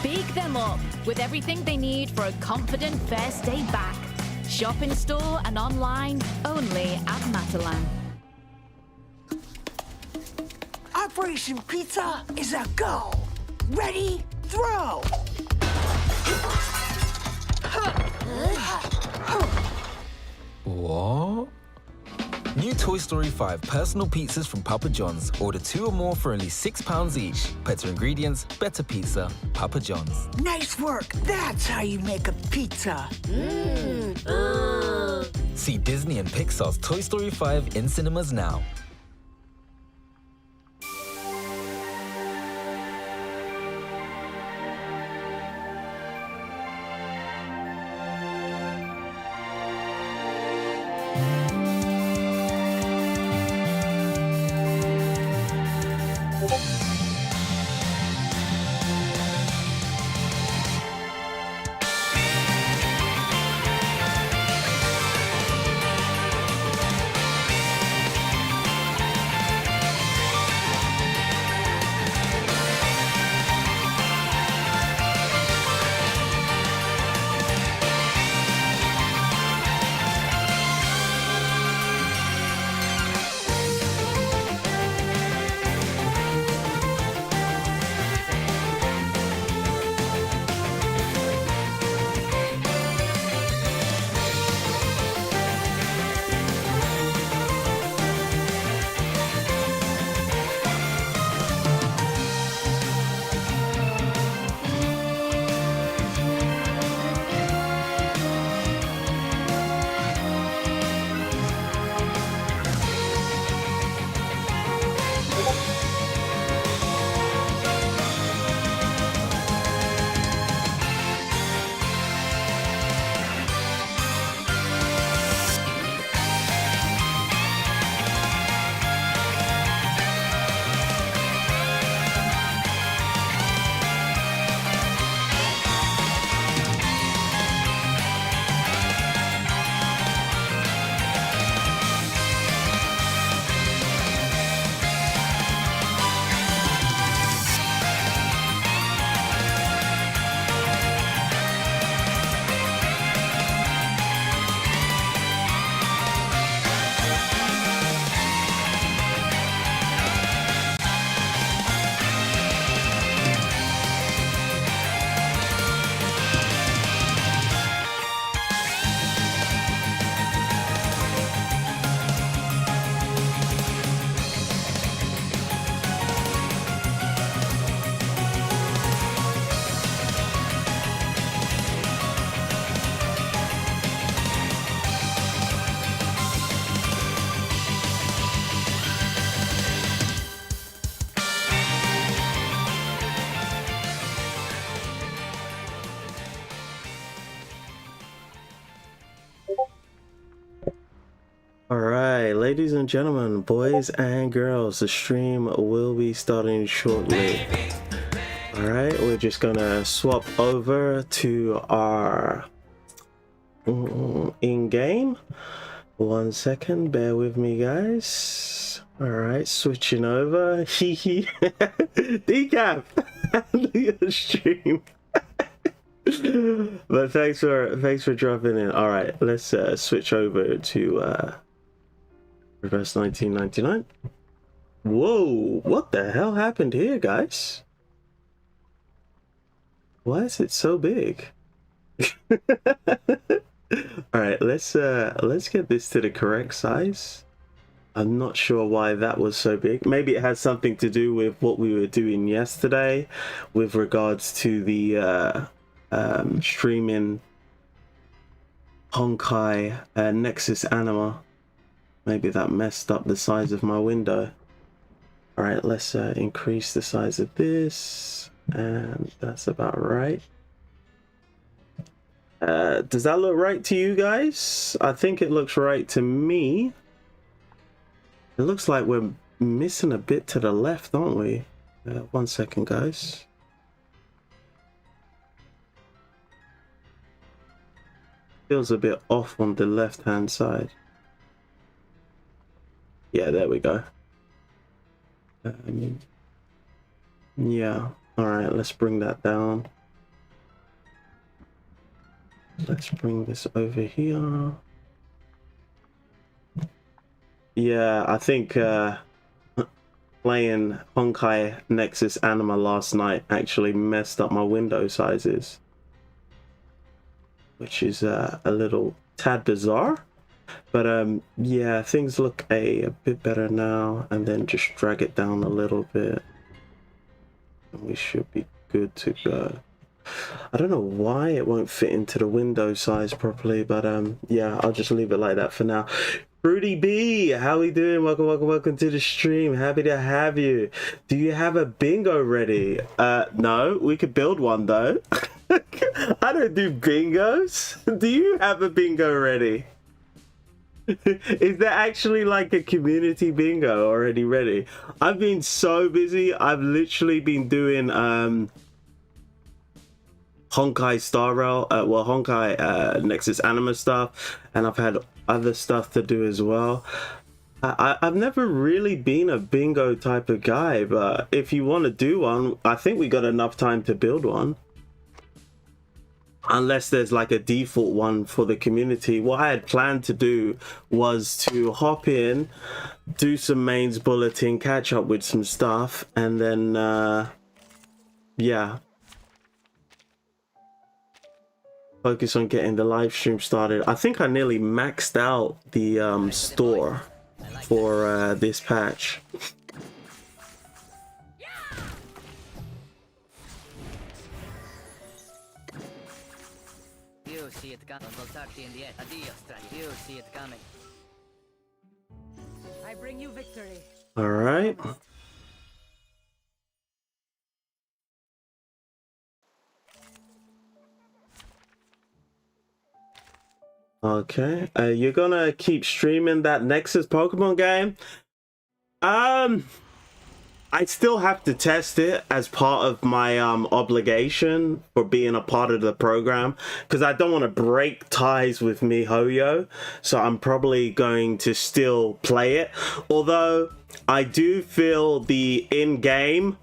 Big them up with everything they need for a confident first day back. Shop in store and online only at Matalan. Operation Pizza is a go. Ready, throw. What? New Toy Story 5 personal pizzas from Papa John's. Order 2 or more for only £6 each. Better ingredients, better pizza. Papa John's. Nice work. That's how you make a pizza. See Disney and Pixar's Toy Story 5 in cinemas now. Alright, ladies and gentlemen, boys and girls, the stream will be starting shortly. Alright, we're just gonna swap over to our in-game. 1 second, bear with me guys. Alright, switching over. Hehe. Decaf! The stream. But thanks for dropping in. Alright, let's switch over to Reverse 1999. Whoa, what the hell happened here, guys? Why is it so big? Alright, let's get this to the correct size. I'm not sure why that was so big. Maybe it has something to do with what we were doing yesterday with regards to the streaming Honkai Nexus Anima. Maybe that messed up the size of my window. Alright, let's increase the size of this, and that's about right. Does that look right to you guys? I think it looks right to me. It looks like we're missing a bit to the left, aren't we? 1 second, guys. Feels a bit off on the left hand side. Yeah, there we go. Yeah, all right, let's bring that down. let's bring this over here. Yeah, I think playing Honkai Nexus Anima last night actually messed up my window sizes, which is a little tad bizarre. But yeah, things look a bit better now, and then just drag it down a little bit and we should be good to go. I don't know why it won't fit into the window size properly, but yeah, I'll just leave it like that for now. Fruity B, how we doing? Welcome to the stream. Happy to have you. Do you have a bingo ready? No, we could build one though. I don't do bingos. Do you have a bingo ready? Is there actually like a community bingo already ready? I've been so busy. I've literally been doing Honkai Star Rail, well, Honkai Nexus Anima stuff, and I've had other stuff to do as well. I've never really been a bingo type of guy, but if you want to do one, I think we got enough time to build one. Unless there's like a default one for the community. What I had planned to do was to hop in, do some mains bulletin, catch up with some stuff, and then yeah, focus on getting the live stream started. I think I nearly maxed out the store for this patch. I bring you victory. All right. Okay, you're gonna keep streaming that Nexus Pokemon game? I still have to test it as part of my obligation for being a part of the program, because I don't want to break ties with MiHoYo, so I'm probably going to still play it. Although I do feel the in-game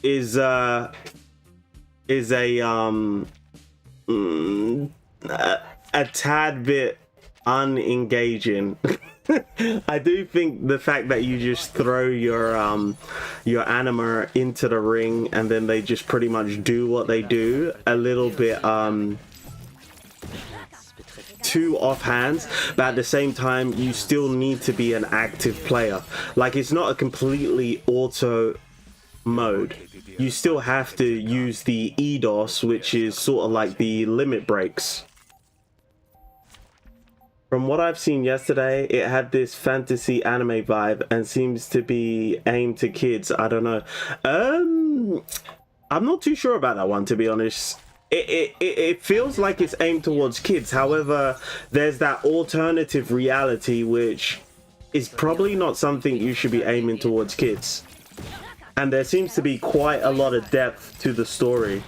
is a tad bit unengaging. I do think the fact that you just throw your Anima into the ring and then they just pretty much do what they do a little bit too offhand, but at the same time you still need to be an active player. Like, it's not a completely auto mode. You still have to use the EDOS, which is sort of like the limit breaks. From what I've seen yesterday, it had this fantasy anime vibe and seems to be aimed to kids. I don't know. I'm not too sure about that one, to be honest. It feels like it's aimed towards kids. However, there's that alternative reality, which is probably not something you should be aiming towards kids. And there seems to be quite a lot of depth to the story.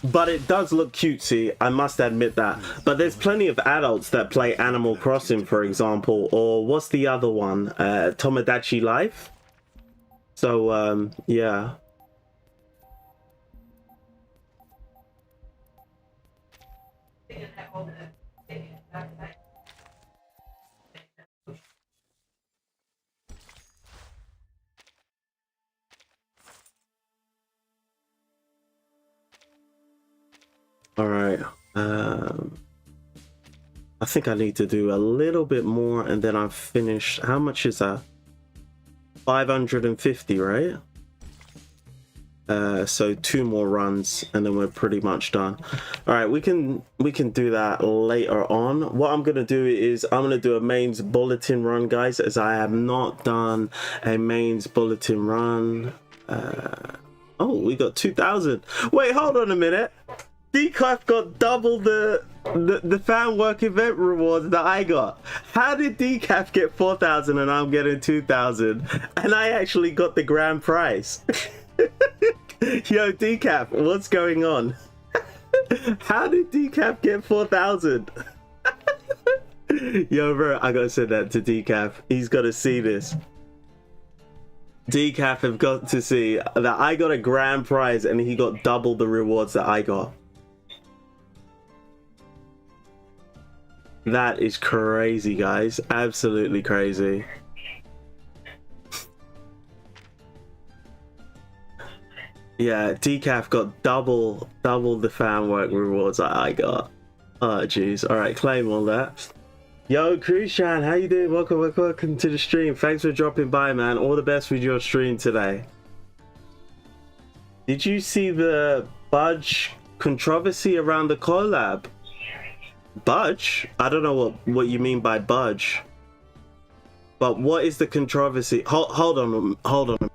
But it does look cutesy, I must admit that. But there's plenty of adults that play Animal Crossing, for example, or what's the other one? Tomodachi Life? So, yeah. All right, I think I need to do a little bit more and then I'm finished. How much is that? 550, right? So 2 more runs and then we're pretty much done. All right, we can do that later on. What I'm gonna do is I'm gonna do a mains bulletin run, guys, as I have not done a mains bulletin run. Oh, we got 2,000. Wait, hold on a minute. Decaf got double the fan work event rewards that I got. How did Decaf get 4,000 and I'm getting 2,000? And I actually got the grand prize. Yo, Decaf, what's going on? How did Decaf get 4,000? Yo, bro, I gotta send that to Decaf. He's gotta see this. Decaf have got to see that I got a grand prize and he got double the rewards that I got. That is crazy, guys. Absolutely crazy. Yeah, Decaf got double the fan work rewards that I got. Oh, jeez. All right, claim all that. Yo, Krishan, how you doing? Welcome to the stream. Thanks for dropping by, man. All the best with your stream today. Did you see the Budge controversy around the collab? Budge? I don't know what you mean by Budge. But what is the controversy? Hold on.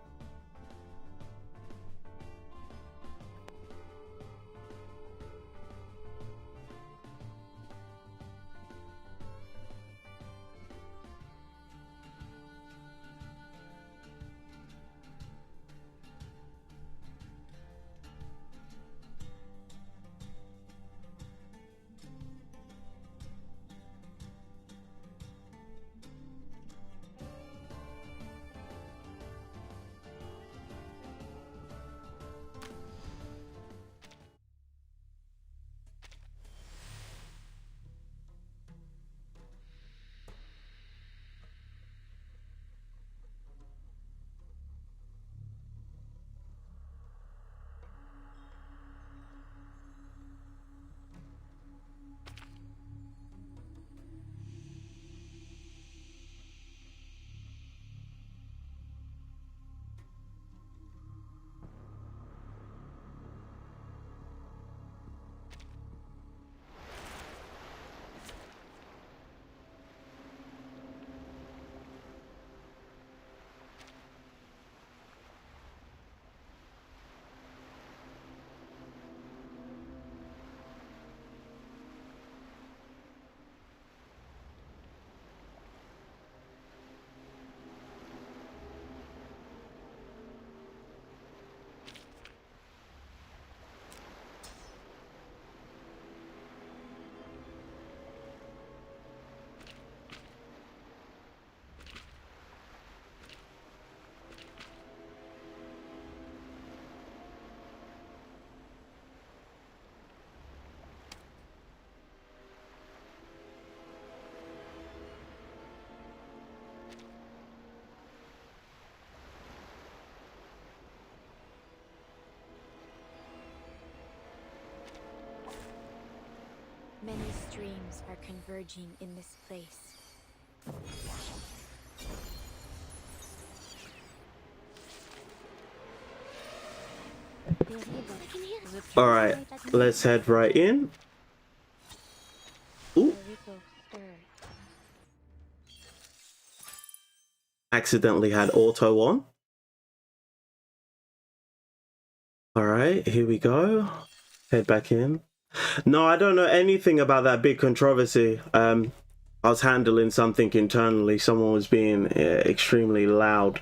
Many streams are converging in this place. All right, let's head right in. Ooh. Accidentally had auto on. All right, here we go. Head back in. No, I don't know anything about that big controversy. I was handling something internally. Someone was being extremely loud.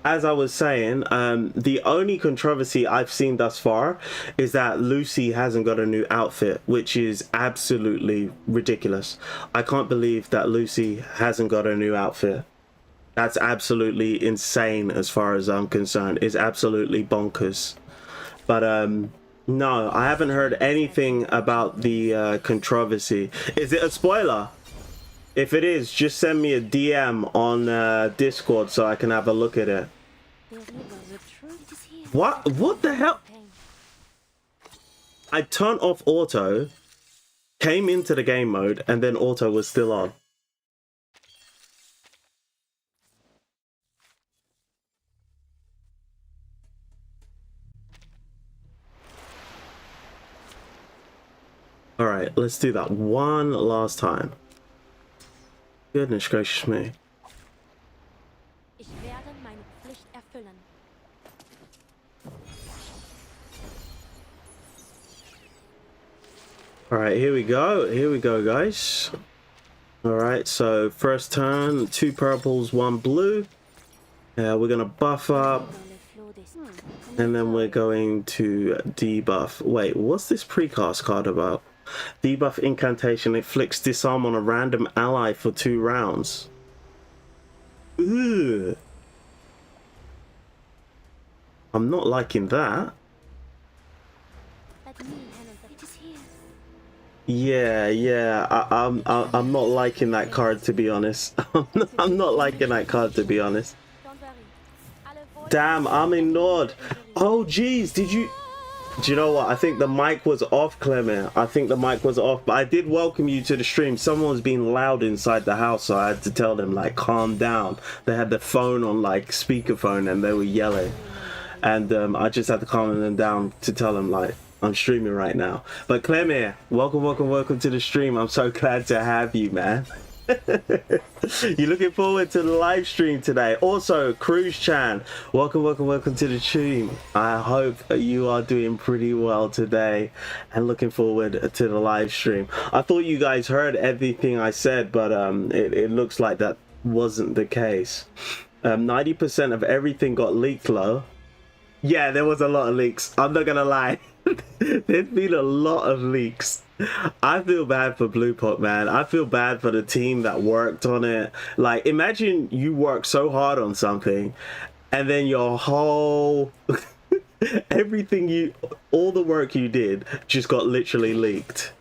As I was saying, the only controversy I've seen thus far is that Lucy hasn't got a new outfit, which is absolutely ridiculous. I can't believe that Lucy hasn't got a new outfit. That's absolutely insane as far as I'm concerned. It's absolutely bonkers. But no, I haven't heard anything about the controversy. Is it a spoiler? If it is, just send me a DM on Discord so I can have a look at it. What the hell? I turned off auto, came into the game mode, and then auto was still on. All right, let's do that one last time. Goodness gracious me. Ich werde meine Pflicht erfüllen. All right, here we go, guys. All right, so first turn, 2 purples, 1 blue. We're gonna buff up, and then we're going to debuff. Wait, what's this precast card about? Debuff incantation. Inflicts disarm on a random ally for 2 rounds. Ooh. I'm not liking that. Yeah, I'm not liking that card, to be honest. I'm not liking that card, to be honest. Damn, I'm ignored. Oh geez, do you know what? I think the mic was off, Clement. I think the mic was off, but I did welcome you to the stream. Someone was being loud inside the house, so I had to tell them, like, calm down. They had the phone on, like, speakerphone, and they were yelling. And I just had to calm them down to tell them, like, I'm streaming right now. But Clement, welcome to the stream. I'm so glad to have you, man. You're looking forward to the live stream today. Also, Cruz Chan, welcome to the stream. I hope you are doing pretty well today and looking forward to the live stream. I thought you guys heard everything I said, but it looks like that wasn't the case. 90% of everything got leaked, low. Yeah, there was a lot of leaks. I'm not gonna lie. There's been a lot of leaks. I feel bad for Blue Pot, man. I feel bad for the team that worked on it. Like, imagine you work so hard on something and then your whole all the work you did just got literally leaked.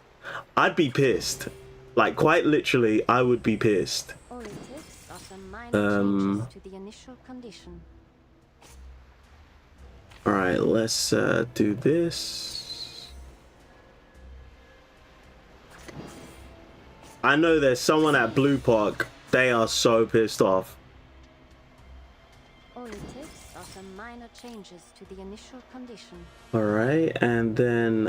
I'd be pissed. Like, quite literally, I would be pissed. Alright, let's do this. I know there's someone at Blue Park. They are so pissed off. All it takes are some minor changes to the initial condition. Alright, and then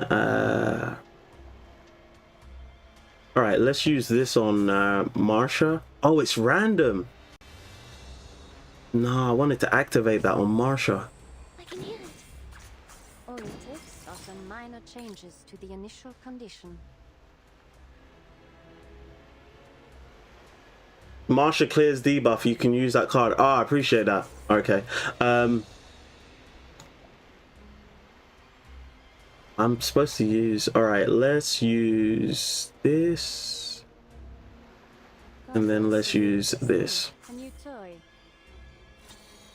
alright, let's use this on Marsha. Oh, it's random. No, I wanted to activate that on Marsha. I can hear it. All it takes are some minor changes to the initial condition. Marsha clears debuff. You can use that card. Oh, I appreciate that. Okay. I'm supposed to use... Alright, let's use this. And then let's use this. A new toy.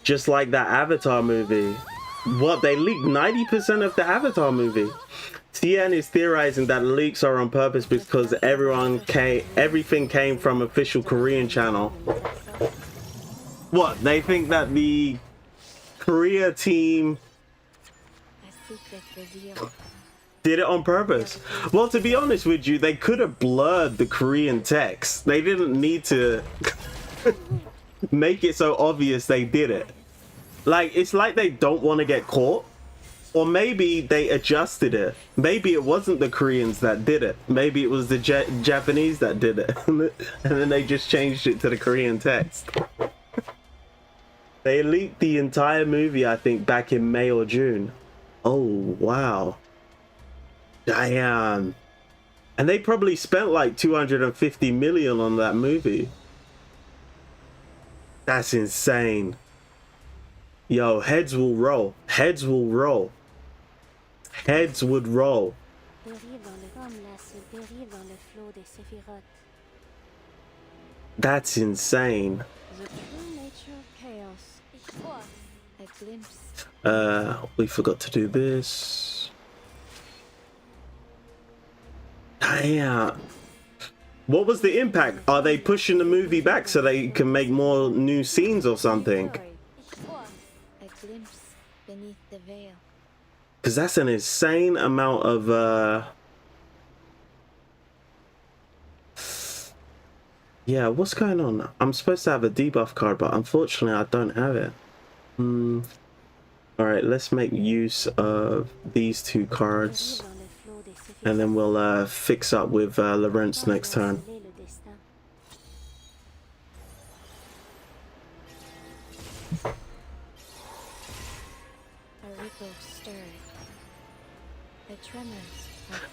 Just like that Avatar movie. What? They leaked 90% of the Avatar movie. TN is theorizing that leaks are on purpose because everything came from official Korean channel. What? They think that the Korea team did it on purpose? Well, to be honest with you, they could have blurred the Korean text. They didn't need to make it so obvious they did it. Like, it's like they don't want to get caught. Or maybe they adjusted it. Maybe it wasn't the Koreans that did it. Maybe it was the Japanese that did it. And then they just changed it to the Korean text. They leaked the entire movie, I think, back in May or June. Oh, wow. Damn. And they probably spent like 250 million on that movie. That's insane. Yo, heads will roll. Heads will roll. Heads would roll. That's insane. We forgot to do this. Damn. What was the impact? Are they pushing the movie back so they can make more new scenes or something? Because that's an insane amount of yeah, what's going on? I'm supposed to have a debuff card, but unfortunately I don't have it. Alright, let's make use of these 2 cards and then we'll fix up with Rants next turn.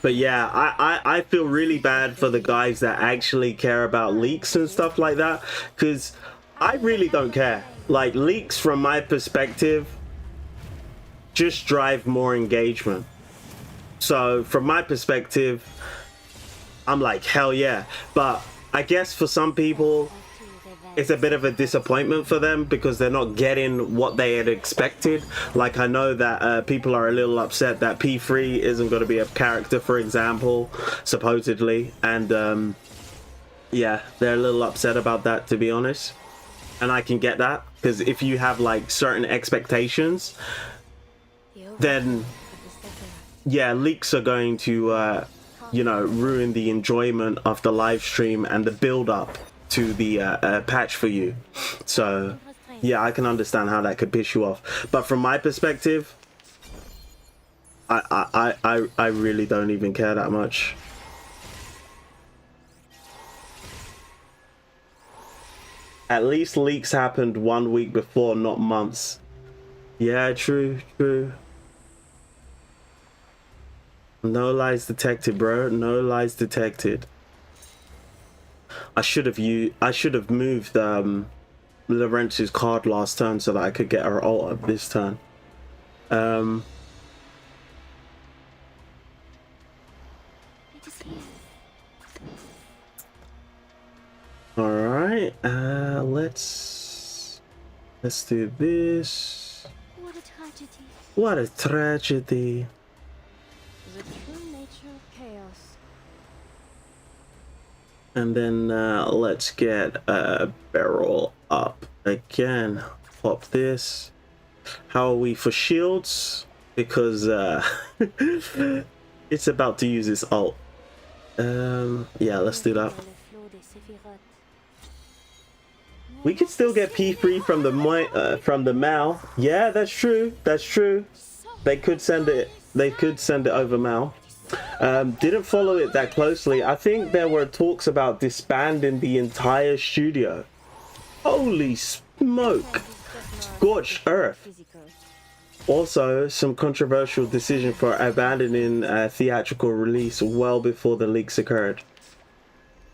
But yeah, I feel really bad for the guys that actually care about leaks and stuff like that, because I really don't care. Like, leaks from my perspective just drive more engagement. So from my perspective, I'm like, hell yeah. But I guess for some people, it's a bit of a disappointment for them because they're not getting what they had expected. Like, I know that people are a little upset that P3 isn't going to be a character, for example, supposedly. And yeah, they're a little upset about that, to be honest. And I can get that, because if you have like certain expectations, then yeah, leaks are going to you know, ruin the enjoyment of the live stream and the build up to the patch for you. So yeah, I can understand how that could piss you off, but from my perspective, I really don't even care that much. At least leaks happened 1 week before, not months. Yeah, true. No lies detected, bro. No lies detected. I should have moved Lorenz's card last turn so that I could get her ult up this turn. All right, let's do this. What a tragedy. What a tragedy. The true nature of chaos. And then let's get a barrel up again. Pop this. How are we for shields? Because it's about to use this ult. Yeah, let's do that. We could still get P3 from the Mal. Yeah, that's true. That's true. They could send it. They could send it over Mal. Didn't follow it that closely. I think there were talks about disbanding the entire studio. Holy smoke! Scorched earth. Also, some controversial decision for abandoning theatrical release well before the leaks occurred.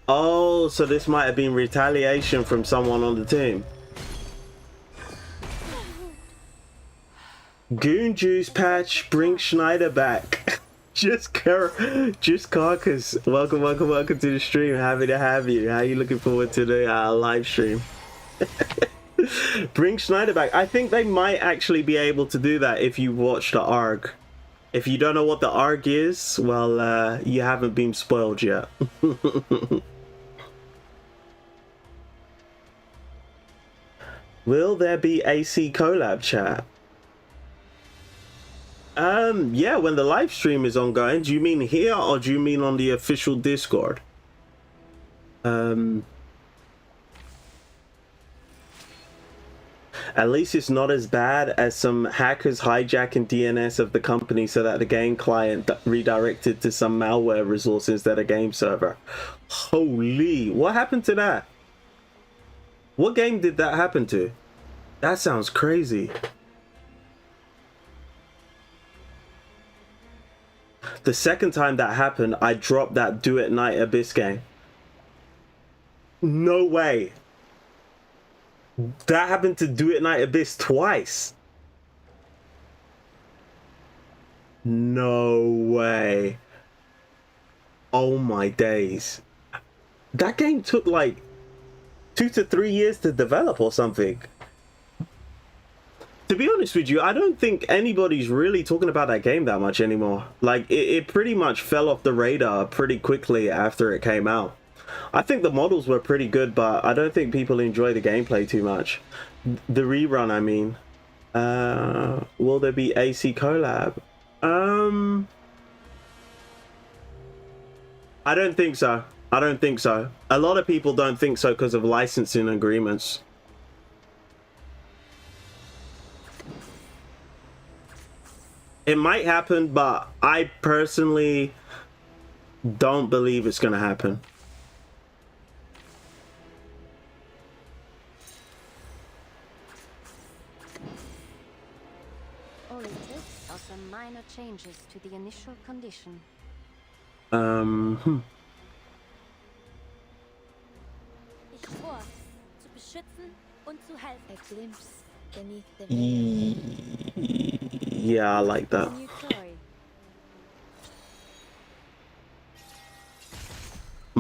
Oh, so this might have been retaliation from someone on the team. Goon Juice patch, bring Schneider back. just Carcass. Welcome to the stream. Happy to have you. How are you looking forward to the live stream? Bring Schneider back. I think they might actually be able to do that if you watch the ARG. If you don't know what the ARG is, well, you haven't been spoiled yet. Will there be AC collab chat? Yeah, when the live stream is ongoing. Do you mean here or do you mean on the official Discord? At least it's not as bad as some hackers hijacking DNS of the company so that the game client redirected to some malware resource instead of game server. Holy, what happened to that? What game did that happen to? That sounds crazy. The second time that happened, I dropped that Do It Night Abyss game. No way. That happened to Do It Night Abyss twice. No way. Oh my days. That game took like 2 to 3 years to develop or something. To be honest with you, I don't think anybody's really talking about that game that much anymore. Like, it pretty much fell off the radar pretty quickly after it came out. I think the models were pretty good, but I don't think people enjoy the gameplay too much. The rerun, I mean. Will there be AC collab? I don't think so. I don't think so. A lot of people don't think so because of licensing agreements. It might happen, but I personally don't believe it's gonna happen. All it takes are some minor changes to the initial condition. Ich vor, zu beschützen und zu helfen. A glimpse beneath the veil. Yeah, I like that. New toy.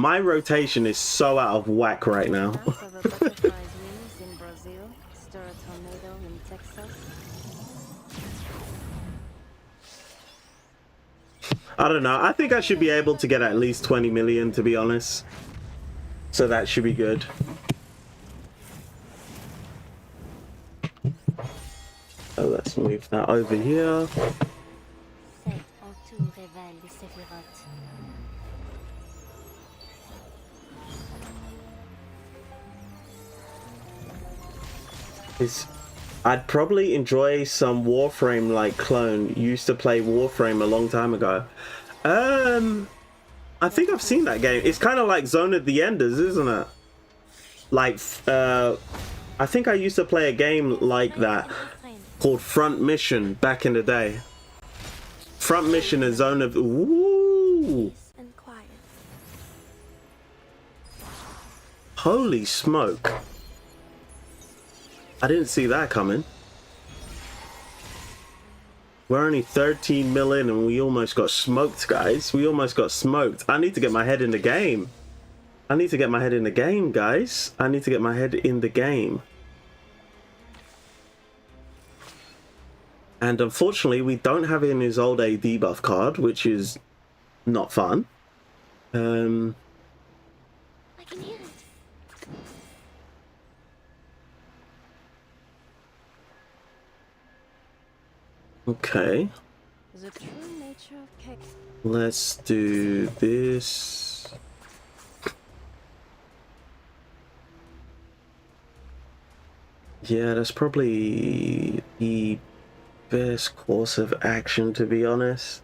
My rotation is so out of whack right now. Sounds of a butterfly's wings in Brazil, stir a tornado in Texas. I don't know. I think I should be able to get at least 20 million, to be honest. So that should be good. So let's move that over here. Sept en tout révèle les séphirotes. I'd probably enjoy some Warframe like clone. Used to play Warframe a long time ago. I think I've seen that game. It's kind of like Zone of the Enders, isn't it? Like, I think I used to play a game like that called Front Mission back in the day. Front Mission and Zone of... Ooh! And quiet. Holy smoke. I didn't see that coming. We're only 13 mil in and we almost got smoked, guys. We almost got smoked. I need to get my head in the game. I need to get my head in the game, guys. I need to get my head in the game. And unfortunately, we don't have in his old A debuff card, which is not fun. I can hear it. Okay. The true nature of chaos. Let's do this. Yeah, that's probably the best course of action, to be honest.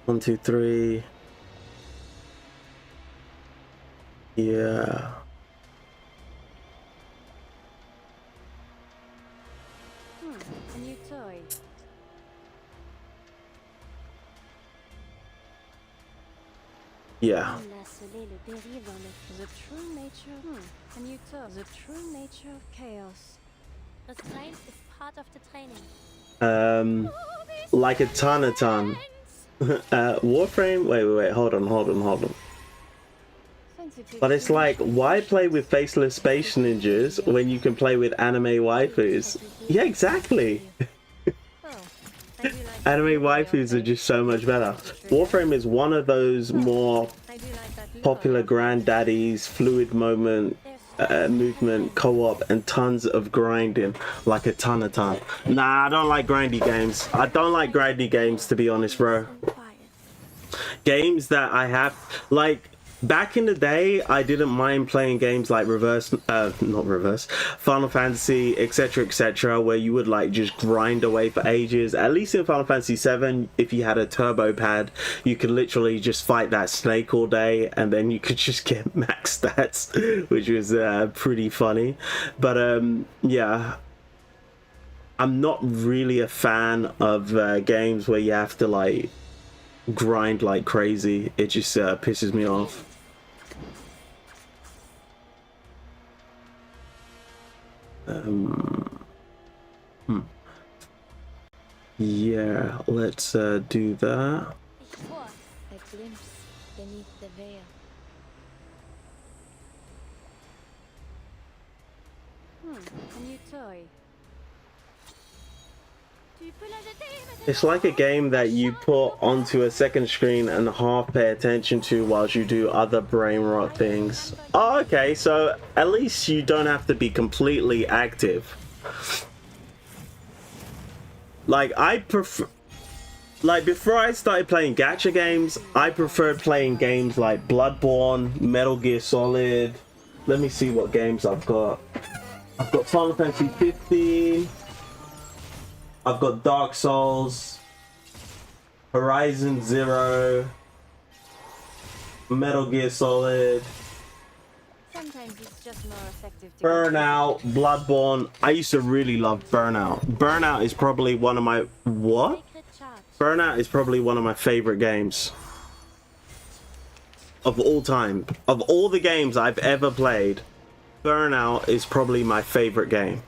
1, 2, 3. Yeah. A new toy. Yeah. On a scellé le péril dans le... The true nature... A new toy. The true nature of chaos. Restraint is part of the training. Like a ton. Warframe? Wait, hold on. But it's like, why play with faceless space ninjas when you can play with anime waifus? Yeah, exactly. Anime waifus are just so much better. Warframe is one of those more popular granddaddies, fluid movement, co-op, and tons of grinding, like a ton. Nah, I don't like grindy games. I don't like grindy games, to be honest, bro. Games that I have, like, back in the day, I didn't mind playing games like Final Fantasy, etc., where you would like just grind away for ages. At least in Final Fantasy 7, if you had a turbo pad, you could literally just fight that snake all day, and then you could just get max stats, which was pretty funny. But yeah, I'm not really a fan of games where you have to like grind like crazy. It just pisses me off. Yeah, let's do that. Ich vor. A glimpse beneath the veil. A new toy. Tu peux la jeter, mais It's like a game that you put onto a second screen and half pay attention to whilst you do other brain rot things. Oh, okay, so at least you don't have to be completely active. Like, I prefer... Like, before I started playing gacha games, I preferred playing games like Bloodborne, Metal Gear Solid. Let me see what games I've got. I've got Final Fantasy 15. I've got Dark Souls, Horizon Zero, Metal Gear Solid, Sometimes it's just more effective to... Burnout, Bloodborne. I used to really love Burnout. Burnout is probably one of my... What? sacred charge. Burnout is probably one of my favorite games of all time. Of all the games I've ever played, Burnout is probably my favorite game.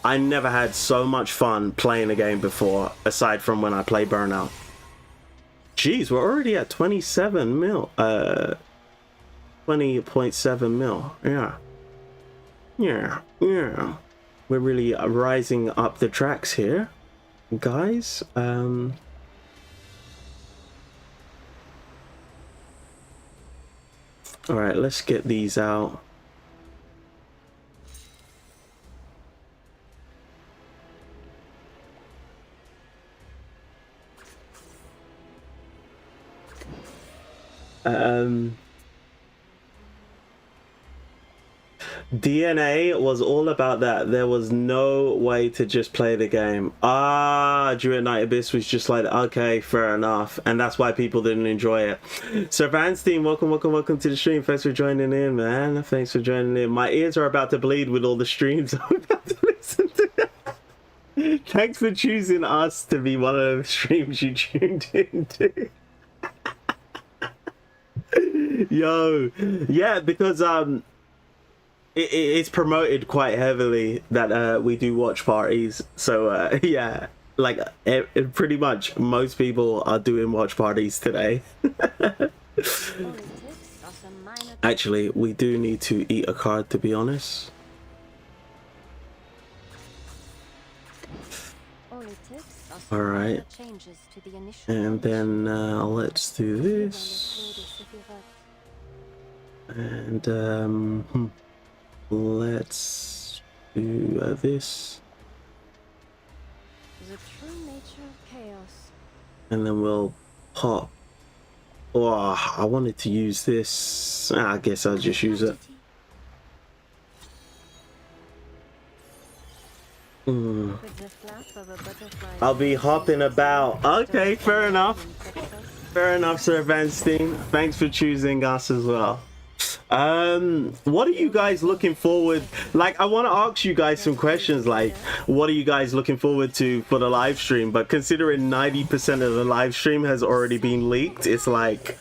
I never had so much fun playing a game before, aside from when I play Burnout. Jeez, we're already at 27 mil. 20.7 mil. Yeah. Yeah. We're really rising up the tracks here, guys. All right, let's get these out. DNA was all about that. There was no way to just play the game. Drew at Night Abyss was just like, okay, fair enough, and that's why people didn't enjoy it. So Vanstein, welcome to the stream. Thanks for joining in, man. Thanks for joining in. My ears are about to bleed with all the streams I'm about to listen to. Thanks for choosing us to be one of the streams you tuned into. Yo, yeah, because it's promoted quite heavily that we do watch parties. So yeah, like pretty much most people are doing watch parties today. Actually, we do need to eat a card, to be honest. All right, and then let's do this, and let's do this, The true nature of chaos. and then we'll pop. Oh, I wanted to use this. I guess I'll just use it. With the flap of a butterfly. I'll be hopping about. Okay, fair enough. Fair enough, Sir Vanstein. Thanks for choosing us as well. What are you guys looking forward? Like, I want to ask you guys some questions. Like, what are you guys looking forward to for the live stream? But considering 90% of the live stream has already been leaked, it's like.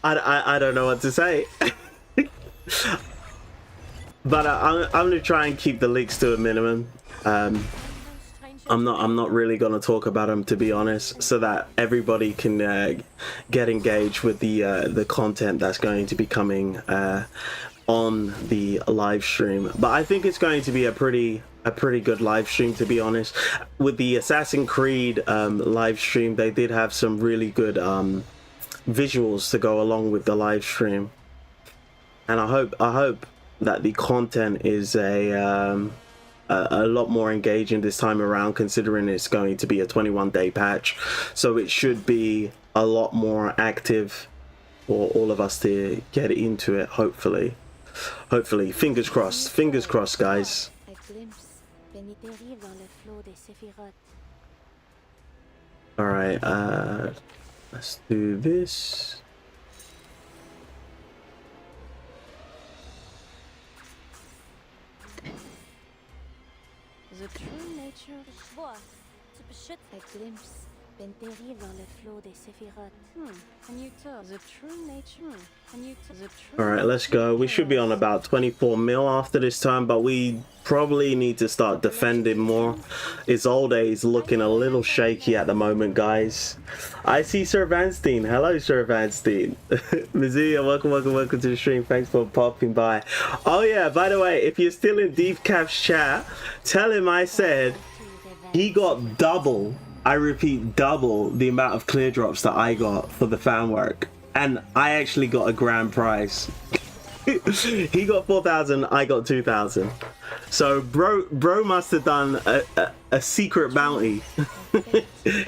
I don't know what to say. But I'm gonna try and keep the leaks to a minimum. I'm not really gonna talk about them, to be honest, so that everybody can get engaged with the content that's going to be coming on the live stream. But I think it's going to be a pretty good live stream, to be honest. With the Assassin's Creed live stream, they did have some really good visuals to go along with the live stream, and I hope that the content is a lot more engaging this time around, considering it's going to be a 21-day patch, so it should be a lot more active for all of us to get into it. Hopefully, fingers crossed, guys. All right, let's do this. The true nature of Schwor, zu beschützen. a glimpse. Ben périr dans le flot des séphirotes. Can you tell the true nature? Can you tell the true? All right, let's go. We should be on about 24 mil after this time, but we probably need to start defending more. Isolde is looking a little shaky at the moment, guys. I see Sir Vanstein. Hello, Sir Vanstein. Mizuya, welcome to the stream. Thanks for popping by. Oh yeah, by the way, if you're still in Deepcap's chat, tell him I said he got double. I repeat, double the amount of clear drops that I got for the fan work, and I actually got a grand prize. He got 4,000, I got 2,000. So bro must have done a secret bounty.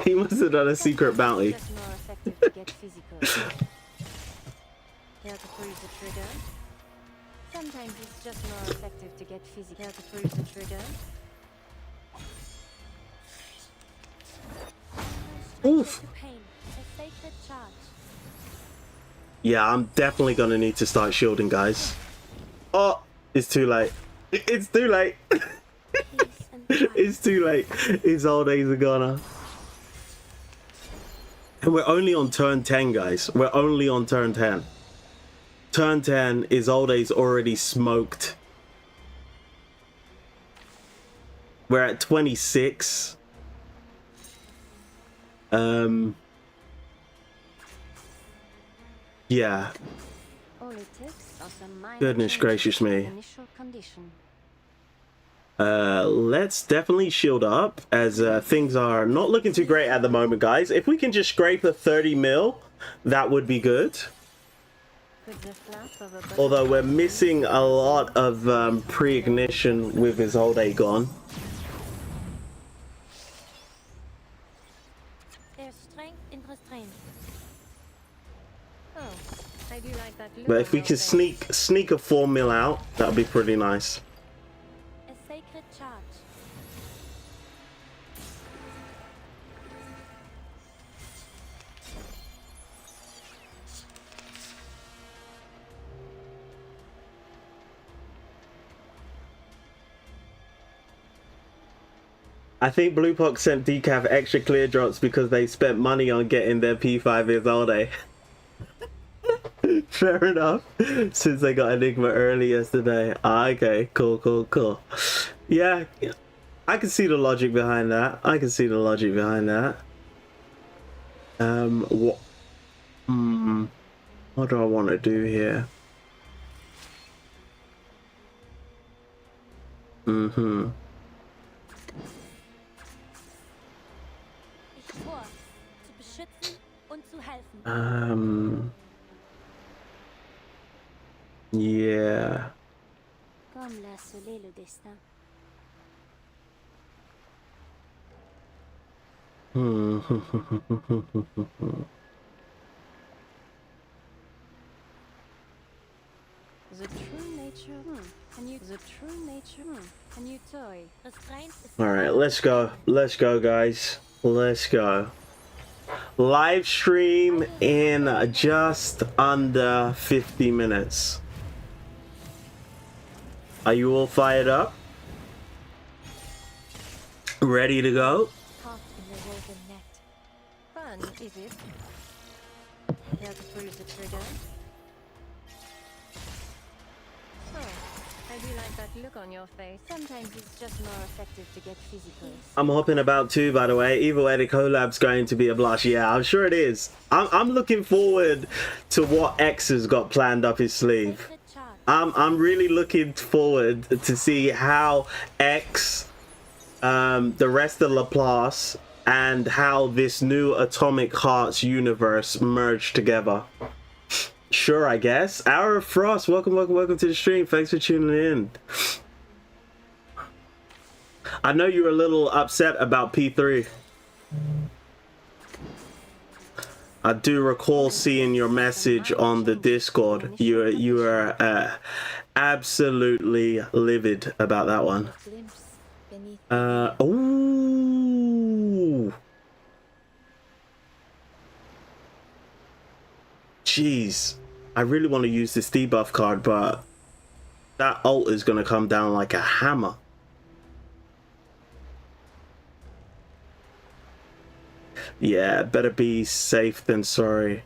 He must have done a secret bounty. Just more effective to get physical. Here to freeze the trigger. Sometimes it's just more effective to get physical. Here to freeze the trigger. Oof. To pain, a sacred charge. Yeah, I'm definitely gonna need to start shielding, guys. Oh, it's too late. It's too late. Peace and light. It's too late. His old days are gone. And we're only on turn 10, guys. We're only on turn 10. Turn 10 is old days already smoked. We're at 26. Yeah. All it takes are some minor Goodness changes gracious to the me. initial condition. Let's definitely shield up, as things are not looking too great at the moment, guys. If we can just scrape a 30 mil, that would be good. Could the flap of a Although we're butterfly missing a lot of pre-ignition with his old Aegon. There's strength in restraint. Oh, I do like that look But on if we your can face. sneak a 4 mil out, that would be pretty nice. A sacred charge. I think Blue Pox sent Decaf extra clear drops because they spent money on getting their P5 years old, eh? Fair enough. Since they got Enigma early yesterday. Ah, okay, cool. Yeah, I can see the logic behind that. What do I want to do here? Ich vor, zu beschützen und zu helfen. Yeah. Comme l'a scellé le destin. The true nature. A new toy. Restraint is Alright, let's go, guys. Let's go. Live stream in just under 50 minutes. Are you all fired up? Ready to go? Caught in the woven net. Fun, is it? Dare to pull the trigger? Oh, I do like that look on your face. Sometimes it's just more effective to get physical. I'm hopping about too, by the way. Evil Edit collab's going to be a blush. Yeah, I'm sure it is. I'm looking forward to what X has got planned up his sleeve. sacred charge. I'm really looking forward to see how X, the rest of Laplace, and how this new Atomic Hearts universe merge together. Sure, I guess. Hour of Frost, welcome to the stream. Thanks for tuning in. I know you were a little upset about P3. I do recall seeing your message on the Discord. You were absolutely livid about that one. Glimpse beneath Oh. Jeez. I really want to use this debuff card, but that ult is going to come down like a hammer. Yeah, better be safe than sorry.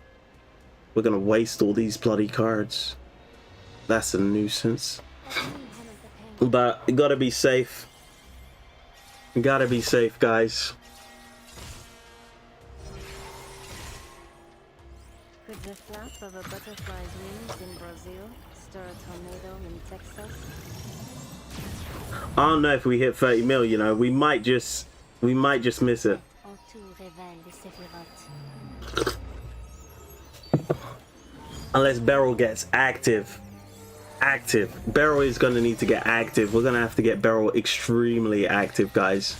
We're going to waste all these bloody cards. That's a nuisance. But you gotta be safe. You gotta be safe, guys. Could the flap of a butterfly's wings in Brazil stir a tornado in Texas? I don't know if we hit 30 mil, you know. We might just miss it. En tout révèle les séphirotes. Unless Beryl gets active. Beryl is gonna need to get active. We're gonna have to get Beryl extremely active, guys.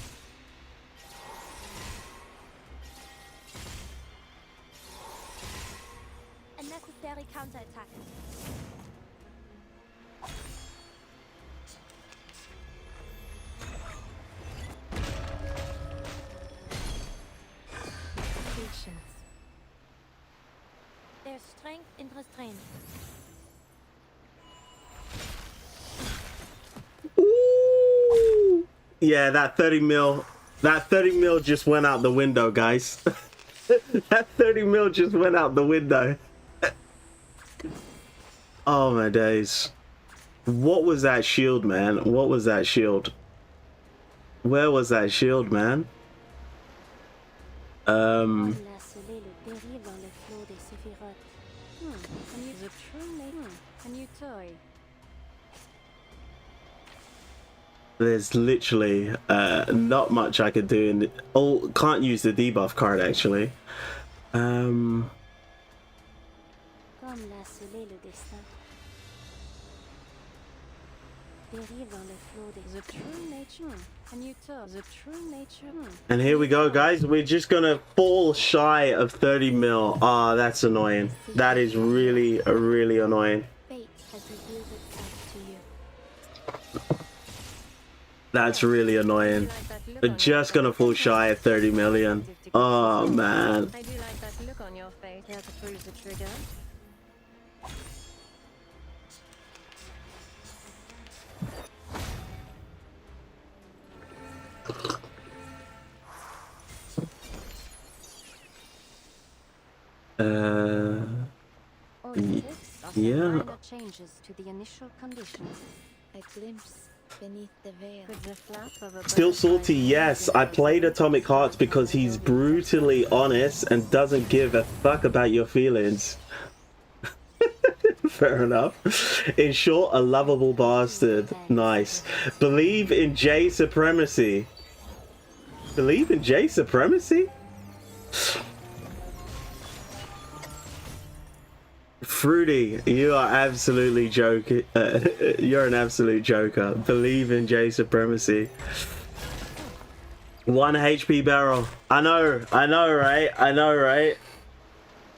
A necessary counterattack. Patience. There's strength in restraint. Ooh. Yeah, that 30 mil just went out the window, guys. That 30 mil just went out the window. Oh my days. What was that shield, man? What was that shield? Where was that shield, man? On a scellé le péril dans le flot des séphirotes. The true nature. A new toy. There's literally not much I could do in oh, can't use the debuff card actually. Comme l'a scellé le destin. Péril dans le flot des the true nature. A new toy. The true nature. And here we go, guys. We're just gonna fall shy of 30 mil. Ah, that's annoying. That is really, really annoying. Fate has revealed itself to you. That's really annoying. We're just gonna fall shy of 30 million. Oh man. I do like that look on your face. Care to pull the trigger? Yeah. Minor changes to the initial conditions. A glimpse beneath the veil. With the flap of a Still butterfly salty, yes. I played Atomic Hearts because he's brutally honest and doesn't give a fuck about your feelings. Fair enough. In short, a lovable bastard. Nice. Believe in J supremacy. Believe in J supremacy? Fruity, you are absolutely joking. You're an absolute joker. Believe in J supremacy. 1 HP barrel. I know, right? I know, right?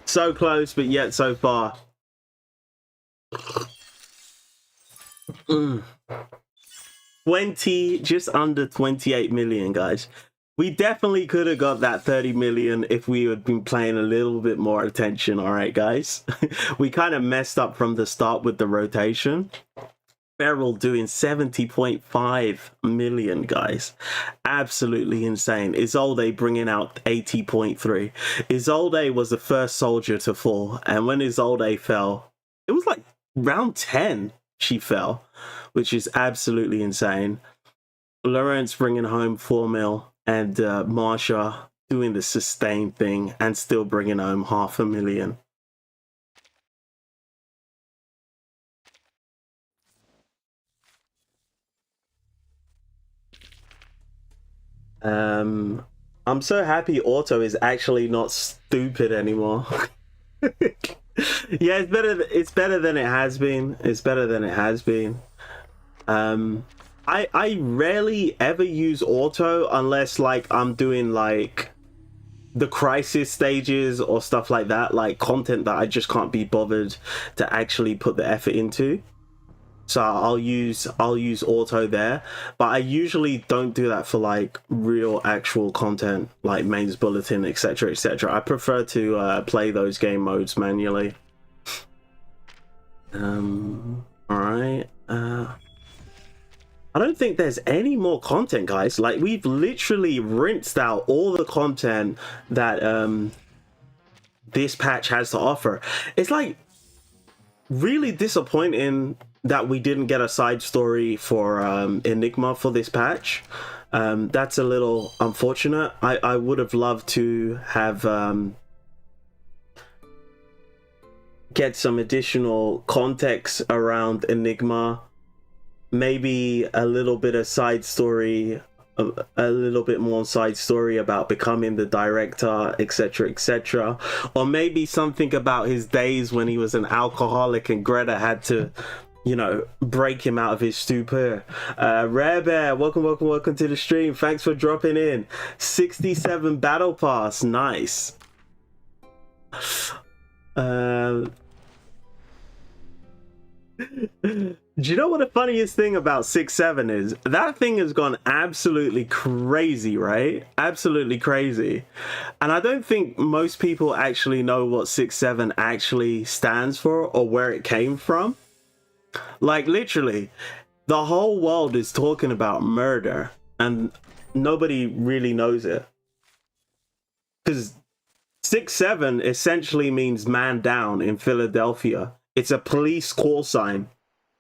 So close, but yet so far. 20, just under 28 million, guys. We definitely could have got that 30 million if we had been paying a little bit more attention, all right, guys? We kind of messed up from the start with the rotation. Beryl doing 70.5 million, guys. Absolutely insane. Isolde bringing out 80.3. Isolde was the first soldier to fall, and when Isolde fell, it was like round 10 she fell, which is absolutely insane. Lawrence bringing home 4 mil. And Marsha doing the sustain thing and still bringing home 500,000. I'm so happy Auto is actually not stupid anymore. Yeah, it's better than it has been. It's better than it has been. I rarely ever use auto unless like I'm doing like the crisis stages or stuff like that, like content that I just can't be bothered to actually put the effort into. So I'll use auto there, but I usually don't do that for like real actual content like mains bulletin, etc, etc. I prefer to play those game modes manually. All right. I don't think there's any more content, guys. Like, we've literally rinsed out all the content that this patch has to offer. It's like really disappointing that we didn't get a side story for Enigma for this patch. That's a little unfortunate. I would have loved to have get some additional context around Enigma. Maybe a little bit of side story, a little bit more side story about becoming the director, etc, etc, or maybe something about his days when he was an alcoholic and Greta had to, you know, break him out of his stupor. Rare Bear, welcome to the stream. Thanks for dropping in. 67 battle pass, nice. Do you know what the funniest thing about 6-7 is? That thing has gone absolutely crazy, right? Absolutely crazy. And I don't think most people actually know what 6-7 actually stands for or where it came from. Like, literally, the whole world is talking about murder and nobody really knows it. Because 6-7 essentially means man down in Philadelphia. It's a police call sign.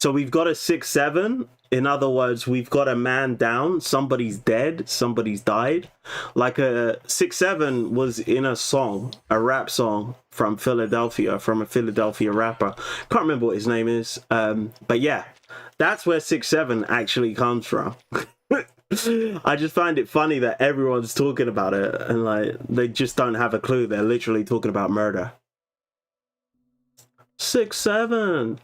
So we've got a 6-7 In other words, we've got a man down, somebody's dead, somebody's died. Like 6-7 was in a song, a rap song from Philadelphia, from a Philadelphia rapper. Can't remember what his name is. But yeah, that's where 6-7 actually comes from. I just find it funny that everyone's talking about it and like they just don't have a clue. They're literally talking about murder. 6-7.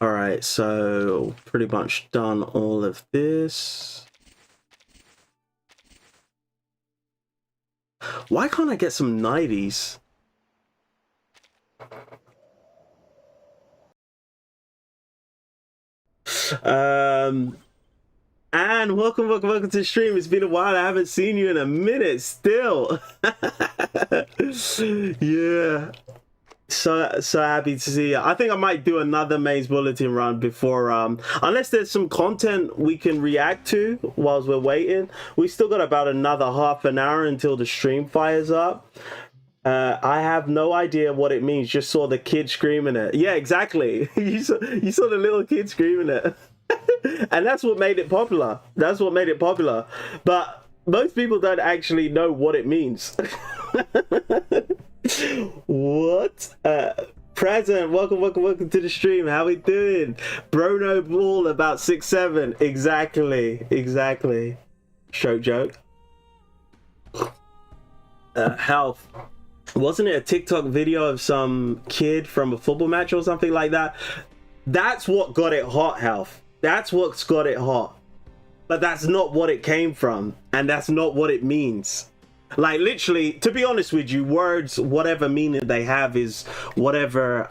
All right, so pretty much done all of this. Why can't I get some 90s? And welcome to the stream. It's been a while. I haven't seen you in a minute still. Yeah. So happy to see you. I think I might do another maze bulletin run before unless there's some content we can react to whilst we're waiting. We still got about another half an hour until the stream fires up. I have no idea what it means. Just saw the kid screaming it. Yeah, exactly. You saw the little kid screaming it. And that's what made it popular. That's what made it popular. But most people don't actually know what it means. What? Present, welcome to the stream. How we doing? Bruno Ball about 6-7. Exactly. Joke. Health. Wasn't it a TikTok video of some kid from a football match or something like that? That's what got it hot, Health. That's what's got it hot. But that's not what it came from. And that's not what it means. Like, literally, to be honest with you, words, whatever meaning they have is whatever,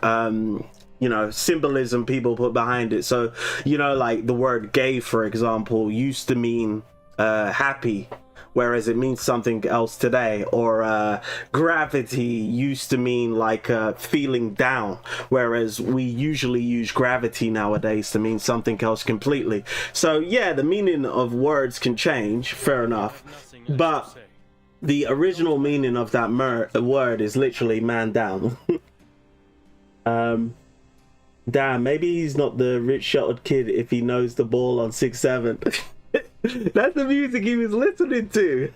you know, symbolism people put behind it. So, you know, like the word gay, for example, used to mean happy, whereas it means something else today. Or gravity used to mean like feeling down, whereas we usually use gravity nowadays to mean something else completely. So yeah, the meaning of words can change, fair enough, but the original meaning of that word is literally man down. Damn, maybe he's not the rich sheltered kid if he knows the ball on 6-7. That's the music he was listening to.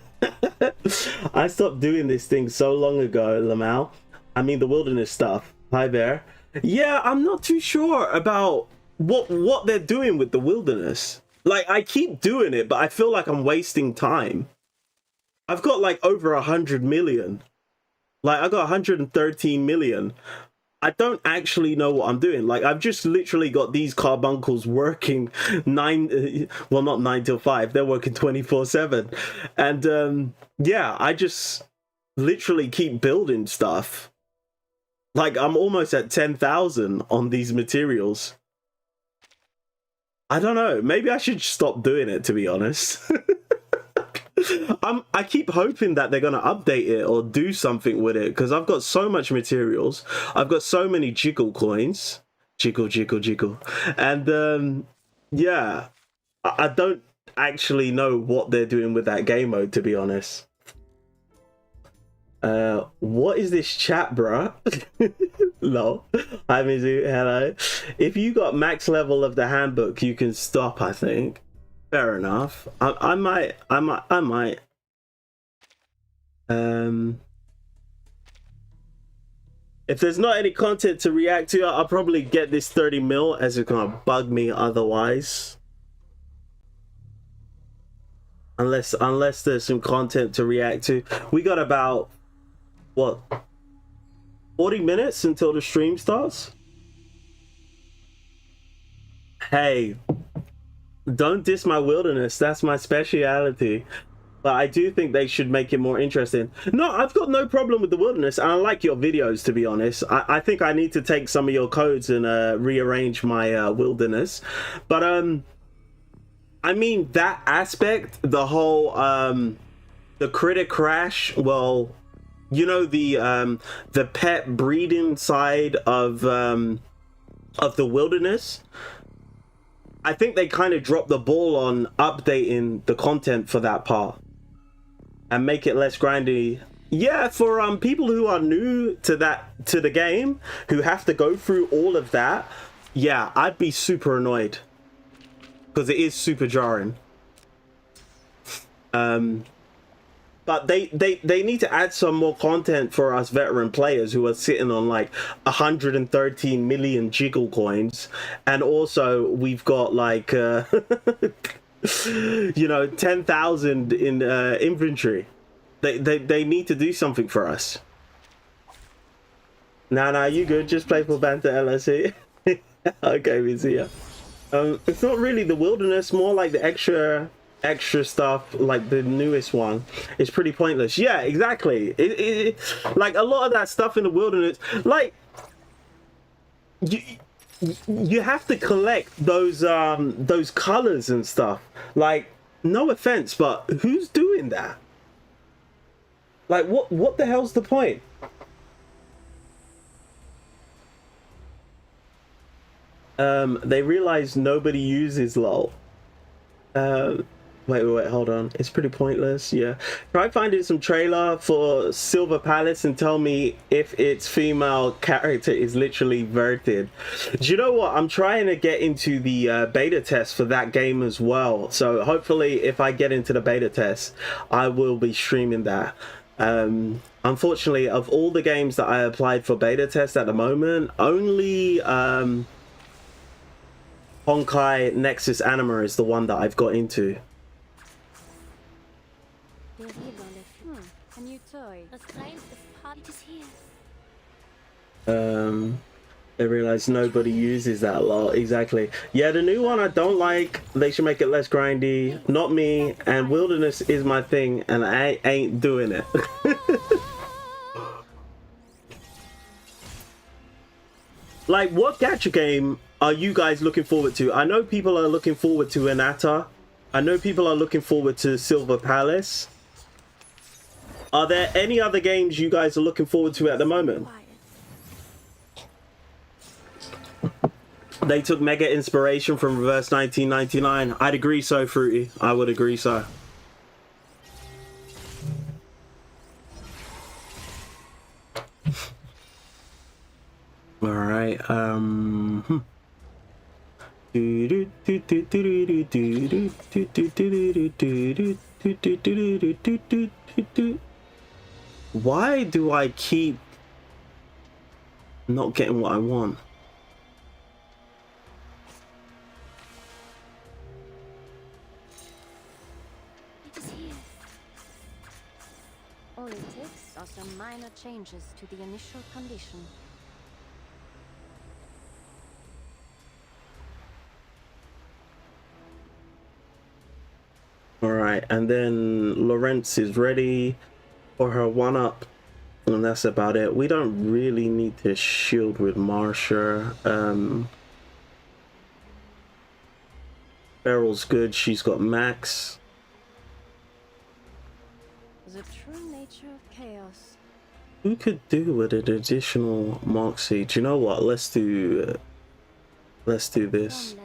I stopped doing this thing so long ago, Lamal. I mean the wilderness stuff. Hi there. Yeah, I'm not too sure about what they're doing with the wilderness. Like, I keep doing it, but I feel like I'm wasting time. I've got like over 100 million. Like, I got 113 million. I don't actually know what I'm doing. Like, I've just literally got these carbuncles working well, not 9 till 5. They're working 24/7. And yeah, I just literally keep building stuff. Like, I'm almost at 10,000 on these materials. I don't know. Maybe I should stop doing it, to be honest. I keep hoping that they're gonna update it or do something with it, because I've got so much materials. I've got so many jiggle coins. Jiggle. And yeah, I don't actually know what they're doing with that game mode, to be honest. What is this chat, bruh? Lol. Hi Mizu, hello. If you got max level of the handbook, you can stop, I think. Fair enough. I might. If there's not any content to react to, I'll probably get this 30 mil, as it's gonna bug me otherwise. Unless there's some content to react to. We got about, what, 40 minutes until the stream starts? Hey, don't diss my wilderness. That's my speciality. But I do think they should make it more interesting. No, I've got no problem with the wilderness. And I like your videos, to be honest. I think I need to take some of your codes and rearrange my wilderness. But I mean, that aspect, the whole the critter crash, well, you know, the pet breeding side of the wilderness, I think they kind of dropped the ball on updating the content for that part and make it less grindy yeah, for people who are new to the game, who have to go through all of that, yeah, I'd be super annoyed because it is super jarring. But they need to add some more content for us veteran players who are sitting on like 113 million jiggle coins, and also we've got like you know, 10,000 in inventory. They need to do something for us. Nah, you good? Just play for banter, LSE. Okay, we see ya. It's not really the wilderness, more like the extra stuff, like the newest one. It's pretty pointless. Yeah, exactly. It like a lot of that stuff in the wilderness, like you have to collect those colors and stuff. Like, no offense, but who's doing that? Like, what the hell's the point? They realize nobody uses LOL. Wait, hold on. It's pretty pointless. Yeah. Try finding some trailer for Silver Palace and tell me if its female character is literally verted. Do you know what? I'm trying to get into the beta test for that game as well. So hopefully if I get into the beta test, I will be streaming that. Unfortunately, of all the games that I applied for beta test at the moment, only Honkai Nexus Anima is the one that I've got into. A new toy. Das kleinste Party is here. They realize nobody uses that lot. Exactly. Yeah, the new one I don't like. They should make it less grindy. Not me. And wilderness is my thing, and I ain't doing it. Like, what gacha game are you guys looking forward to? I know people are looking forward to Anata. I know people are looking forward to Silver Palace. Are there any other games you guys are looking forward to at the moment? They took mega inspiration from Reverse 1999. I'd agree so, Fruity. I would agree so. All right. Why do I keep not getting what I want? It is here. All it takes are some minor changes to the initial condition. All right, and then Lawrence is ready for her one-up, and that's about it. We don't really need to shield with Marsha. Beryl's good. She's got Max. The true nature of chaos. Who could do with an additional Moxie? Do you know what? Let's do this.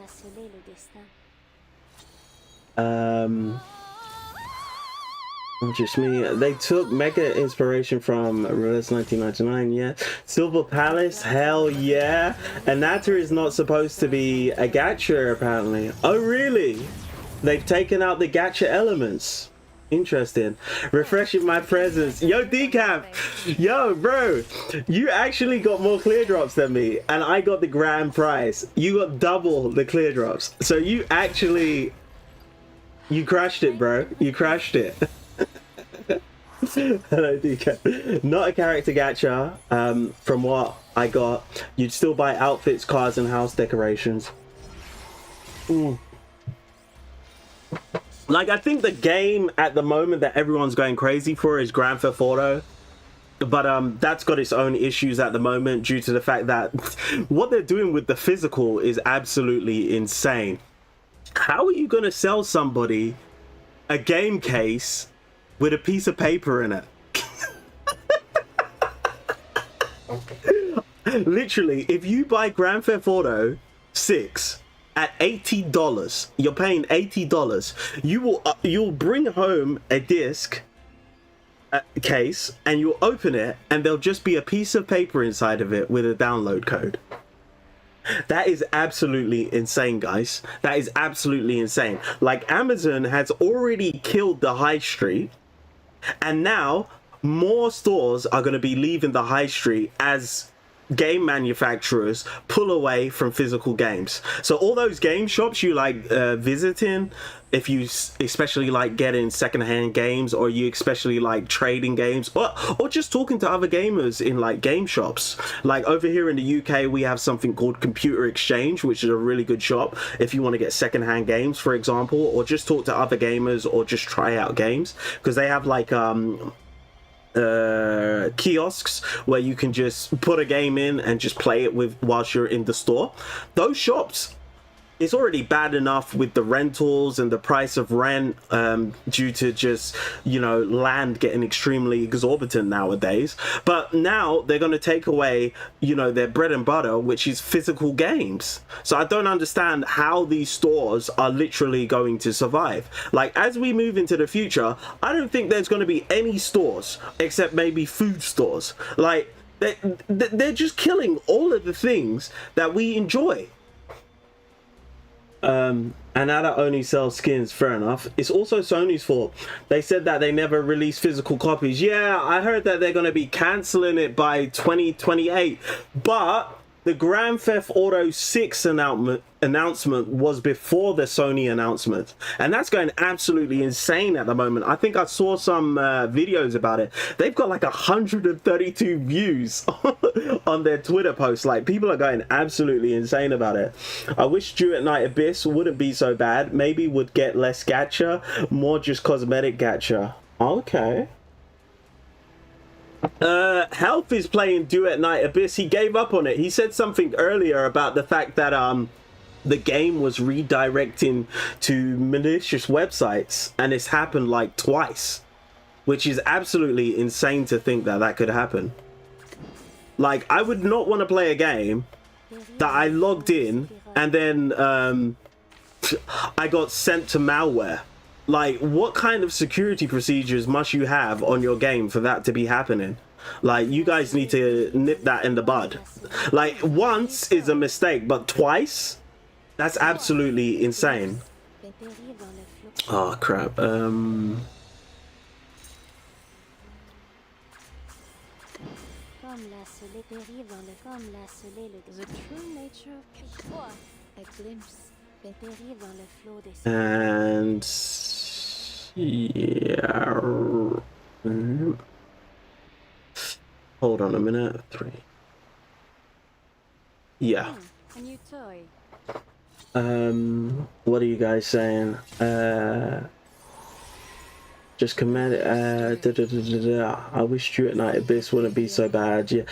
Not just me. They took mega inspiration from Reverse 1999. Yeah. Silver Palace. Hell yeah. Anata is not supposed to be a gacha apparently. Oh really? They've taken out the gacha elements. Interesting. Refreshing my presence. Yo, Decaf. Yo, bro. You actually got more clear drops than me, and I got the grand prize. You got double the clear drops. So you actually, you crashed it, bro. You crashed it. Hello, Decaf. Not a character gacha. From what I got, you'd still buy outfits, cars, and house decorations. Ooh. Like, I think the game at the moment that everyone's going crazy for is Grand Theft Auto. But that's got its own issues at the moment due to the fact that what they're doing with the physical is absolutely insane. How are you going to sell somebody a game case with a piece of paper in it? Literally, if you buy Grand Theft Auto 6 at $80, you're paying $80. You'll bring home a disc, case, and you'll open it and there'll just be a piece of paper inside of it with a download code. That is absolutely insane, guys. That is absolutely insane. Like, Amazon has already killed the high street, and now more stores are going to be leaving the high street as game manufacturers pull away from physical games. So all those game shops you like visiting, if you especially like getting secondhand games, or you especially like trading games, or just talking to other gamers in like game shops. Like over here in the UK, we have something called Computer Exchange, which is a really good shop if you want to get secondhand games, for example, or just talk to other gamers, or just try out games, because they have like kiosks where you can just put a game in and just play it with whilst you're in the store. Those shops, it's already bad enough with the rentals and the price of rent due to just, you know, land getting extremely exorbitant nowadays. But now they're going to take away, you know, their bread and butter, which is physical games. So I don't understand how these stores are literally going to survive. Like, as we move into the future, I don't think there's going to be any stores except maybe food stores. Like, they're just killing all of the things that we enjoy. And Ada only sells skins, fair enough. It's also Sony's fault. They said that they never release physical copies. Yeah, I heard that they're going to be cancelling it by 2028. But the Grand Theft Auto 6 announcement was before the Sony announcement. And that's going absolutely insane at the moment. I think I saw some videos about it. They've got like 132 views on their Twitter posts. Like, people are going absolutely insane about it. I wish Due at Night Abyss wouldn't be so bad. Maybe would get less gacha, more just cosmetic gacha. Okay. Health is playing Due at Night Abyss. He gave up on it. He said something earlier about the fact that the game was redirecting to malicious websites, and it's happened like twice, which is absolutely insane to think that that could happen. Like, I would not want to play a game that I logged in and then I got sent to malware. Like, what kind of security procedures must you have on your game for that to be happening? Like, you guys need to nip that in the bud. Like, once is a mistake, but twice? That's absolutely insane. Oh, crap. The true nature of a glimpse. And yeah, hold on a minute. 3. Yeah. A new toy. What are you guys saying? Just command it. I wish Due at Night Abyss wouldn't be so bad. Yeah.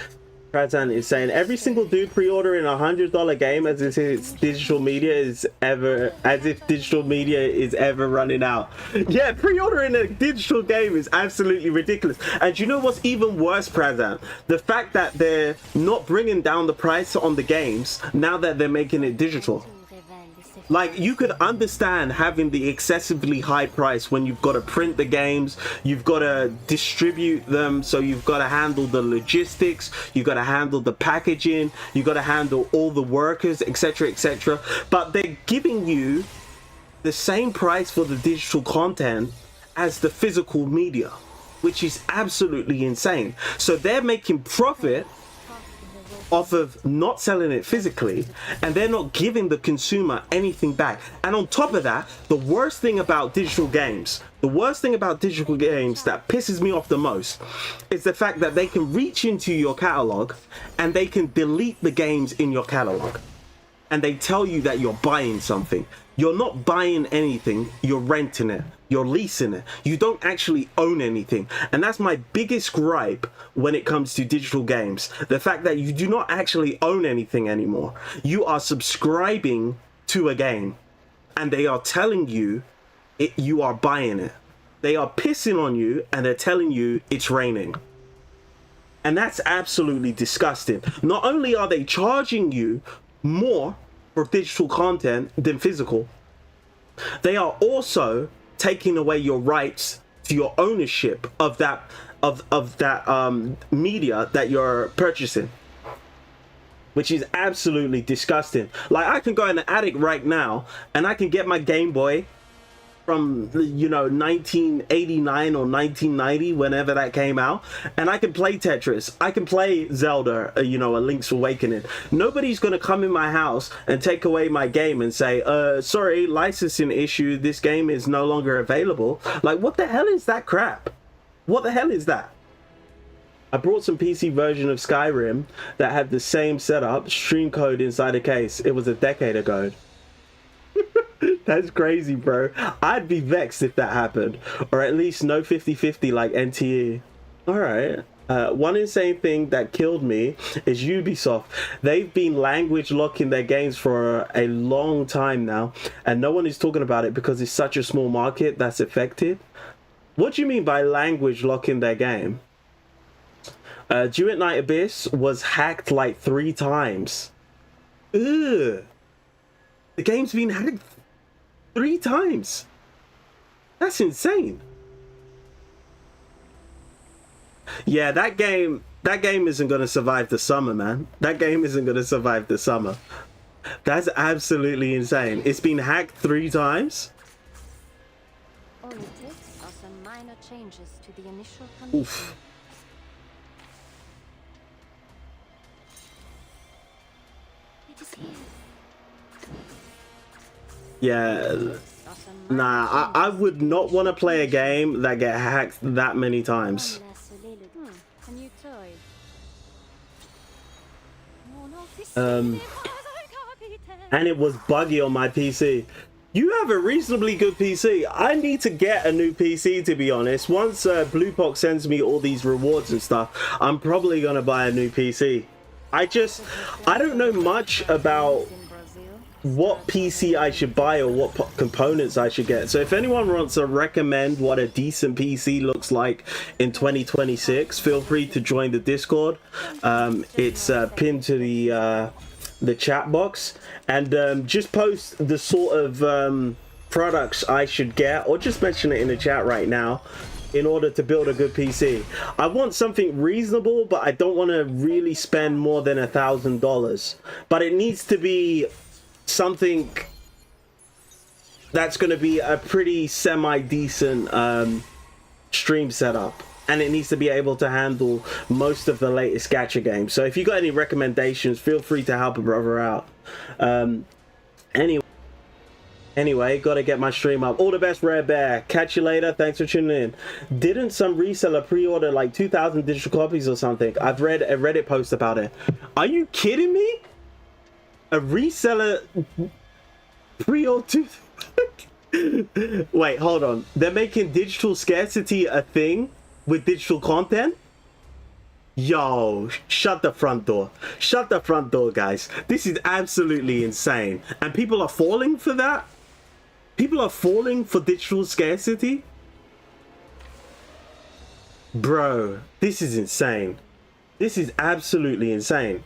Prazan is saying every single dude pre-ordering $100 game as if digital media is ever running out. Yeah, pre-ordering a digital game is absolutely ridiculous. And you know what's even worse, Prazan? The fact that they're not bringing down the price on the games now that they're making it digital. Like, you could understand having the excessively high price when you've got to print the games, you've got to distribute them, so you've got to handle the logistics, you've got to handle the packaging, you've got to handle all the workers, etc., etc. But they're giving you the same price for the digital content as the physical media, which is absolutely insane. So they're making profit off of not selling it physically, and they're not giving the consumer anything back. And on top of that, the worst thing about digital games that pisses me off the most is the fact that they can reach into your catalog and they can delete the games in your catalog, and they tell you that you're buying something. You're not buying anything, you're renting it, you're leasing it. You don't actually own anything. And that's my biggest gripe when it comes to digital games. The fact that you do not actually own anything anymore. You are subscribing to a game and they are telling you you are buying it. They are pissing on you and they're telling you it's raining. And that's absolutely disgusting. Not only are they charging you more for digital content than physical, they are also taking away your rights to your ownership of that of that media that you're purchasing, which is absolutely disgusting. Like, I can go in the attic right now and I can get my Game Boy from, you know, 1989 or 1990, whenever that came out, and I can play Tetris, I can play Zelda, you know, A Link's Awakening. Nobody's gonna come in my house and take away my game and say, sorry, licensing issue, this game is no longer available. Like, what the hell is that crap? What the hell is that? I brought some PC version of Skyrim that had the same setup, stream code inside a case. It was a decade ago. That's crazy, bro. I'd be vexed if that happened. Or at least no 50-50 like NTE. Alright. One insane thing that killed me is Ubisoft. They've been language locking their games for a long time now, and no one is talking about it because it's such a small market that's affected. What do you mean by language locking their game? Due at Night Abyss was hacked like 3 times. Ugh. The game's been hacked 3 times. That's insane. Yeah, that game isn't gonna survive the summer, man. That game isn't gonna survive the summer. That's absolutely insane. It's been hacked 3 times. All it takes are some minor changes to the initial condition. Oof. It is here. Yeah. Nah, I would not want to play a game that get hacked that many times. A new toy. And it was buggy on my PC. You have a reasonably good PC. I need to get a new PC, to be honest. Once Bluepox sends me all these rewards and stuff, I'm probably gonna buy a new PC. I don't know much about what PC I should buy or what components I should get. So if anyone wants to recommend what a decent PC looks like in 2026, feel free to join the Discord. It's pinned to the chat box, and just post the sort of products I should get, or just mention it in the chat right now, in order to build a good PC. I want something reasonable, but I don't want to really spend more than $1,000. But it needs to be something that's going to be a pretty semi-decent stream setup, and it needs to be able to handle most of the latest gacha games. So if you got any recommendations, feel free to help a brother out. Anyway, gotta get my stream up. All the best, Rare Bear. Catch you later. Thanks for tuning in. Didn't some reseller pre-order like 2,000 digital copies or something? I've read a Reddit post about it. Are you kidding me? A reseller pre-order? Wait, hold on. They're making digital scarcity a thing with digital content? Yo, shut the front door. Shut the front door, guys. This is absolutely insane. And people are falling for that? People are falling for digital scarcity? Bro, this is insane. This is absolutely insane.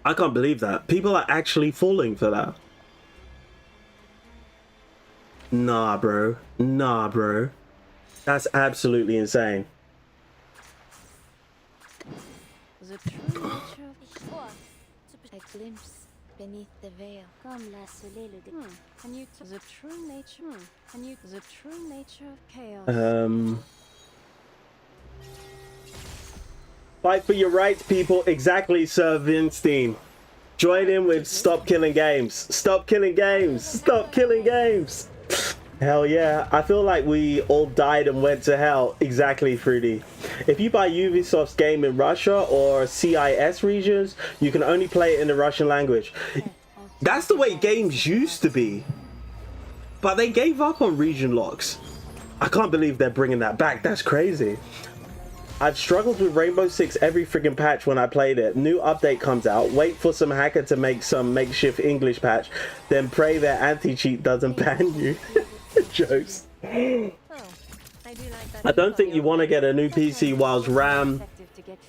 I can't believe that. People are actually falling for that. Nah, bro. Nah, bro. That's absolutely insane. The true nature of a glimpse beneath the veil. Comme la soleil le Can you the true nature? Can you the true nature of chaos? Fight for your rights, people. Exactly, Sir Vinstein. Join in with Stop Killing Games. Stop killing games. Stop killing games. Hell yeah. I feel like we all died and went to hell. Exactly, Fruity. If you buy Ubisoft's game in Russia or CIS regions, you can only play it in the Russian language. That's the way games used to be. But they gave up on region locks. I can't believe they're bringing that back. That's crazy. I've struggled with Rainbow Six every freaking patch when I played it. New update comes out, wait for some hacker to make some makeshift English patch, then pray their anti-cheat doesn't ban you. Jokes. I don't think you want to get a new PC whilst RAM,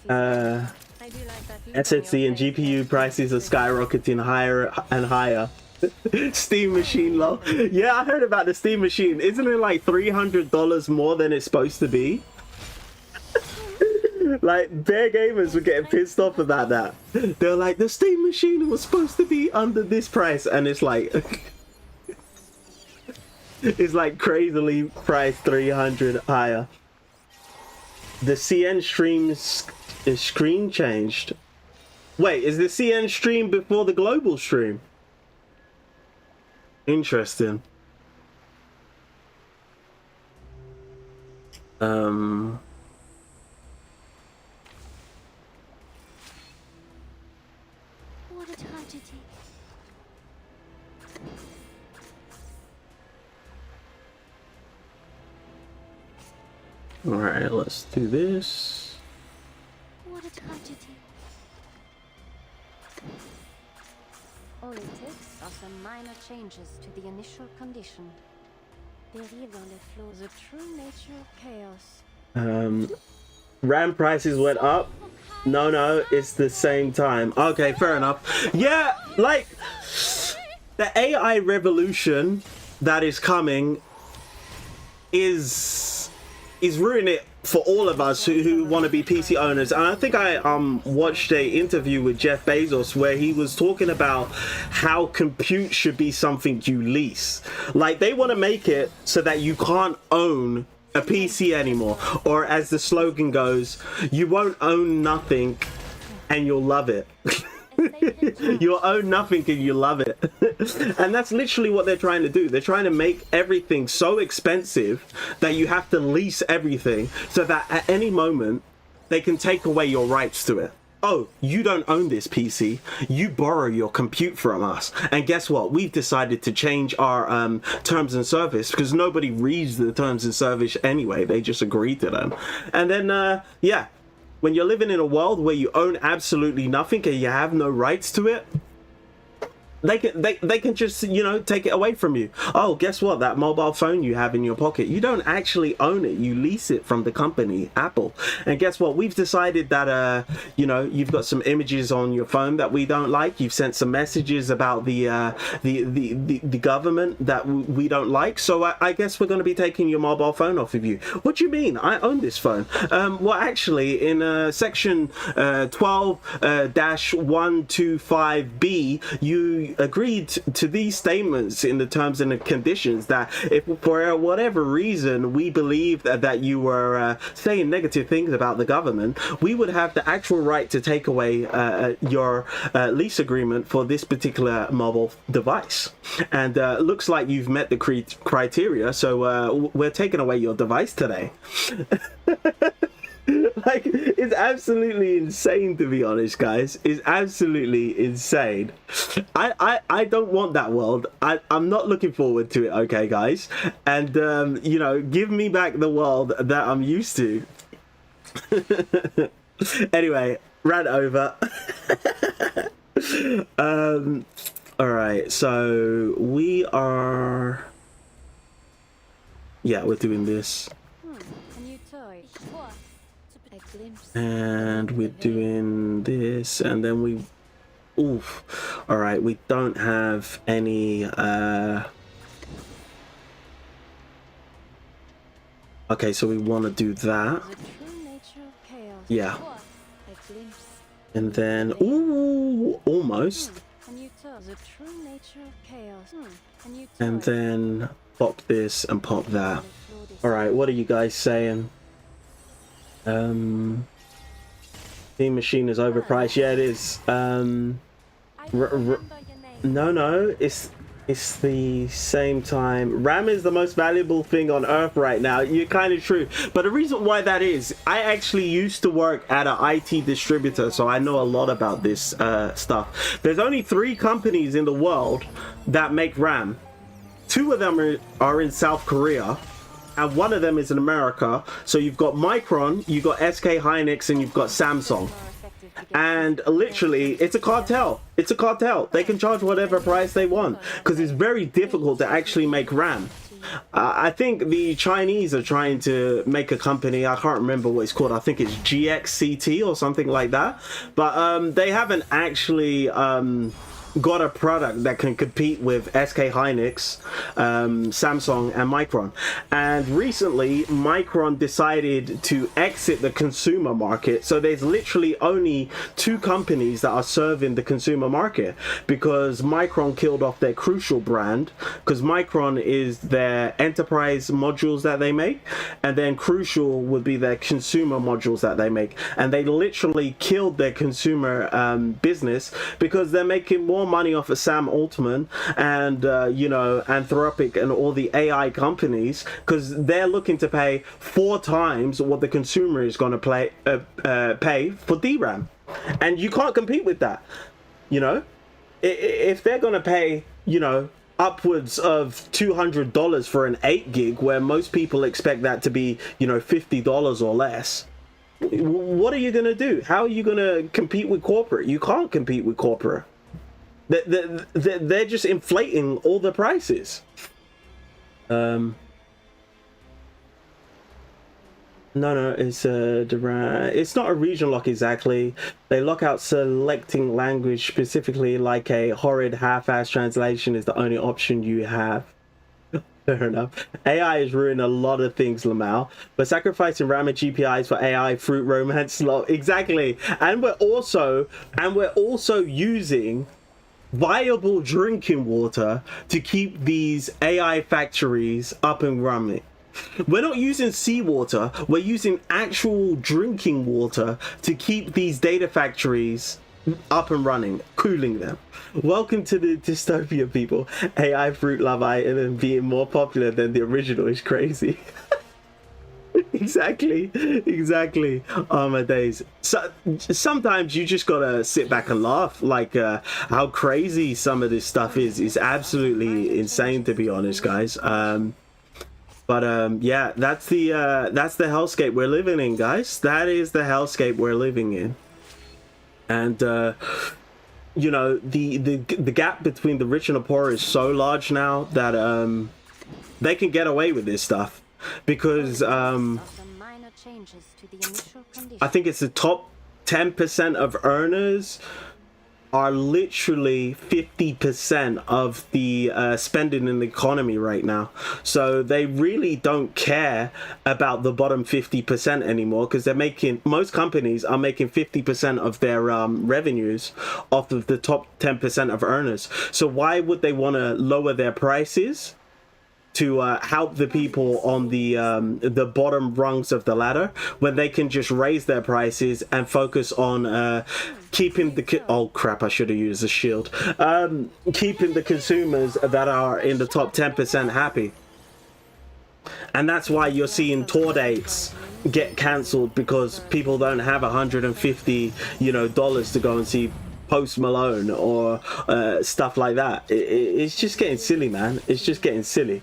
SSD and GPU prices are skyrocketing higher and higher. Steam machine, lol. Yeah, I heard about the Steam machine. Isn't it like $300 more than it's supposed to be? Like, bare gamers were getting pissed off about that. They're like, the Steam machine was supposed to be under this price, and it's like it's like crazily priced 300 higher. The CN streams is screen changed. Wait, is the CN stream before the global stream? Interesting. What a tragedy. All right, let's do this. What a tragedy. All it takes are some minor changes to the initial condition. Dérive dans le flow. The true nature of chaos. RAM prices went up. No, it's the same time. Okay, fair enough. Yeah, like the AI revolution that is coming is ruining it for all of us who want to be PC owners. And I think I watched a interview with Jeff Bezos where he was talking about how compute should be something you lease. Like, they want to make it so that you can't own a PC anymore, or as the slogan goes, you won't own nothing and you'll love it. You'll own nothing and you love it. And that's literally what they're trying to do. They're trying to make everything so expensive that you have to lease everything so that at any moment they can take away your rights to it. Oh, you don't own this PC, you borrow your compute from us. And guess what? We've decided to change our terms and service, because nobody reads the terms and service anyway, they just agree to them. And then yeah, when you're living in a world where you own absolutely nothing and you have no rights to it, they can just, you know, take it away from you. Oh, guess what? That mobile phone you have in your pocket, you don't actually own it. You lease it from the company, Apple. And guess what? We've decided that, you know, you've got some images on your phone that we don't like. You've sent some messages about the government that we don't like. So I guess we're going to be taking your mobile phone off of you. What do you mean? I own this phone. Well, actually, in section 12-125B, you agreed to these statements in the terms and the conditions that if for whatever reason we believe that you were saying negative things about the government, we would have the actual right to take away your lease agreement for this particular mobile device. And looks like you've met the criteria, so we're taking away your device today. Like, it's absolutely insane, to be honest, guys. It's absolutely insane. I don't want that world. I'm not looking forward to it, okay, guys? And you know, give me back the world that I'm used to. Anyway, rant over. All right, so we are, yeah, we're doing this. A new toy. A glimpse. And we're doing this, and then we, oof. All right, we don't have any okay, so we want to do that. The true nature of chaos. Yeah. A glimpse. And then, ooh, almost. A new toy. The true nature of chaos. A new toy. And then pop this and pop that. All right, what are you guys saying? Steam machine is overpriced. Yeah, it is. No, it's the same time. RAM is the most valuable thing on earth right now. You're kind of true, but the reason why that is, I actually used to work at an IT distributor, so I know a lot about this stuff. There's only 3 companies in the world that make RAM. 2 of them are in South Korea, and 1 of them is in America. So you've got Micron, you've got SK Hynix, and you've got Samsung. And literally, it's a cartel. It's a cartel. They can charge whatever price they want, because it's very difficult to actually make RAM. I think the Chinese are trying to make a company, I can't remember what it's called, I think it's GXCT or something like that, but they haven't actually got a product that can compete with SK Hynix, Samsung, and Micron. And recently, Micron decided to exit the consumer market. So there's literally only 2 companies that are serving the consumer market, because Micron killed off their Crucial brand, because Micron is their enterprise modules that they make, and then Crucial would be their consumer modules that they make. And they literally killed their consumer business because they're making more money off of Sam Altman and you know, Anthropic and all the AI companies, because they're looking to pay 4 times what the consumer is going to pay for DRAM, and you can't compete with that. You know, if they're going to pay, you know, upwards of $200 for an 8 gig, where most people expect that to be, you know, $50 or less, what are you going to do? How are you going to compete with corporate? You can't compete with corporate. They're just inflating all the prices. No, it's it's not a region lock exactly. They lock out selecting language specifically, like a horrid half-ass translation is the only option you have. Fair enough. AI has ruined a lot of things, Lamau, but sacrificing RAM and GPIs for AI, fruit romance, slow. Exactly. And we're also using viable drinking water to keep these AI factories up and running. We're not using seawater, we're using actual drinking water to keep these data factories up and running, cooling them. Welcome to the dystopia, people. AI fruit love item being more popular than the original is crazy. Exactly. Oh my days. So sometimes you just gotta sit back and laugh, like how crazy some of this stuff is absolutely insane, to be honest, guys. But yeah, that's the hellscape we're living in, guys. That is the hellscape we're living in. And you know, the gap between the rich and the poor is so large now that they can get away with this stuff, because I think it's the top 10% of earners are literally 50% of the spending in the economy right now. So they really don't care about the bottom 50% anymore, because they're making, most companies are making 50% of their revenues off of the top 10% of earners. So why would they want to lower their prices to help the people on the bottom rungs of the ladder, when they can just raise their prices and focus on keeping the oh crap, I should have used a shield, keeping the consumers that are in the top 10% happy. And that's why you're seeing tour dates get cancelled, because people don't have $150, you know, dollars to go and see Post Malone or stuff like that. It's just getting silly, man. It's just getting silly.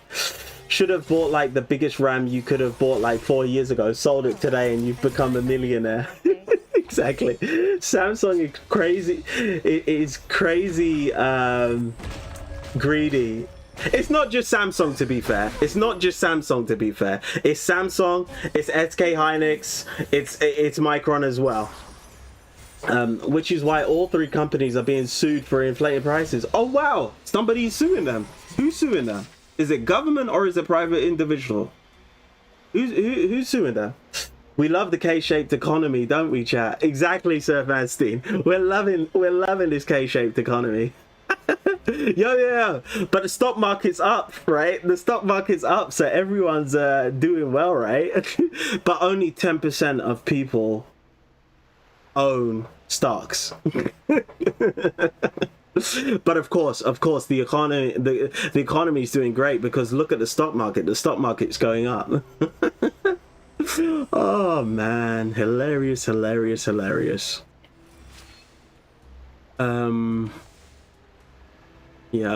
Should have bought like the biggest RAM you could have bought like 4 years ago, sold it today, and you've become a millionaire. Exactly. Samsung is crazy. It is crazy greedy. It's not just Samsung, to be fair. It's not just Samsung, to be fair. It's Samsung, it's SK Hynix, it's Micron as well. Which is why all 3 companies are being sued for inflated prices. Oh wow, somebody's suing them. Who's suing them? Is it government or is it private individual? Who's suing them? We love the K-shaped economy, don't we, chat? Exactly, Sir Vanstein. We're loving this K-shaped economy. Yo, but the stock market's up, right? The stock market's up, so everyone's doing well, right? But only 10% of people own stocks. But of course the economy is doing great, because look at the stock market's going up. Oh man, hilarious. Yeah,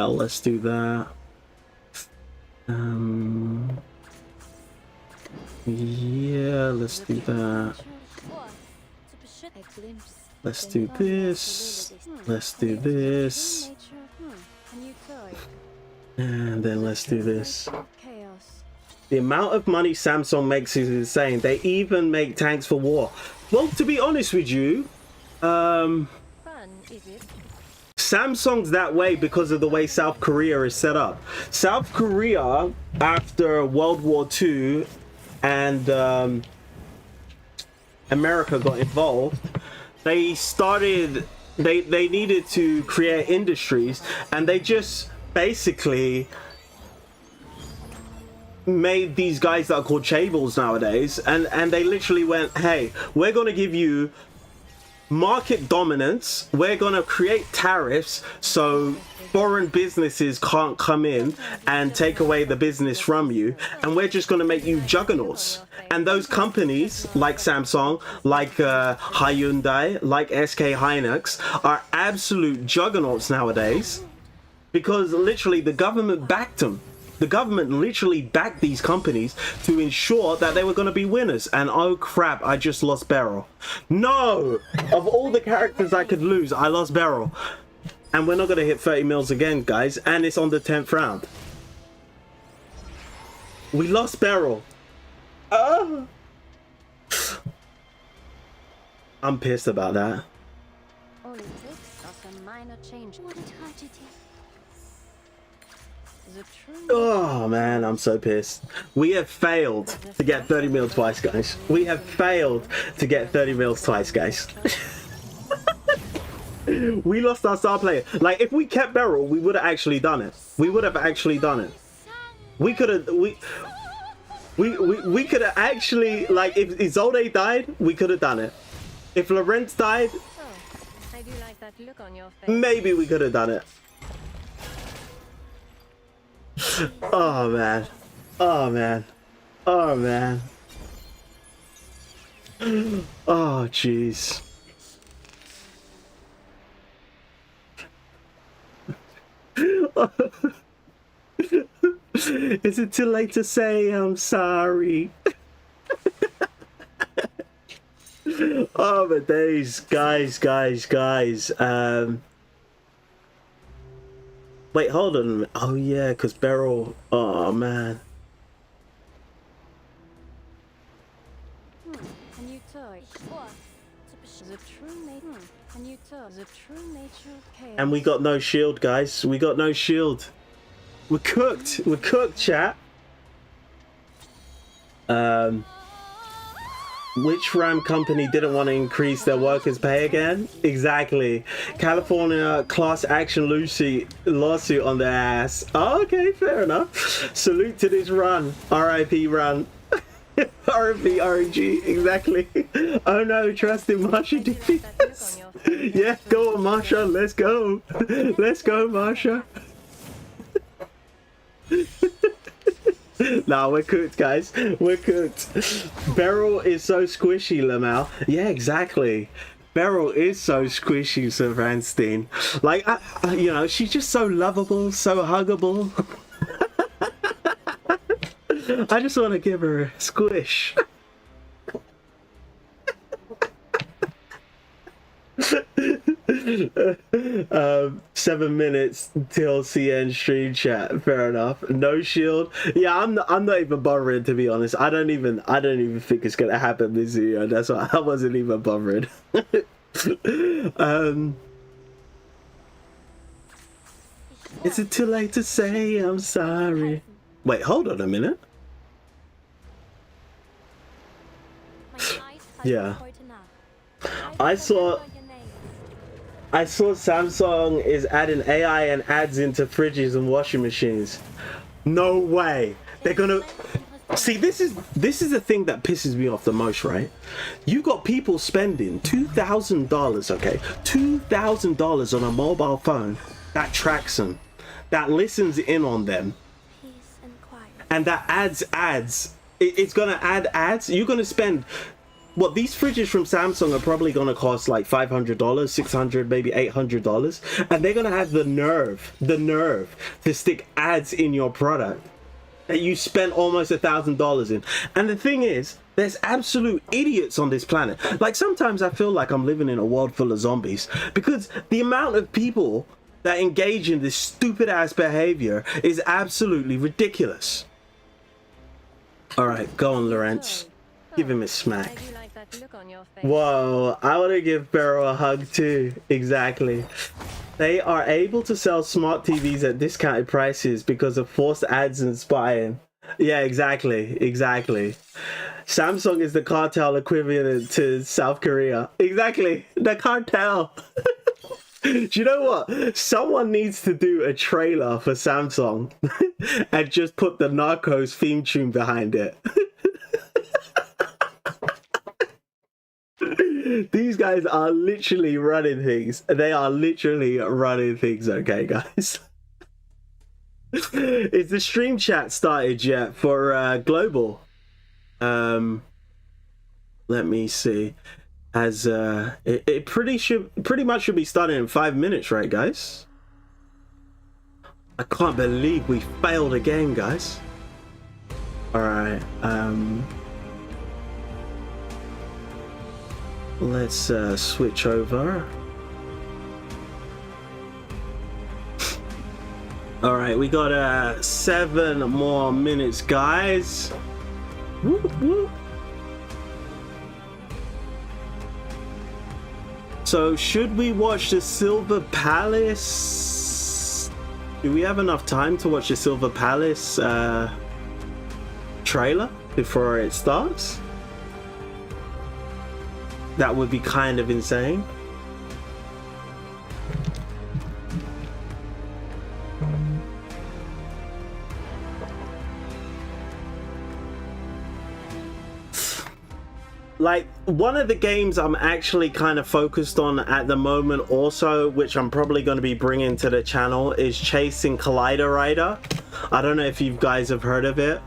let's do that. Yeah, let's do that. Let's do this. Let's do this. And then let's do this. The amount of money Samsung makes is insane. They even make tanks for war. Well, to be honest with you, Samsung Samsung's that way because of the way South Korea is set up. South Korea, after World War II and America got involved, they needed to create industries, and they just basically made these guys that are called chaebols nowadays, and they literally went, hey, we're going to give you market dominance, we're going to create tariffs so foreign businesses can't come in and take away the business from you, and we're just going to make you juggernauts. And those companies like Samsung, like Hyundai, like SK Hynix are absolute juggernauts nowadays because literally the government backed them. The government literally backed these companies to ensure that they were going to be winners. And oh crap, I just lost Beryl. No! Of all the characters I could lose, I lost Beryl. And we're not going to hit 30 mils again, guys. And it's on the 10th round. We lost Beryl. I'm pissed about that. All it takes are some minor change. What a tragedy. Oh man, I'm so pissed. We have failed to get 30 mil twice, guys. We have failed to get 30 mils twice, guys. We lost our star player. Like, if we kept Beryl, we would have actually done it. We would have actually done it. We could have, we could have actually, like, if Isolde died, we could have done it. If Lawrence died, I do like that look on your face. maybe we could have done it. Oh man. Oh man. Oh man. Oh jeez. Is it too late to say I'm sorry? Oh my days, guys. Wait, hold on a minute. Oh yeah, because Beryl. Oh man. A new toy. The true nature. A new toy. The true nature of chaos. And we got no shield, guys. We got no shield. We're cooked. We're cooked, chat. Which RAM company didn't want to increase their workers' pay again? Exactly. California class action lawsuit on their ass. Oh, okay, fair enough. Salute to this run. RIP run. RIP RNG. Exactly. Oh no, trust in Marsha did this. Yeah, go on, Marsha. Let's go. Let's go, Marsha. Nah, we're cooked, guys. We're cooked. Beryl is so squishy, Lamau. Yeah, exactly. Beryl is so squishy, Sir Vanstein. Like, you know, she's just so lovable, so huggable. I just want to give her a squish. 7 minutes till CN stream chat. Fair enough. No shield. Yeah, I'm not even bothering, to be honest. I don't even think it's gonna happen this year. That's why I wasn't even bothering. Is it too late to say I'm sorry? Wait, hold on a minute. Yeah. I saw Samsung is adding AI and ads into fridges and washing machines. No way. They're gonna see. This is the thing that pisses me off the most, right? You got people spending $2,000, okay, $2,000 on a mobile phone that tracks them, that listens in on them, and that adds ads. It's gonna add ads. You're gonna spend. What, these fridges from Samsung are probably going to cost like $500, $600, maybe $800, and they're going to have the nerve to stick ads in your product that you spent almost $1,000 in. And the thing is, there's absolute idiots on this planet. Like, sometimes I feel like I'm living in a world full of zombies, because the amount of people that engage in this stupid ass behavior is absolutely ridiculous. All right, go on, Lawrence. Give him a smack. Whoa, I want to give Beryl a hug too. Exactly. They are able to sell smart TVs at discounted prices because of forced ads and spying. Yeah, exactly. Samsung is the cartel equivalent to South Korea. Exactly, the cartel. Do you know what? Someone needs to do a trailer for Samsung and just put the Narcos theme tune behind it. These guys are literally running things. They are literally running things, okay, guys? Is the stream chat started yet for global? Let me see. As it pretty much should be starting in 5 minutes, right, guys? I can't believe we failed again, guys. All right. Let's switch over. All right, we got 7 more minutes, guys. Whoop, whoop. So should we watch the Silver Palace? Do we have enough time to watch the Silver Palace trailer before it starts? That would be kind of insane. Like, one of the games I'm actually kind of focused on at the moment also, which I'm probably going to be bringing to the channel, is Chasing Collider Rider. I don't know if you guys have heard of it,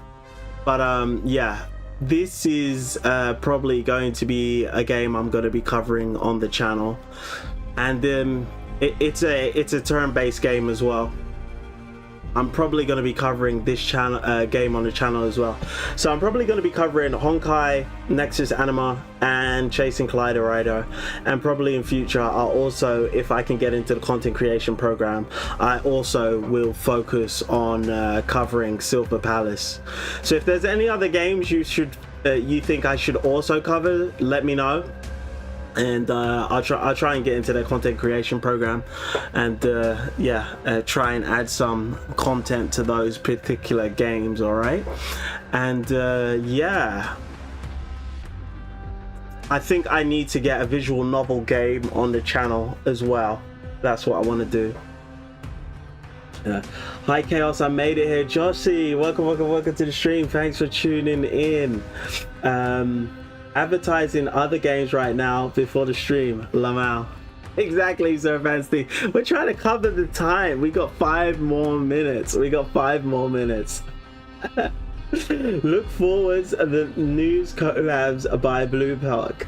but yeah, this is probably going to be a game I'm going to be covering on the channel, and it's a turn-based game as well. I'm probably going to be covering this channel game on the channel as well. So I'm probably going to be covering Honkai, Nexus, Anima, and Chasing Collider Rider. And probably in future, I'll also, if I can get into the content creation program, I also will focus on covering Silver Palace. So if there's any other games you think I should also cover, let me know. And I'll try and get into their content creation program, and try and add some content to those particular games. All right, and yeah, I think I need to get a visual novel game on the channel as well. That's what I want to do. Hi Chaos, I made it here. Jossie, welcome to the stream. Thanks for tuning in. Advertising other games right now before the stream, Lamau. Exactly, Sir Fancy. We're trying to cover the time. We got 5 more minutes. Look forward to the news collabs by Bluepark.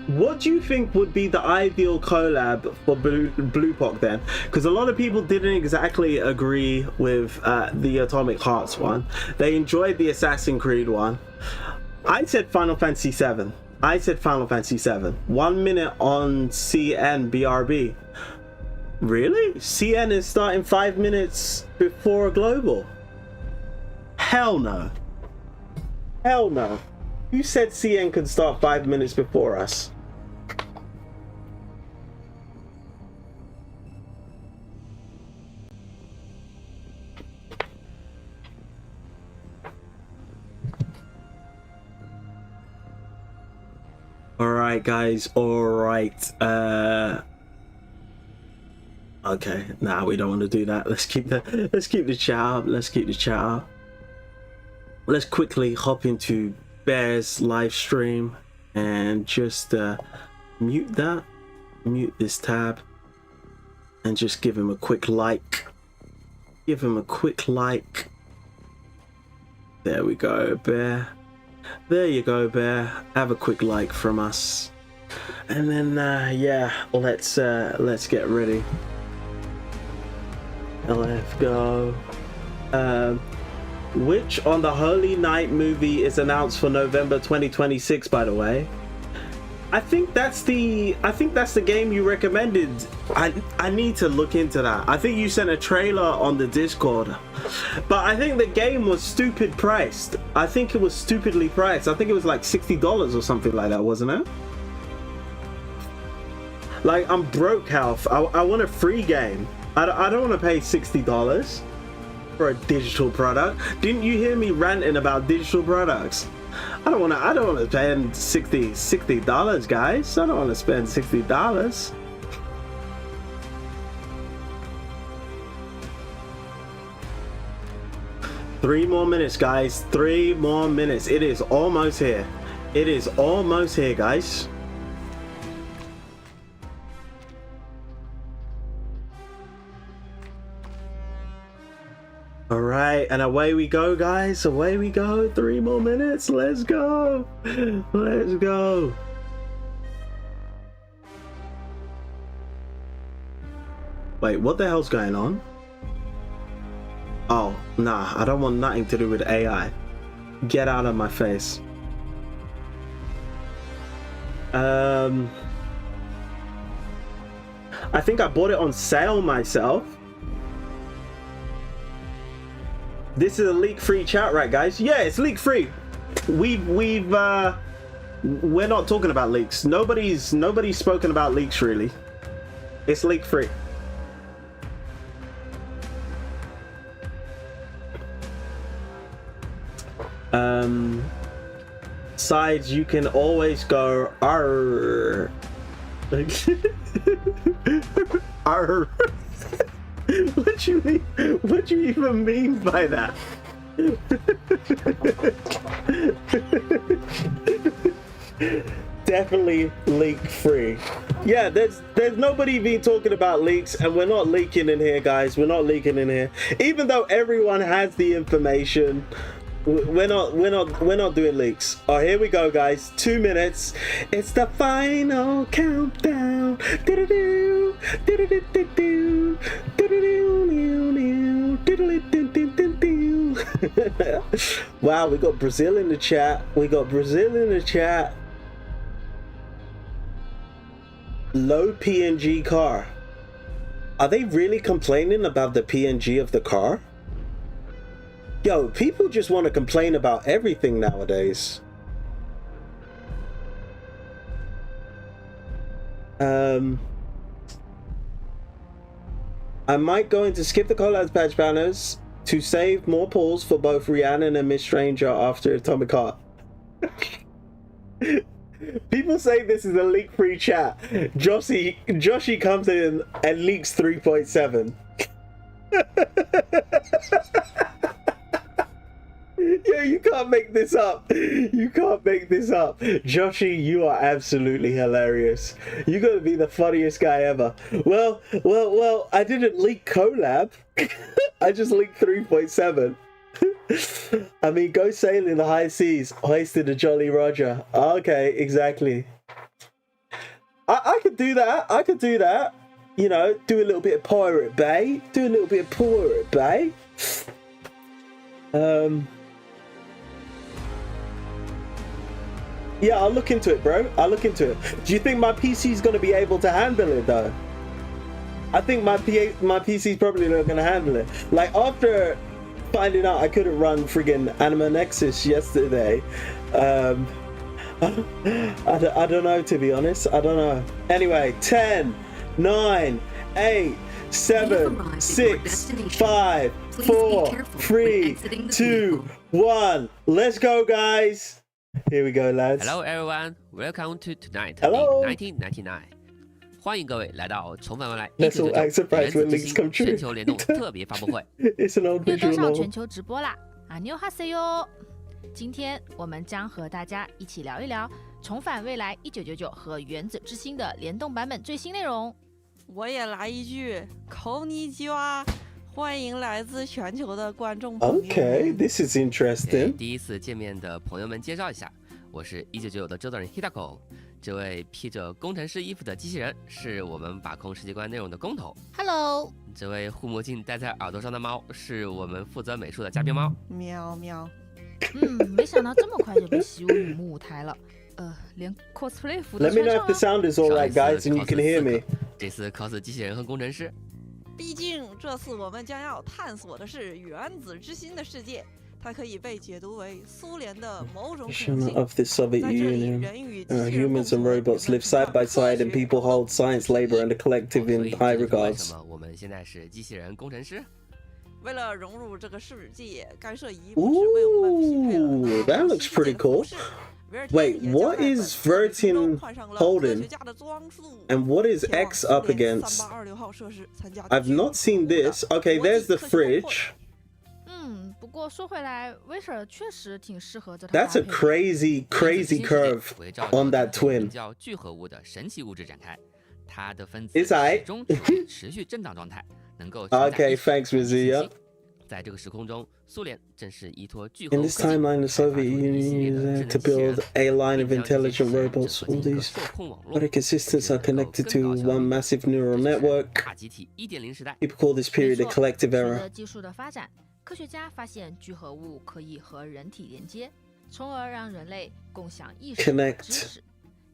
What do you think would be the ideal collab for Bluepark then? Because a lot of people didn't exactly agree with the Atomic Hearts one. They enjoyed the Assassin's Creed one. I said Final Fantasy 7. 1 minute on CN BRB. Really? CN is starting 5 minutes before global? Hell no. Who said CN could start 5 minutes before us? Alright guys, alright. Okay, nah, we don't want to do that. Let's keep the chat up. Let's quickly hop into Bear's live stream and just mute this tab and just give him a quick like. There we go, Bear. There you go, Bear. Have a quick like from us, and then yeah, let's get ready. Let's go. Which on the Holy Night movie is announced for November 2026, by the way? I think that's the game you recommended. I need to look into that. I think you sent a trailer on the Discord, but I think the game was stupidly priced. I think it was like $60 or something like that, wasn't it? Like, I'm broke health. I want a free game. I don't want to pay $60 for a digital product. Didn't you hear me ranting about digital products? I don't want to spend $60, guys. I don't want to spend $60. Three more minutes, guys. 3 more minutes. It is almost here. It is almost here, guys. All right, and away we go, guys. Away we go. 3 more minutes. Let's go. Let's go. Wait, what the hell's going on? Oh, nah, I don't want nothing to do with AI. Get out of my face. I think I bought it on sale myself. This is a leak-free chat, right, guys? Yeah, it's leak-free. We're not talking about leaks. Nobody's spoken about leaks, really. It's leak-free. Sides, you can always go R. R. What do you even mean by that? Definitely leak free. Yeah, there's nobody been talking about leaks, and we're not leaking in here, guys. We're not leaking in here. Even though everyone has the information, we're not doing leaks. Oh, here we go, guys. 2 minutes. It's the final countdown. Wow, we got Brazil in the chat. Low PNG car. Are they really complaining about the PNG of the car? Yo, people just want to complain about everything nowadays. I might go in to skip the collabs patch banners to save more polls for both Rhiannon and Miss Stranger after Atomic Heart. People say this is a leak-free chat. Joshy comes in and leaks 3.7. Yeah, you can't make this up. You can't make this up. Joshy, you are absolutely hilarious. You're gonna be the funniest guy ever. Well, I didn't leak collab. I just leaked 3.7. I mean, go sail in the high seas, hoisted a Jolly Roger. Okay, exactly. I could do that. You know, do a little bit of Pirate Bay. Yeah, I'll look into it, bro. Do you think my PC's gonna be able to handle it, though? I think my PC's probably not gonna handle it. Like, after finding out I couldn't run friggin' Anima Nexus yesterday, I don't know, to be honest. I don't know. Anyway, 10, 9, 8, 7, 6, 5, 4, 3, 2, 1. Let's go, guys. Here we go, lads. Hello everyone, welcome to tonight Hello. in 1999. 欢迎各位来到重返未来 Let's all act surprised when leaks come true. 全球联动特别发布会。It's an old 又登 visual 上 novel. 全球直播啦！阿牛哈塞哟！今天我们将和大家一起聊一聊《重返未来1999》和《原子之心》的联动版本最新内容。我也来一句，こんにちは，欢迎来自全球的观众朋友们。 Okay, this is 给 interesting. 第一次见面的朋友们介绍一下，我是1999的制作人 Hitako。这位披着工程师衣服的机器人是我们把控世界观内容的工头。 Hello，这位护目镜戴在耳朵上的猫是我们负责美术的嘉宾猫。喵喵。没想到这么快就被习武雨幕舞台了。连 cosplay 服都 Let me 穿 know 上 if the 了。 sound is alright, guys, and you can hear me. 这次 cos 机器人和工程师。毕竟这次我们将要探索的是原子之心的世界，它可以被解读为苏联的某种 of the Soviet Union. Humans and robots live side by side, and people hold science, labor, and the collective in high 为 regards. 什么我们现在是机器人工程师？为了融入这个世界，干涉仪不只为我们匹配了 Ooh, that looks pretty cool. Wait, what is Vertin holding? And what is X up against? I've not seen this. Okay, there's the fridge. 不过说回来，威尔确实挺适合这套。 That's a crazy curve on that twin. 叫聚合物的神奇物质展开，它的分子 It's I. 始终处于持续震荡状态，能够承载 Okay, 一水 thanks, 的信 Rizia. 息。在这个时空中，苏联正是依托聚合 In 物 this 科技 timeline, the 开发 Soviet 出一系 Union 列的 used 智 to 能机器 build 人， a line of 并将这些机 intelligent 器人 robots. 整合 All 进一个 these 受控网络， robotic assistants are 使能够 connected 更 to 高效 one 地 massive neural 这就是 network. 大集体1.0时代。 People call this period a 没错 collective 随 era. 着技术的发展，科学家发现聚合物可以和人体连接，从而让人类共享意识和 Connect 知识，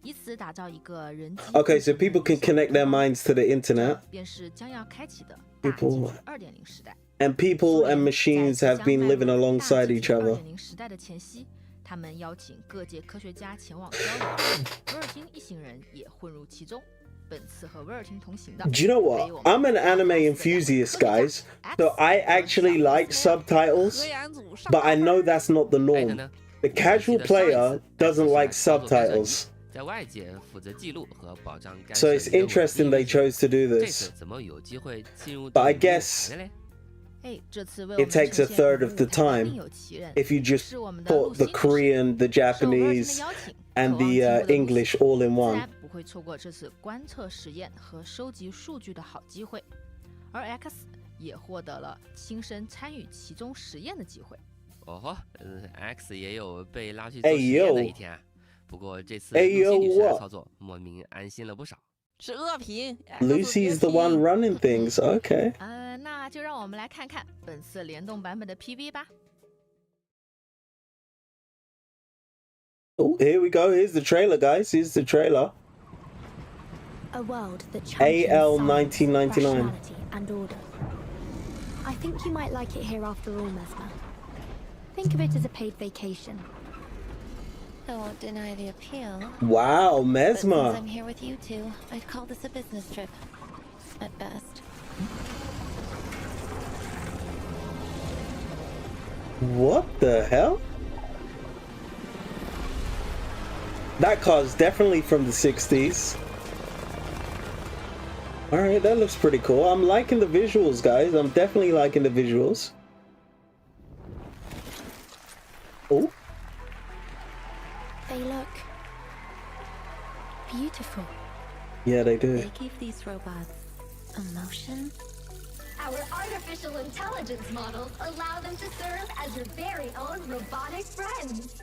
以此打造一个人机 Okay, so people can connect their minds to the 这 internet, 便是将要开启的大 People 技术2.0时代。 and people and machines have been living alongside each other. 2.0时代的前夕，他们邀请各界科学家前往交流，威尔汀一行人也混入其中。本次和威尔汀同行的 Do you know what? I'm an anime enthusiast, guys, so I actually like subtitles, but I know that's not the 爱的 norm. 呢， The casual player doesn't like subtitles, 在外界负责记录和保障该 so 设 it's 任务的 interesting they 秘密 chose to do 这 this. 次怎么有机会进入 But I 到 guess 的嘞？这次为我 it 们 takes a 呈现 third of the 舞台的 time 另有其人 if you just 是我们的陆 put the 星女士 Korean, the 受威尔汀的 Japanese, 邀请， and 渴望 the 进入的陆 English 星 all in 自 one. 然不会错过这次观测实验和收集数据的好机会，而 X 也获得了亲身参与其中实验的机会。哦吼，X 也有被拉去哎做实验的呦一天啊。不过这次哎露西呦女士的我操作，莫名安心了不少。是恶评。 Lucy's the one running things. Okay. 那就让我们来看看本次联动版本的 PV 吧。 Oh, here we go. Here's the trailer, guys. Here's the trailer. A world that champions science, AL1999. rationality, and order. I think you might like it here after all, Mesmer. Think of it as a paid vacation. I won't deny the appeal. Wow, But since Mesmer. I'm here with you two, I'd call this a business trip. At best. What the hell? That car's definitely from the 60s. Alright, that looks pretty cool. I'm liking the visuals, guys. I'm definitely liking the visuals. Oh, They look beautiful. yeah, they do. They give these robots emotion. Our artificial intelligence models allow them to serve as your very own robotic friends.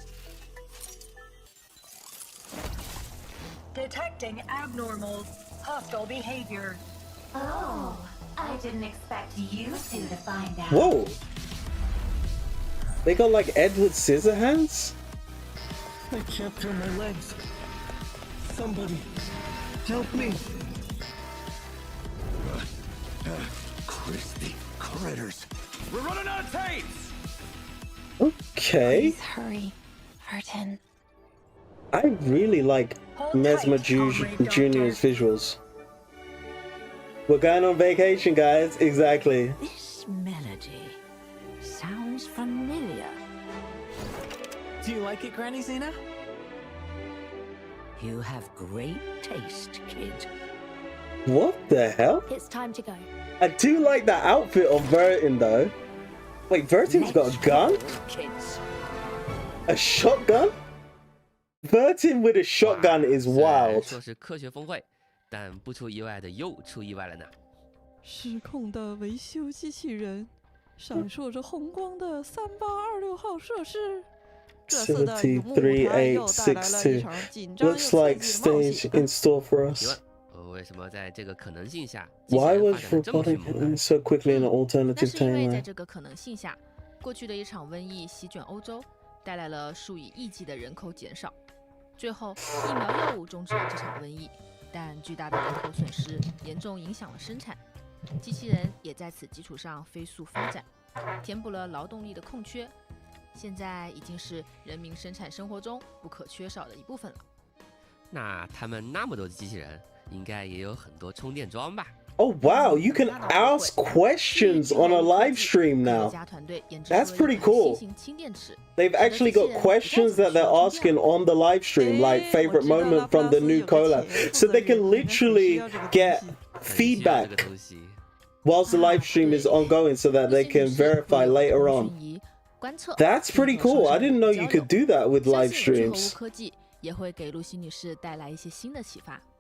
Detecting abnormal, hostile behavior. Oh, I didn't expect you two to find out. Whoa. They got like Edward Scissorhands? I can't feel my legs. Somebody, help me. Christy critters. We're running out of tapes! Okay. Please hurry, Vertin. I really like Mesmer Jr.'s visuals. We're going on vacation, guys. Exactly. This melody sounds familiar. Do you like it, Granny Zena? You have great taste, kid. What the hell? It's time to go. I do like that outfit of Vertin, though. Wait, Vertin's got a gun? Kids. A shotgun? Vertin with a shotgun is 虽然 wild. 说是科学峰会，但不出意外的又出意外了呢。失控的维修机器人，闪烁着红光的3826号设施。这次的荧幕舞台又带来了一场紧张又 Looks 刺 like 激的冒 stage 险。 in store for 提 us. 问：为什么在这个可能性下，机器 Why 人 was 发展的这么迅 robotic 猛呢？ so quickly in an 那 alternative 是因为在 timeline? 这个可能性下，过去的一场瘟疫席卷欧洲，带来了数以亿计的人口减少。最后，疫苗药物终止了这场瘟疫，但巨大的人口损失严重影响了生产。机器人也在此基础上飞速发展，填补了劳动力的空缺。现在已经是人民生产生活中不可缺少的一部分了。那他们那么多的机器人，应该也有很多充电桩吧？ Oh wow, you can ask questions on a live stream now. That's pretty cool. They've actually got questions that they're asking on the live stream, like favorite moment from the new collab. So they can literally get feedback whilst the live stream is ongoing so that they can verify later on. That's pretty cool. I didn't know you could do that with live streams.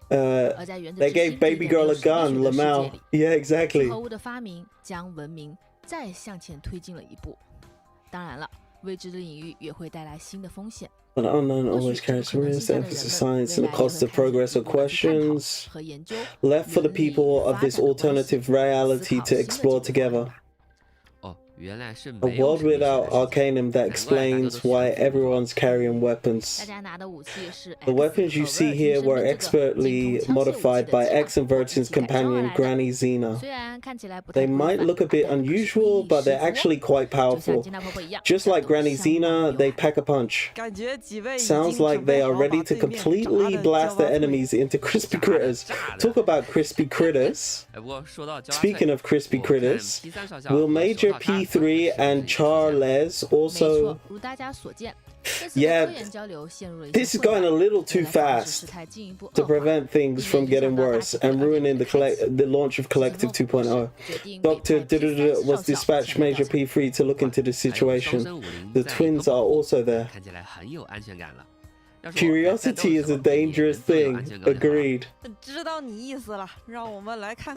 They gave baby girl a gun, Lamau. Yeah, exactly. 核物的发明将文明再向前推进了一步。当然了，未知的领域也会带来新的风险。 But unknown always carries risk, emphasis science, and the cost of progress or questions left for the people of this alternative reality to explore together. A world without Arcanum that explains why everyone's carrying weapons. The weapons you see here were expertly modified by X and Vertin's companion Granny Xena. They might look a bit unusual, but they're actually quite powerful. Just like Granny Xena, they pack a punch. Sounds like they are ready to completely blast their enemies into crispy critters. Talk about crispy critters. Speaking of crispy critters, will Major P3 and Charles also... Yeah, this is going a little too fast to prevent things from getting worse and ruining the launch of Collective 2.0. Dr. was dispatched Major P3 to look into the situation. The twins are also there. Curiosity is a dangerous thing. Agreed. I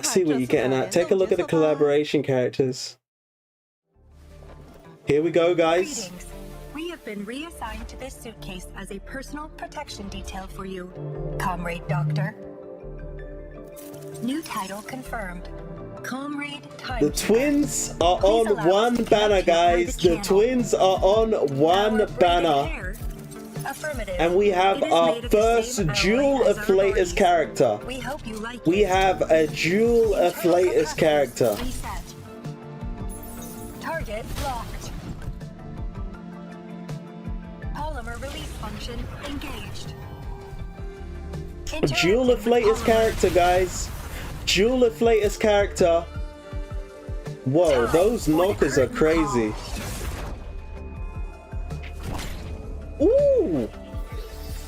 see what you're getting at. Take a look at the collaboration characters. Here we go, guys. Greetings. We have been reassigned to this suitcase as a personal protection detail for you, Comrade Doctor. New title confirmed. Comrade Time. The twins are on one banner, guys. The twins are on one banner. And we have our first dual afflatus character. We have a dual afflatus character. Target locked. Polymer release function engaged. Dual afflatus character, guys. Dual afflatus character. Whoa, those knockers are crazy. Ooh,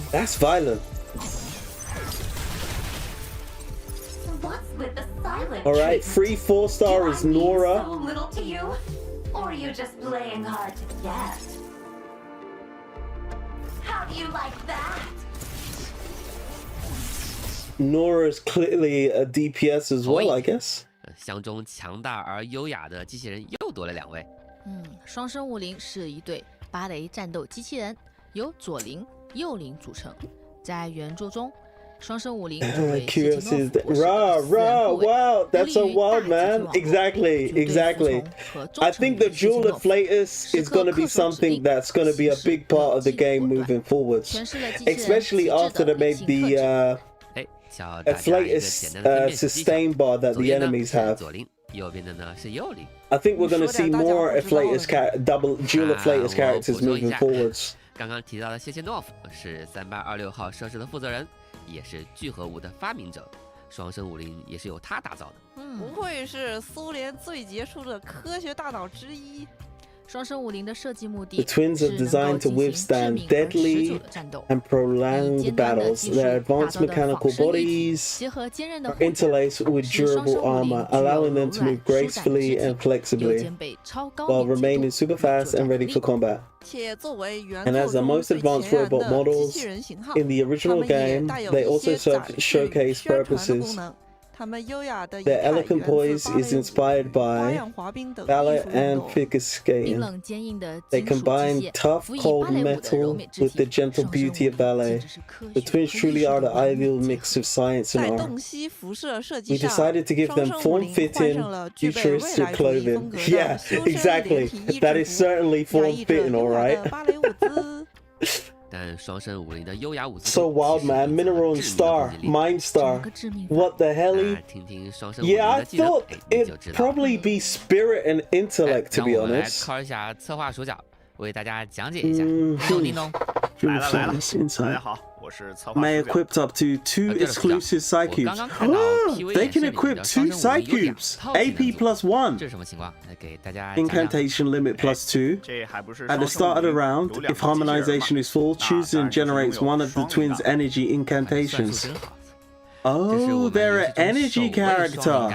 that's violent. All right, 4-star is Nora. So little to you, or are you just playing hard to get? How do you like that? Nora's clearly a DPS as well, I guess. 相中强大而优雅的机器人又多了2位。双生武灵是一对芭蕾战斗机器人，由左灵、右灵组成。在原作中，双生武灵作为 Wow, that's so wild, man. Exactly. I think the dual afflatus is going to be something that's going to be a big part of the game moving forwards, especially after they made the afflatus sustain bar that the enemies have. I think we're going to see more afflatus dual afflatus characters moving forwards. 刚刚提到的谢切诺夫是3826号设施的负责人，也是聚合物的发明者，双生武灵也是由他打造的。不愧是苏联最杰出的科学大脑之一。双生武灵的设计目的 The twins are designed to withstand deadly and prolonged battles. Their advanced mechanical bodies are interlaced with durable armor, allowing them to move gracefully and flexibly, while remaining super fast and ready for combat. And as the most advanced robot models in the original game, they also serve showcase purposes. Their elegant poise is inspired by ballet and figure skating. They combine tough, cold metal with the gentle beauty of ballet. The twins truly are the ideal mix of science and art. We decided to give them form-fitting, futuristic clothing. Yeah, exactly. That is certainly form-fitting, alright? So wild, man. Mineral and Star, Mind Star. What the hell? Yeah, I thought it'd probably be Spirit and Intellect, to be honest. 考一下策划主角，为大家讲解一下。叮咚，来了，大家好，我是策划。May equip up to 2 exclusive Psy cubes. They can equip 2 Psy cubes. AP +1. 这是什么情况？给大家 Incantation limit +2. At the start of the round, if harmonization is full, chooses and generates one of the twins' energy incantations. Oh, they're an energy character.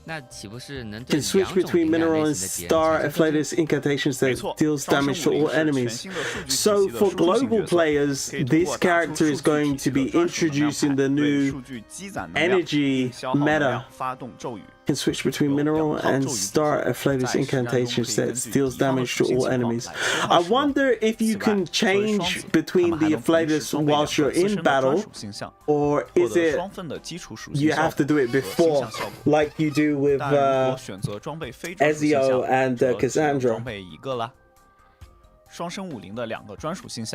那岂不是能 can switch between mineral and star afflatus incantations that deals damage to all enemies. So for global players, this character is going to be introducing the new energy meta. Can switch between mineral and star afflatus incantations that deals damage to all enemies. I wonder if you can change between the afflatus whilst you're in battle, or is it you have to do it before, like you do with Ezio and Cassandra.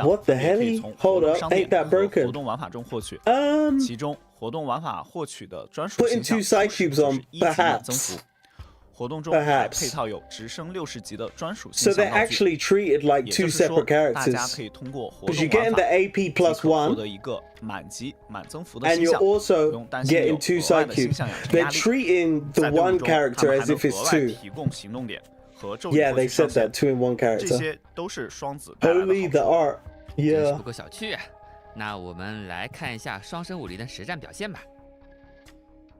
What the hell? Hold up, ain't that broken? Putting 2 Psy cubes on, perhaps. Perhaps. So they're actually treated like 2 separate characters. Because you're getting the AP +1, and you're also getting 2 Psy cubes. They're treating the one character as if it's 2. Yeah, they said that 2 in 1 character. Holy the art. Yeah. 不够小觑啊！那我们来看一下双生武林的实战表现吧。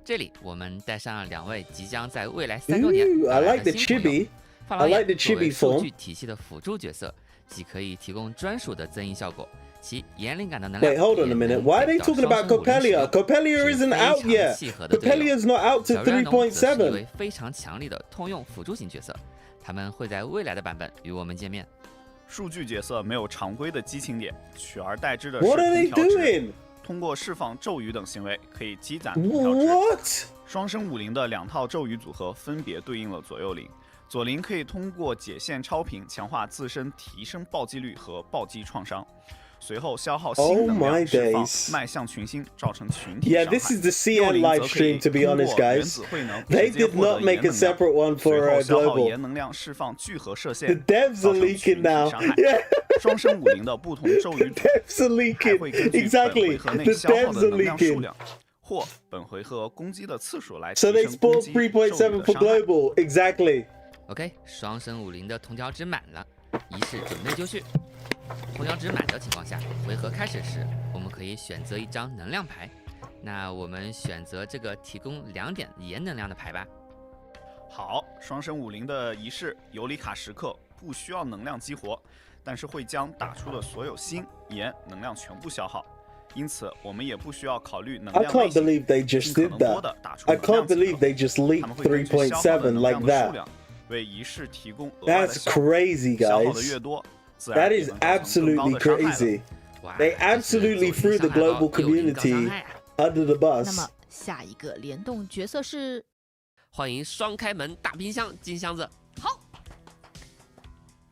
这里我们带上2位即将在未来3周年 I like the chibi. I like the chibi 数据体系的辅助角色，既可以提供专属的增益效果，其言灵感的能量。 Wait, hold on a minute. Why are they talking about Coppelia? Coppelia isn't out yet. Coppelia's not out to 3.7. 非常强力的通用辅助型角色，他们会在未来的版本与我们见面。数据角色没有常规的激情点，取而代之的是 What are they doing? 通过释放咒语等行为，可以积攒同调值。双生武灵的2套咒语组合分别对应了左右灵。左灵可以通过解线超频强化自身，提升暴击率和暴击创伤。随后消耗新能量释放，迈向群星，造成群体伤害。 Yeah, this is the CN live stream, to be honest, guys. They did not make a separate one for global. 炎能量释放聚合射线。 The devs are leaking now. Yeah. 双生武灵的不同咒语组 devs are leaking. Exactly. The devs are leaking. 或本回合攻击的次数来。 So they spoiled 3.7 for global. Exactly. OK， 双生武灵的同调值满了，仪式准备就绪。同调值满的情况下，回合开始时，我们可以选择一张能量牌。那我们选择这个提供2点炎能量的牌吧。好，双生武灵的仪式尤里卡时刻不需要能量激活，但是会将打出的所有星、炎能量全部消耗。因此，我们也不需要考虑能量 I can't believe they just did that. I can't believe they just leaked 3.7 like that. 为仪式提供额外的 That's crazy, 消耗的 guys. 越多。 That is absolutely crazy. They absolutely threw the global community under the 那么 bus. 下一个联动角色是，欢迎双开门大冰箱金箱子。好，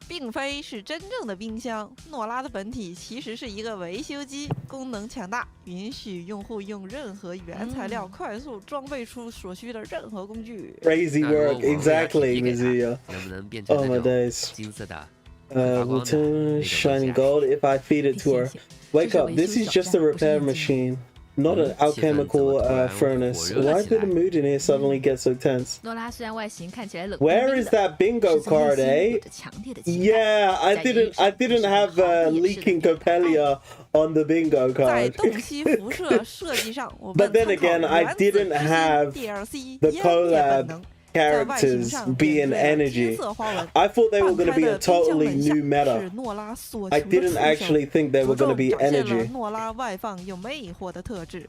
并非是真正的冰箱，诺拉的本体其实是一个维修机，功能强大，允许用户用任何原材料快速装备出所需的任何工具。Crazy work, exactly, Mizia. 能不能变成 Oh my 那种 days. 金色的？ Will turn shining gold if I feed it to her. Wake up, this is just a repair machine, not an alchemical furnace. Why did the mood in here suddenly get so tense? 诺拉虽然外形看起来冷冰 Where 冰 is 的， that bingo 实则内 card, 心 eh? 有着强烈的期待。 Yeah, I didn't have leaking Coppelia on the bingo 在 card. 洞悉辐射设计上，我 But 们 then 参考 again, I 原子 didn't 之心 have DLC the 烟叶本 collab 能。在外形 characters 上 being 点缀了金 energy. 色花纹， I thought they were 半 going to 开 be a 的冰箱 totally 门 new 下 meta. 是诺拉所 I 求的 didn't 触手， actually think they were 诅 going to 咒 be 展现了 energy. 诺拉外放又魅惑的特质。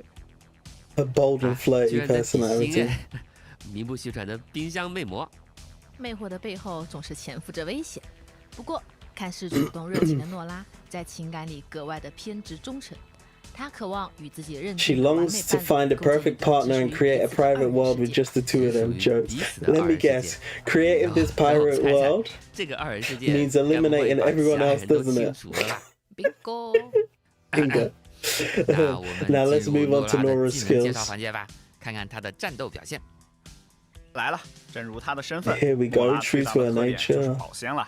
A bold and 居 flirty 然在体 personality. 型名不虚传的冰箱魅魔。魅惑的背后总是潜伏着危险。不过，看似主动热情的诺拉，在情感里格外的偏执忠诚。她渴望与自己认 She 定的完美 longs to 伴侣 find a 构建一 perfect 个 partner 只属 and 于 create a 彼此的 private 二人 world 世 with 界。 just the 2 of them. 属于 Jokes. 彼此的 Let 二 me 人世界。 guess. Creating this 让我 pirate 猜猜 world 这个二人世界 means 该不会 eliminating 把其 everyone 他 else, 人都 doesn't 清 it? 除了吧？ Bingo！ Bingo. 那我们 Now let's 进入 move on 诺 to 拉的 Nora's 技能介绍 skills. 环节吧，看看她的战斗表现。来了，正如他的身份， Here we go, 诺拉 true 最大 to 的 her 特点就是 nature. 保鲜了。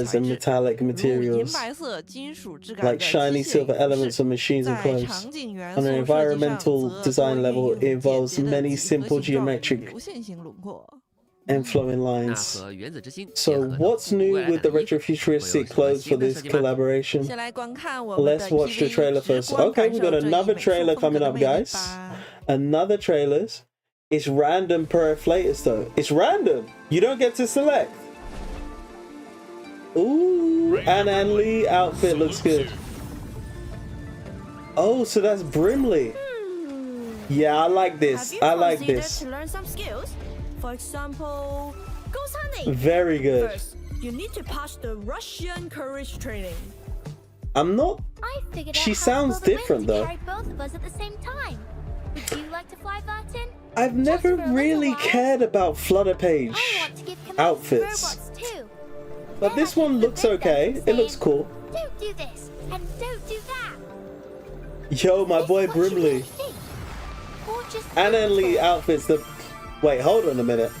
colors and metallic 如银 materials, 白色金属质感 like 的 shiny 机械 silver 影 elements 饰 on machines and 在 clothes. 场场景元 on 素 an 设计上 environmental 则 design 多 level 运用 involves 简洁的 many 几何 simple 形状与 geometric 流线型轮廓。 and flowing 那 lines. 和原子之心结 So 合的 what's 复古 new 未来 with the 感的衣服 retrofuturistic 会有什么 clothes for 新的 this 设计吗？ collaboration? 先来观看我们的 Let's watch the PV trailer 直 first. 观 Okay, 感 we 受 got 这一 another 美术 trailer 风格 coming 的 up, 魅力 guys. 吧。 Another trailers. It's random per flatus though. It's random. You don't get to select. Ooh, and Lee outfit looks good. Oh, so that's Brimley. Yeah, I like this. I like this. To learn some skills? For example, ghost hunting. Very good. First, you need to pass the Russian courage training. I'm not. I figured She out how sounds to build a different, wing to though. carry both of us at the same time. Would you like to fly, Bulletin? I've never for a little really while. cared about Flutter Page I want to give commands outfits, to robots too. but Then this I can one looks forbid them okay. from It looks saying, cool. Don't do this and don't do that. Yo, my This boy is what you Brimley. really think. Or just And act Lee for it. outfits. The wait, hold on a minute.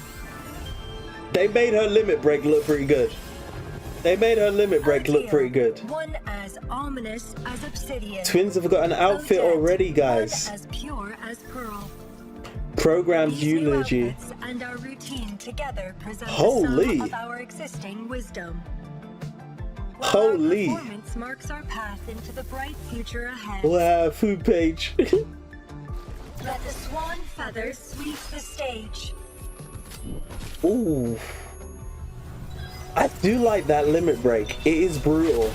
They made her limit break look pretty good. They made her limit break look pretty good. One as ominous as obsidian. Twins have got an outfit Odette, already, one guys. as pure as pearl. Programmed These new eulogy. outfits and our routine together present Holy. the sum of our existing wisdom. While Holy. Our performance marks our path into the bright future ahead. Wow, food page. Let the swan feathers sweep the stage. Ooh. I do like that limit break. It is brutal.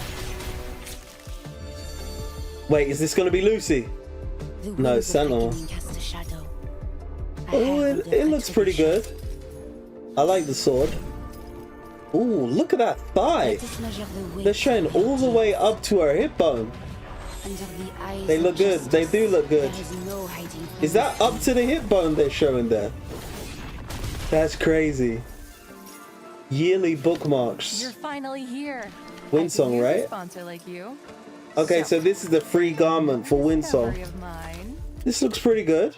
Wait, is this gonna be Lucy? No, Sentinel. Oh, it looks pretty good. I like the sword. Ooh, look at that thigh. They're showing all the way up to her hip bone. They look good. They do look good. Is that up to the hip bone they're showing there? That's crazy. Yearly bookmarks. You're finally here. Windsong, right? Sponsor like you. Okay, so this is the free garment for Windsong. Discovery of mine. This looks pretty good.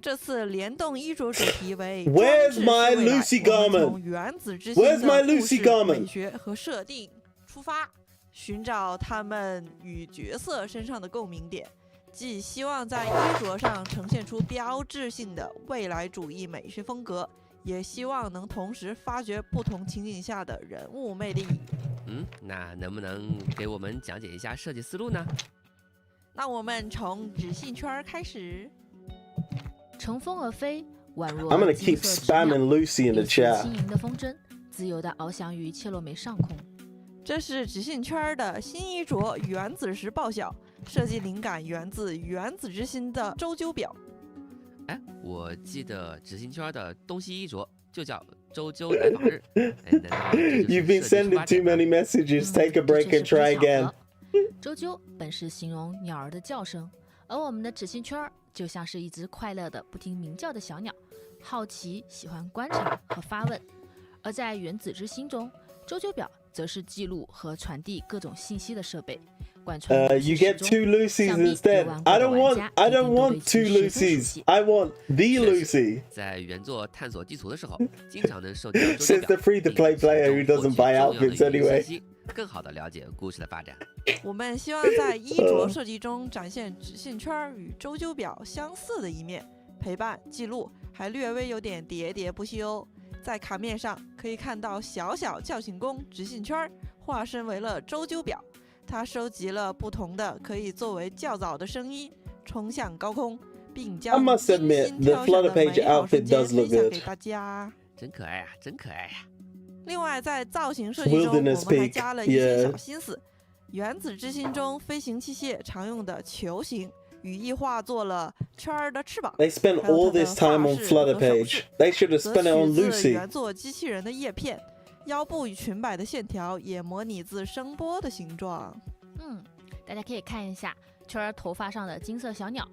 这次联动衣着主题为 Where's 装置是 my 未来 Lucy 我们 garment? 从原子之心 Where's 的 my 故 Lucy 事 garment? 美学和设定出发，寻找他们与角色身上的共鸣点，既希望在衣着上呈现出标志性的未来主义美学风格，也希望能同时发掘不同情景下的人物魅力。那能不能给我们讲解一下设计思路呢？那我们从直信圈开始。乘风而飞，宛若 I'm gonna 金 keep 色之鸟 spamming Lucy in the 一次 chat. 轻盈的风筝，自由地翱翔于切洛梅上空。这是直信圈的新衣着原子时报晓，设计灵感源自原子之心的周究表。哎，我记得执行圈的东西衣着就叫周究来访日。哎，难道这就是 You've been 设计出 sending 发 too 点吗 many messages. Take a 这 break 确 and 实 try 不巧 again. 合。周究本是形容鸟儿的叫声，而我们的纸信圈儿就像是一只快乐的不停鸣叫的小鸟，好奇、喜欢观察和发问。而在原子之心中，周究表则是记录和传递各种信息的设备。贯穿游 You 戏始 get 终 two Lucy's 想必有 instead. 玩过 I 的 don't 玩 want. 家 I 一定 don't 都 want 对 two 其十分熟 Lucy's. 悉。 I want the 确实 Lucy. 在原作探索地图的时候，经常能收集到周究 Says 表 the free-to-play 并从 player who 中 doesn't 获取 buy 重要的 outfits 语音 anyway. 信息，更好的了解故事的发展。我们希望在衣着设计中展现直信圈与周究表相似的一面，陪伴、记录，还略微有点喋喋不休。在卡面上可以看到小小叫醒弓直信圈化身为了周究表，它收集了不同的可以作为较早的声音，冲向高空，并 I 将 must 精 admit, 心 the 挑选 Flutter 的 Page 美好瞬 outfit 间 does 分 look 享 good. 给大家。真可爱啊，真可爱呀！另外，在造型设计中，我 Wilderness 们还 peak, 加了一些 yeah. 小心思。原子之心中飞行器械常用的球形，语义化做了圈儿的翅膀。 They spent 还有 all 它的 this time 发 on 饰 Flutter 和首 Page. 饰 They should have 则 spent it on 取自 Lucy. 原作机器人的叶片，腰部与裙摆的线条也模拟自声波的形状。大家可以看一下圈儿头发上的金色小鸟，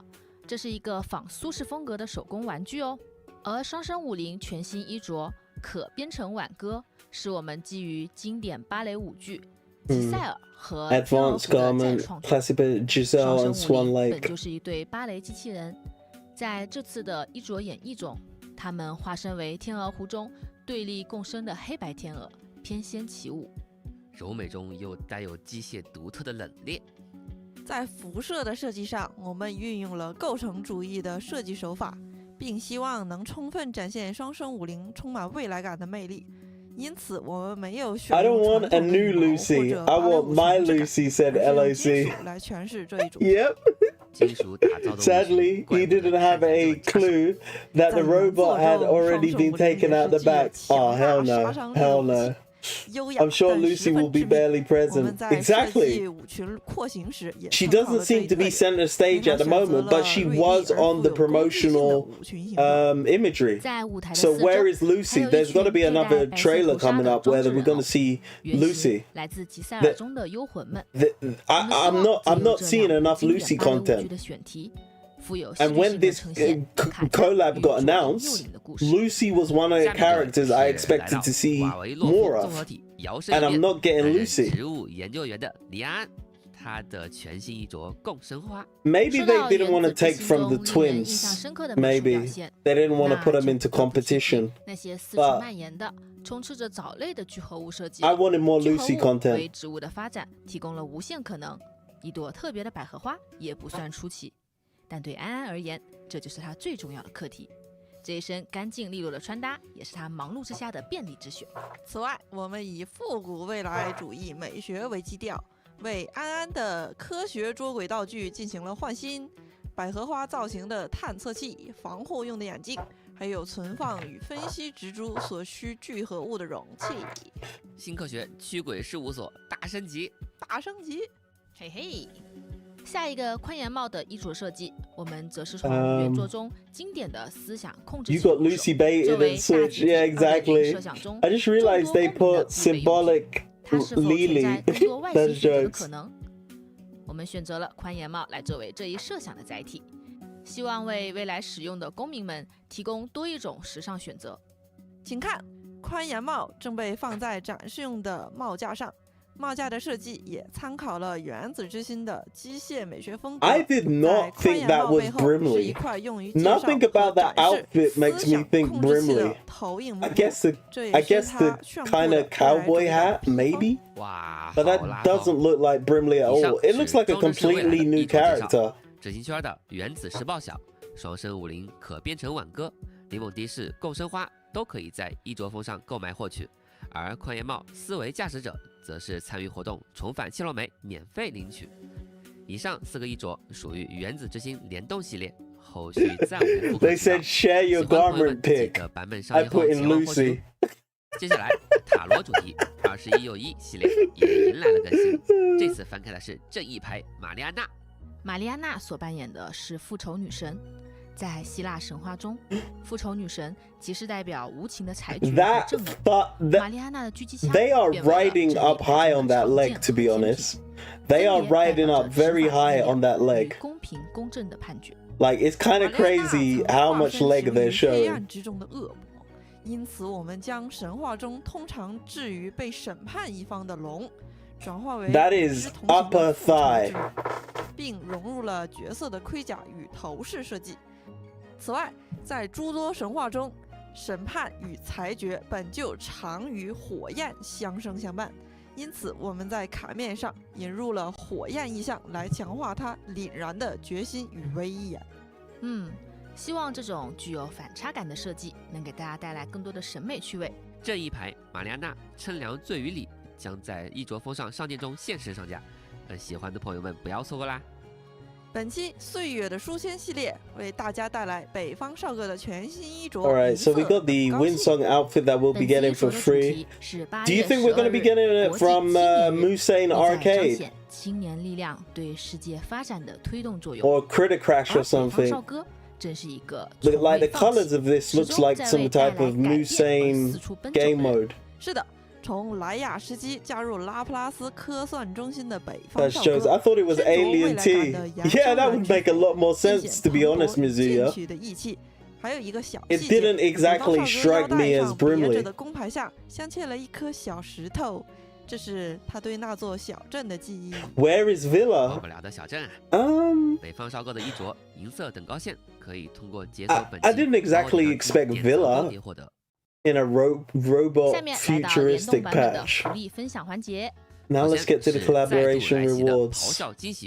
这是一个仿苏式风格的手工玩具哦。而双生武林全新衣着可编程挽歌，是我们基于经典芭蕾舞剧吉赛尔和天鹅 Advanced 嗯湖的再 garment, 创作。 classic Giselle 双 and 生武 Swan 林本 Lake. 就是一对芭蕾机器人，在这次的衣着演绎中，他们化身为天鹅湖中对立共生的黑白天鹅，翩跹起舞。柔美中又带有机械独特的冷冽。在辐射的设计上，我们运用了构成主义的设计手法，并希望能充分展现双生武灵充满未来感的魅力。因此，我们没有选 I don't 用 want 传 a 统的 new 羽毛 Lucy. 或者 I 芭蕾 want 舞 my 形式感 Lucy, said 而是用金 LOC. 属来诠释这一种。Yep. 金属打造的武器 Sadly, 怪 he 不得 didn't have 看着 a 就扎手 clue that the 在原作 robot had 中， already 双 been 生武灵 taken 也 out the 设计了 back. 强 Oh, 大 hell 杀 no. 伤力 Hell 的武 no. 器，优雅 I'm sure 但十 Lucy 分 will be 致命。 barely 我们 present. 在设 Exactly. 计舞裙廓形时也 She 参考 doesn't 了这 seem 一 to 特 be 点。 center stage at the 选择 moment, but 了 she 锐利 was 而 on 富 the 有攻击性的 promotional 舞裙形状。 imagery. 在舞台的 So 四周 where is 还 Lucy? 有一 There's got to 群 be 佩戴 another 白色 trailer 头纱 coming 的 up 装 where 置 we're 人 going 偶 to see 原型 Lucy. 来自吉塞尔中的幽魂们。 I'm not seeing enough Lucy 经典芭蕾舞剧 content. 的选题，富有 And 戏剧 when 性的 this 呈现卡加 collab 与 got 卓林 announced, 幼龄的故事。 Lucy was one of the 下面的 characters I 是来 expected 到 to see 瓦维洛 more 夫综合 of. 体摇身 And 一 I'm 变， not getting 担任 Lucy. 植物研究员的李安，他的全新衣着共生花。 Maybe 说 they 到 didn't 原 want to 子之 take 心 from the 中令人印象 twins. 深刻的美术表 Maybe 现， they didn't want to 那 put them 就 into 不得不提及 competition. 那些四处 But 蔓延的、充斥着藻类的聚合物设计。 I wanted more 聚合 Lucy 物 content. 为植物的发展提供了无限可能，一朵特别的百合花也不算出奇。但对安安而言，这就是她最重要的课题。这一身干净利落的穿搭，也是她忙碌之下的便利之选。此外，我们以复古未来主义美学为基调，为安安的科学捉鬼道具进行了换新，百合花造型的探测器、防护用的眼镜，还有存放与分析植株所需聚合物的容器。新科学驱鬼事务所大升级，大升级！嘿嘿。下一个宽檐帽的衣着设计，我们则是从原作中经典的思想控制 You 器 got 入手。 Lucy baited 这位 and 大 Switch. 集体 Yeah, 2.0 exactly. 设想中 I just 众 realized 多 they 功能的 put 必备用品 symbolic 它是否存在 Lily. 更多外形 Those 选择的 jokes. 可能？我们选择了宽檐帽来作为这一设想的载体，希望为未来使用的公民们提供多一种时尚选择。请看，宽檐帽正被放在展示用的帽架上。帽架的设计也参考了原子之心的机械美学风格。 I did not 在宽 think 檐 that 帽 was 背后是一 Brimley. 块用于介绍 Nothing 和 about that 展示 outfit makes 思 me 想 think 控制器的 Brimley. 投影幕 I 布 guess the 这也 I 是 guess 它 the 炫酷 kind 的 of cowboy 未来主义的 hat, 披风。 maybe. 哇， But 好啦 that 好 doesn't look like Brimley at 以上 all. It looks 是 like a 装置是未来的 completely new 衣着介绍 character. 纸巾圈的原子时报小、双生武灵可编程挽歌、柠檬的士共生花都可以在衣着风上购买获取，而宽檐帽思维驾驶者则是参与活动重返谢洛梅免费领取。以上4个衣着属于原子之心联动系列，后续暂无复刻 They 渠道 said share 喜 your 欢朋友们 garment 记 pick. 得版本上 I 映后 put in 前往获取 Lucy. 接下来塔罗主题21又1系列也迎来了更新，这次翻开的是正义牌玛丽安娜。玛丽安娜所扮演的是复仇女神。在希腊神话中，复仇女神即是代表无情的裁决和 That 正义。 but 玛丽安娜的狙击枪 they are 变为了 riding 正义 up 派 high 中 on 的 that 常 leg, 见 to be 和天 honest. 平 They are 分别代 riding 表 up 着 very 执法 high 力 on 量 that 与 leg. 公平公正的判决。 Like it's kind of 玛丽安娜 crazy 曾 how 化 much 身 leg 成 they're 为黑 showing. 暗之中的恶魔，因此我们将神话中通常置于被审判一方的龙，转化为 That 与 is 之同行的 upper 复仇之 thigh. 人，并融入了角色的盔甲与头饰设计。此外，在诸多神话中，审判与裁决本就常与火焰相生相伴，因此我们在卡面上引入了火焰意象，来强化它凛然的决心与威严。希望这种具有反差感的设计能给大家带来更多的审美趣味。这一排玛丽安娜称量罪与礼将在衣着风尚商店中限时上架，喜欢的朋友们不要错过啦！本期岁月的书签系列为大家带来北方少哥的全新衣着。 Alright, so we got the Windsong outfit that we'll be getting for free. Do you think we're going to be getting it from Musain Arcade? 青年力量对世界发展的推动作用。 Or Critter Crash or 而北方 something? 少哥真是一个 Look, 从 like 未 the 放弃 colors of this 始 looks 终 like 在 some 为带 type 来 of 改变而 Musain 四处奔走的 game 人。 mode. 是的，从莱雅时期加入拉普拉斯科算中心的北方 That 少 shows. 哥， I thought it was 身着未 Alien 来 T. 感的扬 Yeah, 声 that 软 would 质 make a lot more 尽 sense 显 to be 磅礴 honest, Mizuya. 进取的义气。还有一个小 It 细节， didn't 北方 exactly 少哥 strike 腰带 me as 上别 Brimley. 着的弓牌下镶嵌了一颗小石头，这是他对那座小镇的记忆。 Where is 忘 Villa? 不了的小镇啊！ I 北方少哥的衣着、银色等高线可以通过解锁本 I 期 didn't exactly expect 点赞 Villa 光碟获得。 in a robot 下面来到联动 futuristic 版本的 patch. 福利分享环节。Now let's get to the collaboration rewards.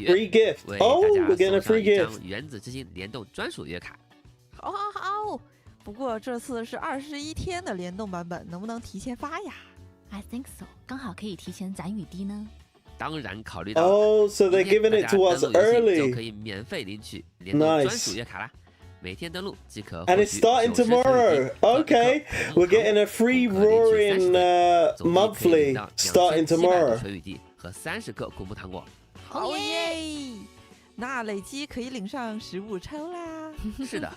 Free gift. Oh, we're getting a free gift. 原子之心联动专属月卡。好好好，不过这次是21天的联动版本，能不能提前发呀 I think so， 刚好可以提前攒雨滴呢。当然考虑到 Oh, so they're giving it to us 就 early. 可以免费领取联动专属月卡啦。每天登录即可。 And it's starting tomorrow. Okay, we're getting a free roaring monthly starting tomorrow. 水雨滴和30个古木糖果。好耶！那累积可以领上15抽啦。是的，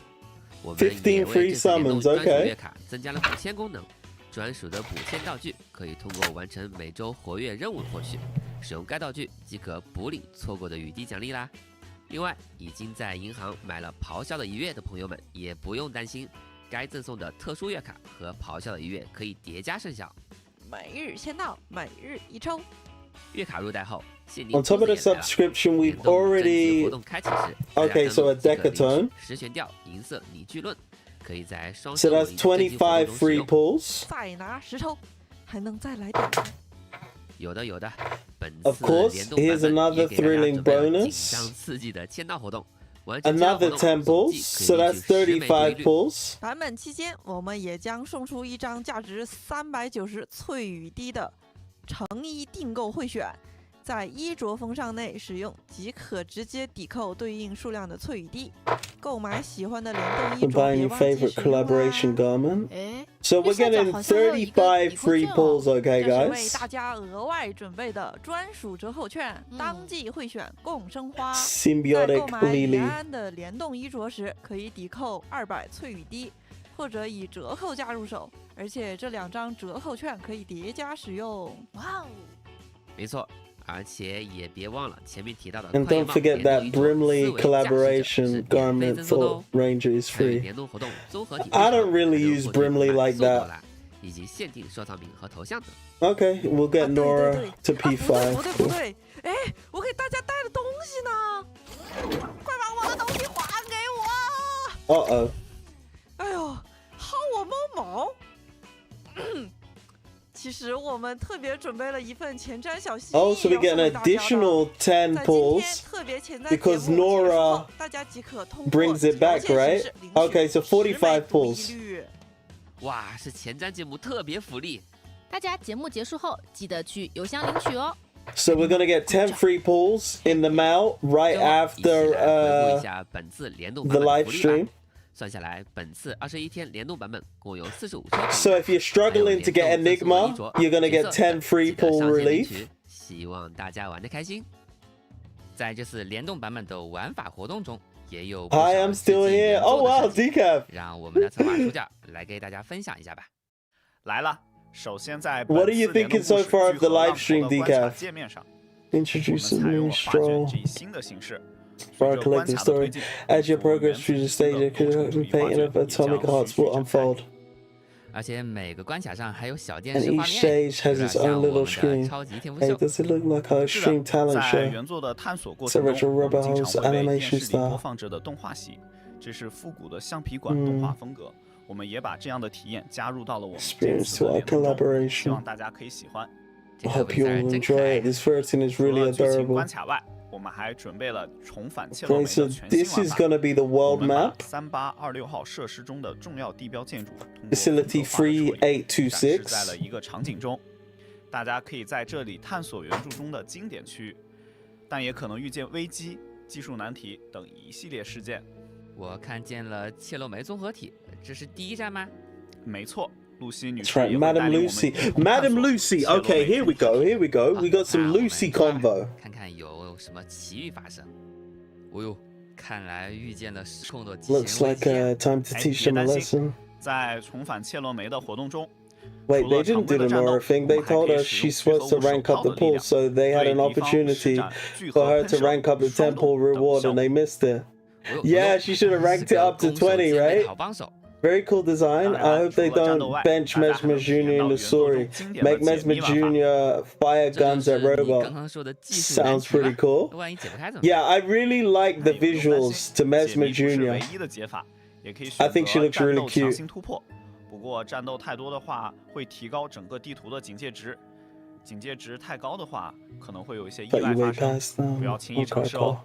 我们也为这次联动专属月卡增加了补签功能。专属的补签道具可以通过完成每周活跃任务获取，使用该道具即可补领错过的雨滴奖励啦。另外，已经在银行买了咆哮的一月的朋友们也不用担心，该赠送的特殊月卡和咆哮的一月可以叠加生效。每日签到，每日一抽。月卡入袋后，限定 On top of the subscription, we've already. 活动开启时 Okay, so a decathlon. 十悬吊银色拟剧论。可以在双 So that's 25 free pulls. 再拿10抽，还能再来点。有的有的。本 Of course, here's another thrilling bonus. 紧张刺激的签到活动。Another 10 pulls, so that's 35 pulls. 版本期间，我们也将送出一张价值390翠雨滴的成衣订购会选。在衣着封上内使用即可直接抵扣对应数量的翠雨滴。购买喜欢的联动衣着， Buying your favorite collaboration garment. So we're getting 35 free pulls, okay, 这是为 guys? 大家额外准备的专属折扣券，当季会选共生花。在 Symbiotic 购买李 Lily. 安的联动衣着时，可以抵扣200翠雨滴，或者以折扣价入手。而且这2张折扣券可以叠加使用。哇哦！没错。而且也别忘了前面提到的 And don't forget that Brimley collaboration garment for Ranger is free. I don't really use Brimley like that. 以及限定收藏品和头像等。 Okay, we'll get Nora to P5. 不对，哎，我给大家带了东西呢，快把我的东西还给我！ Uh-oh. 哎呦，薅我猫毛！其实我们特别准备了一份前瞻小心意。 Oh, so we get an additional 10 pulls because Nora brings it back, right? Okay, so 45 pulls. 哇，是前瞻节目特别福利！大家节目结束后记得去邮箱领取哦。 So we're gonna get 10 free pulls in the mail right after the live stream. 算下来，本次21天联动版本共有45抽。 So if you're struggling to get Enigma, you're gonna get 10 free pull relief. 希望大家玩得开心。在这次联动版本的玩法活动中，也有 I am still here. Oh wow, decaf. 让我们的策划主角来给大家分享一下吧。来了，首先在 What do you think so far of the live stream, decaf? 界面上， Introduce 我 a 们采用 new 了画卷 stroll 这一新的形式。 for our collective story. As you progress through the stage, the painting of atomic hearts will unfold. 而且每个关卡上还有小电 And 视画 each 面， stage has 有 its 点像 own 我 little 们的 screen. 超级天赋 Hey, 秀。 does it look like our 是 stream 的， talent 在 show? 原作的探索过 It's a 程 retro 中，我们 Rebel 经 House 常会被电 animation 视里播 style. 放着的动画洗，这是复古的橡皮管动画风格。我们也把这样的体验加入到了我们这 Experience 次 to 的 our 联动中，希 collaboration. 望大家可以喜欢。 I hope you will enjoy it. This version is 除 really 了剧情 adorable. 关卡外，我们还准备了重返切罗 Okay, 梅 so 的全新 this 玩 is 法。 gonna be the 我 world 们把 map. 3826号设施中的重要地标建筑通过 Facility 风格化的处理 3826展示在了一个场景中，大家可以在这里探索原著中的经典区域，但也可能遇见危机、技术难题等一系列事件。我看见了切罗梅综合体，这是第一站吗？没错，露西女 That's 士 right, 也会带 Madam 领我们 Lucy. 一同探 Madam 索 Lucy. 切罗 Okay, 梅 here we 全球 go. Here we go. We got some Lucy convo. 看看有什么奇遇发生。哦呦，看来遇见了失控的极限 Looks 危 like 机啊。 time to 哎， teach 别 them a 担心， lesson. 在重返切罗梅的活动中， Wait, 除 they 了常 didn't 规 do 的 the 战斗， Nora 我 thing. 们 They 还可 told 以 us 使 she's 用 supposed to 聚合 rank 物手 up the 炮的力 pool, 量， so they had 对 an 敌方施 opportunity 展聚合 for her 喷 to 射、 rank up the 双 temple 动等 reward, 效 and 果。 they missed it. 哦呦 Yeah, she should have 是 ranked it 个 up to 攻守 20, 兼备 right? 好帮手。 Very cool design. 当 I 然， hope 除 they 了战斗 don't 外， bench 大家还 Mesmer 能体验 Jr. in 到 the 原作 story. 中经典的 Make 解 Mesmer 谜玩法。 Jr. fire 这就 guns 是 at 你刚 robot. 刚说的技术难 Sounds 题吗 pretty cool. 万一解不开怎么办？ Yeah, I really like the 哎，不用担 visuals 心， to 解 Mesmer 谜不是 Jr. 唯一的解法，也可以 I 选 think she 择 looks 战 really 斗强 cute. 行突破。不过战斗太多的话，会提高整个地图的警戒值。警戒值太高的话，可能会有一些意 But 外 you 发 way 生， past them. 不要轻易尝 Okay, 试哦 cool.。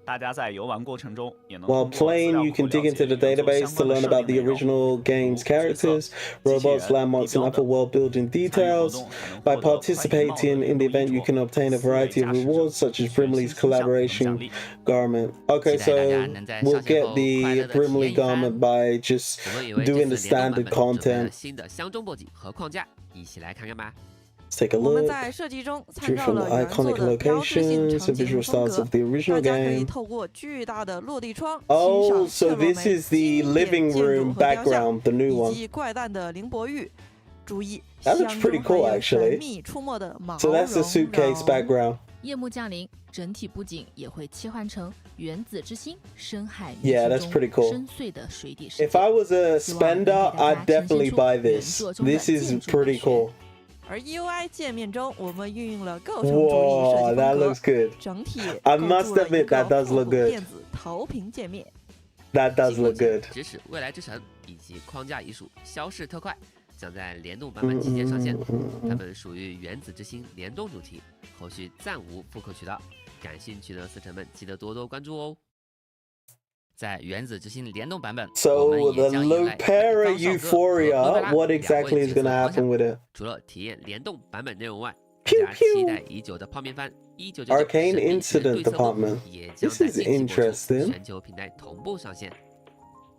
大家在游玩过程中也能 While 通过资 playing, 料 you 库 can 了 dig 解 into the 原作 database 相 to 关的 learn 设 about 定 the 内容， original 如 game's 角色、 characters, 机器 robots, 人、地 landmarks, 标 and 等。 other world-building 参与活 details. 动还能 By 获得快银帽的 participating in the 人物 event, 衣 you 着， can obtain a 4位 variety of 驾驶者 rewards, such as 全 Brimley's 新形象等奖 collaboration 励。 garment. 期 Okay, 待大家 so 能在 we'll 上线 get 后快 the 乐的体 Brimley 验一番。 garment by just 我们以为这 doing the 次联动 standard 版本准备了 content. 新的箱中 BOD 和框架，一起来看看吧。 Let's take a 我们 look. 在设计中参 Drew 照 from 了 the 原作 iconic 的标志性 locations 场 and 景 visual 风 styles 格， of the 大 original 家可以 game. 透过巨大的落地窗欣 Oh, 赏 so 特洛 this 梅 is the 经典 living 建筑 room 和雕像， background, the new 以 one. 及怪诞的凌薄玉。注意， That 箱 looks 中 pretty 还 cool, 有 actually. 神秘出没的毛 So that's the 茸 suitcase 茸。 background. 夜幕降临，整体布景也会切换成原子之心深海 Yeah, 迷 that's 宫 pretty cool. 中深邃的水底世 If 界。 I was a 希望能给 spender, 大 I'd 家呈现 definitely 出 buy 原 this. 作中的 This is 建筑 pretty 美学。 cool. 而 UI 界面中，我们运用了构成主义设 Whoa, 计 that 风 looks 格， good. 整体 I 构 must 筑了一 admit, 个 that does 复 look 古 good. 电子投屏界面。 That does 新 look 布景 good. 指使未来之城以及框架艺术消逝特快将在联动版本期间上线，它们属于原子之心联动主题，后续暂无复刻渠道，感兴趣的死城们记得多多关注哦。在原子之心联动版本，我 So 们 the 也将迎来 Lupera 北方少哥和 Euphoria, 诺贝拉 what 两 exactly 位 is 角 going to 色方 happen 向。 with it? 除了体验联动版本内容外， Pew 大家期 pew. 待已久的泡面番1999 Arcane 神秘之 Incident 对策梦 Department. 也将 This 在 is 近期播出， interesting. 全球平台同步上线。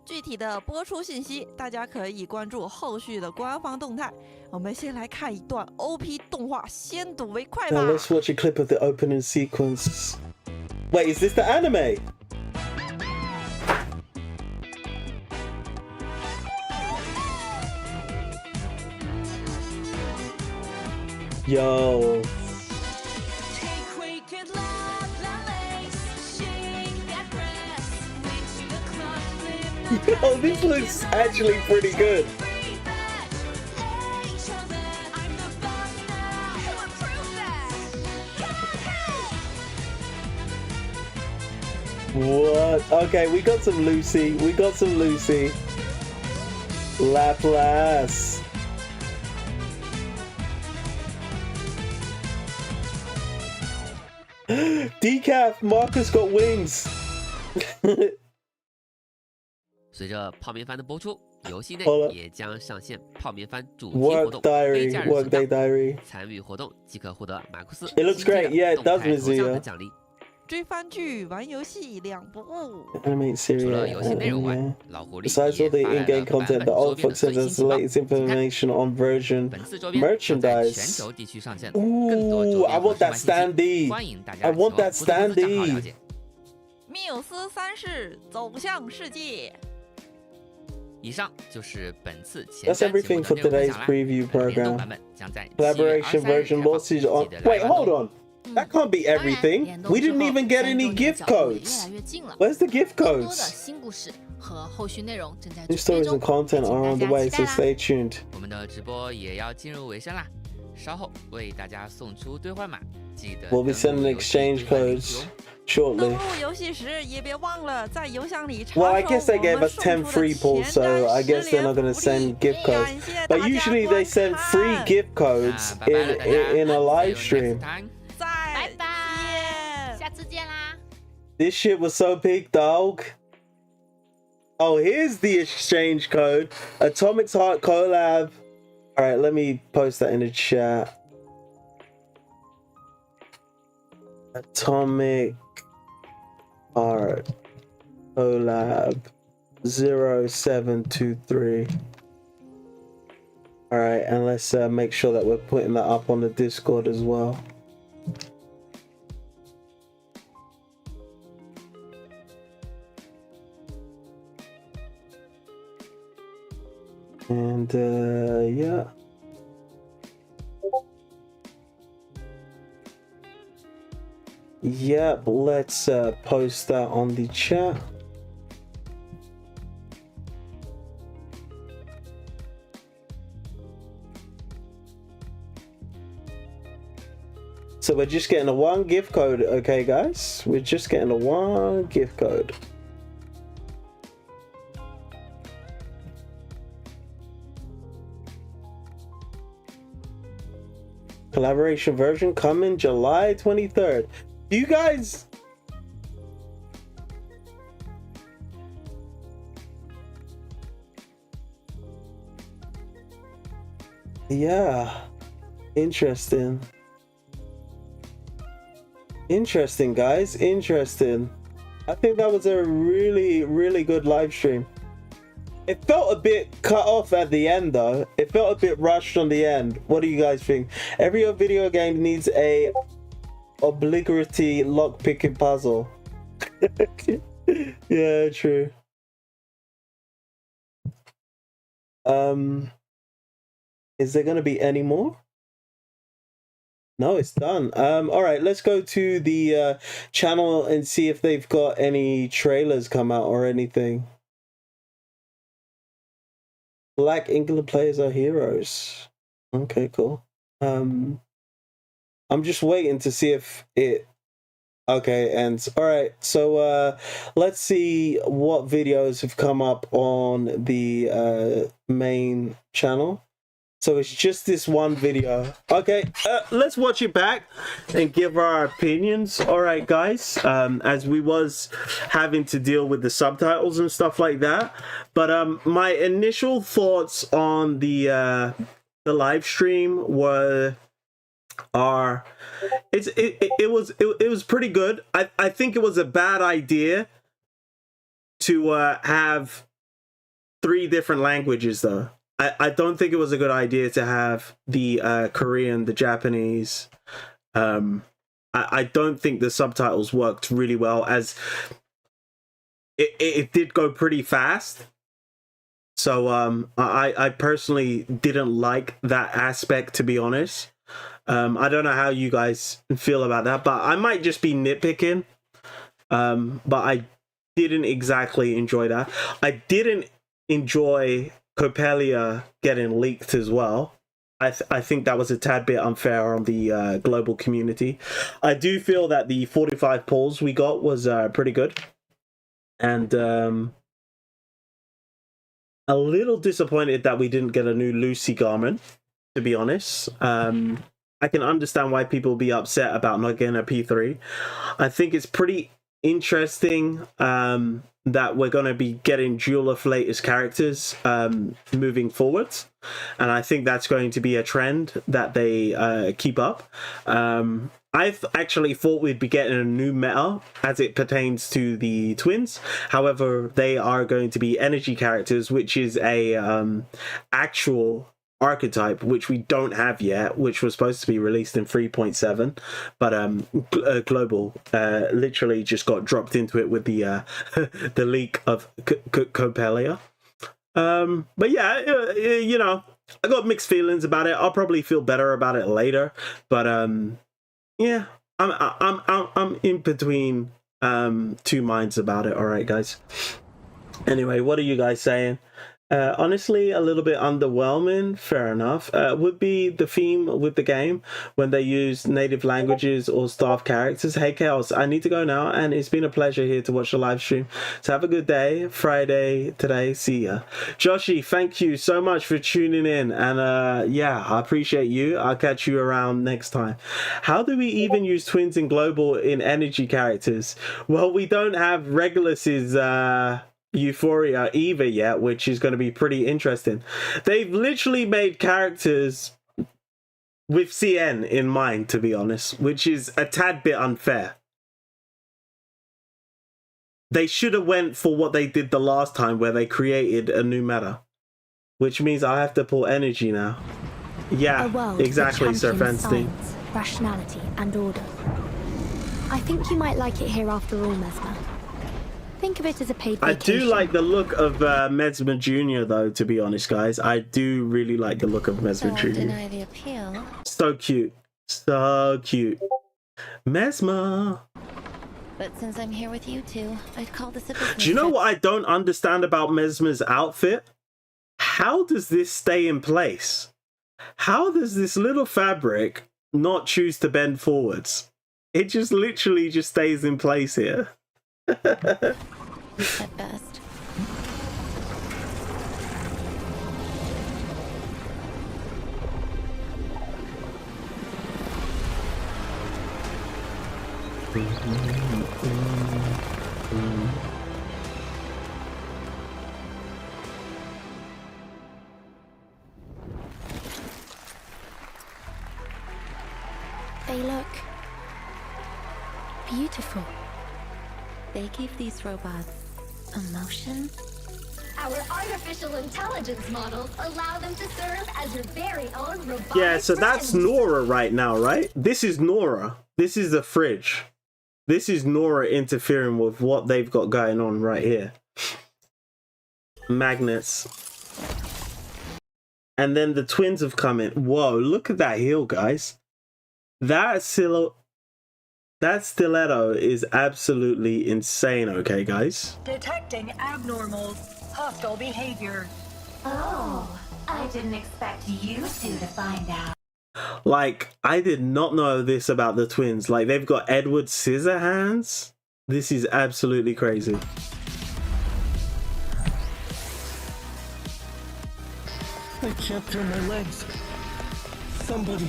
具体的播出信息，大家可以关注后续的官方动态。我们先来看一段 OP 动画，先睹为快吧 Now。let's watch a clip of the opening sequence. Wait, is this the anime? Yo. Yo, this looks actually pretty good. What? Okay, we got some Lucy. We got some Lucy. Laplace. Decaf, Marcus got wings. 随着泡面番的播出，游戏内 Hold up. 也将上线泡面番主题活 Work 动 diary, 非假日 work 成 day 长。 diary. 参与活动即可获得马库斯 It looks 新贴 great. 的 Yeah, it 动 does, 态头像 Mizuya. 的奖励。追番剧、玩游戏两不误。 Animate 除了 series. 游戏内容外， Yeah. 老狐狸 Besides all the 也发来 in-game 了版 content, 本 the 周 art 边 book 的最 sends 新 us 情 the 报， latest 请看。 information on version 本次周边将在全 merchandise. 球地区上线，更多周 Ooh, I 边和 want 售 that 卖信息， standee. 欢迎大 I 家前 want 往 that 福特斯账号了 standee. 解。缪斯三世走向世界。以上就是本次前 That's 瞻节 everything 目的 for 内容分 today's 享啦。 preview 联动 program. 版本将在7月 Collaboration 23日 version 开放， losses 记 on. 得来 Wait, 玩 hold 哦。 on. That can't be 当然， everything. 联动 We 之 didn't 后 even get 联 any 动的 gift 脚步也越 codes. 来越近了。 Where's the gift 更多的 codes? 新故事和后续内容正在 New 准备 stories 中， and content 请 are 大 on the 家 way, 期 so 待啦。 stay tuned. 我们的直播也要进入尾声啦，稍后为大家送出兑换码，记得 We'll be 登录 sending 游戏 exchange 兑换领 codes 取哦。shortly. 登录游戏时也别忘了在邮箱里查 Well, I 收 guess they 我 gave 们 us 送 10 出的 free pulls, 前 so 瞻 I 10 guess they're not 连 going to 福利。 send gift 感 codes. 谢大 But 家 usually they 观 send free 看 gift codes 那拜拜了大家 in a See you live next stream. time 再拜拜，见。下次见啦。 This shit was so big, dog. Oh, here's the exchange code. Atomic's Heart collab. All right, let me post that in the chat. Atomic Heart collab 0723. All right, and let's make sure that we're putting that up on the Discord as well. And yeah. Yep, let's post that on the chat. So we're just getting a one gift code, okay guys? We're just getting a one gift code. Collaboration version coming July 23rd. You guys... Yeah. Interesting. Interesting, guys. Interesting. I think that was a really, really good live stream. It felt a bit cut off at the end, though. It felt a bit rushed on the end. What do you guys think? Every video game needs a obligatory lock-picking puzzle. Yeah, true. Is there gonna be any more? No, it's done. All right, let's go to the channel and see if they've got any trailers come out or anything. Black England players are heroes. Okay, cool. I'm just waiting to see if it... Okay, ends. All right, so let's see what videos have come up on the main channel. So it's just this one video. Okay, let's watch it back and give our opinions. All right, guys, as we was having to deal with the subtitles and stuff like that. But my initial thoughts on the live stream it was pretty good. I think it was a bad idea to have 3 different languages, though. I don't think it was a good idea to have the Korean, the Japanese. I don't think the subtitles worked really well, as it did go pretty fast. So I personally didn't like that aspect, to be honest. I don't know how you guys feel about that, but I might just be nitpicking. But I didn't exactly enjoy that. I didn't enjoy Coppelia getting leaked as well. I think that was a tad bit unfair on the global community. I do feel that the 45 polls we got was pretty good. And a little disappointed that we didn't get a new Lucy garment, to be honest. I can understand why people be upset about not getting a P3. I think it's pretty interesting that we're going to be getting Jewel of latest characters moving forwards, and I think that's going to be a trend that they keep up. I actually thought we'd be getting a new meta as it pertains to the twins. However, they are going to be energy characters, which is a actual archetype which we don't have yet, which was supposed to be released in 3.7, but global literally just got dropped into it with the the leak of Coppelia. But yeah, you know, I got mixed feelings about it. I'll probably feel better about it later, but yeah, I'm in between 2 minds about it. All right, guys. Anyway, what are you guys saying? Honestly, a little bit underwhelming, fair enough. Would be the theme with the game when they use native languages or staff characters. Hey Chaos, I need to go now, and it's been a pleasure here to watch the live stream. So have a good day. Friday today. See ya. Joshi, thank you so much for tuning in, and yeah, I appreciate you. I'll catch you around next time. How do we even use twins in global in energy characters? Well, we don't have Regulus's Euphoria either yet, which is going to be pretty interesting. They've literally made characters with CN in mind, to be honest, which is a tad bit unfair. They should have went for what they did the last time, where they created a new meta, which means I have to pull energy now. Yeah, exactly, Sir Fenstein. Science, rationality and order. I think you might like it here after all, Mesmer. Think of it as a paid vacation. I do like the look of Mesmer Jr. though, to be honest, guys. I do really like the look of Mesmer Jr. Deny the appeal. So cute. So cute. Mesmer. But since I'm here with you two, I'd call this a business. Do you know what I don't understand about Mesmer's outfit? How does this stay in place? How does this little fabric not choose to bend forwards? It just literally just stays in place here. At best. They look beautiful. They give these robots emotion. Our artificial intelligence models allow them to serve as your very own robotic Yeah, so that's friends. Nora right now, right? This is Nora. This is the fridge. This is Nora interfering with what they've got going on right here. Magnets. And then the twins have come in. Whoa, look at that heel, guys. That stiletto is absolutely insane, okay, guys? Detecting abnormal, hostile behavior. Oh, I didn't expect you two to find out. Like, I did not know this about the twins. Like, they've got Edward Scissorhands. This is absolutely crazy. I can't turn my legs. Somebody.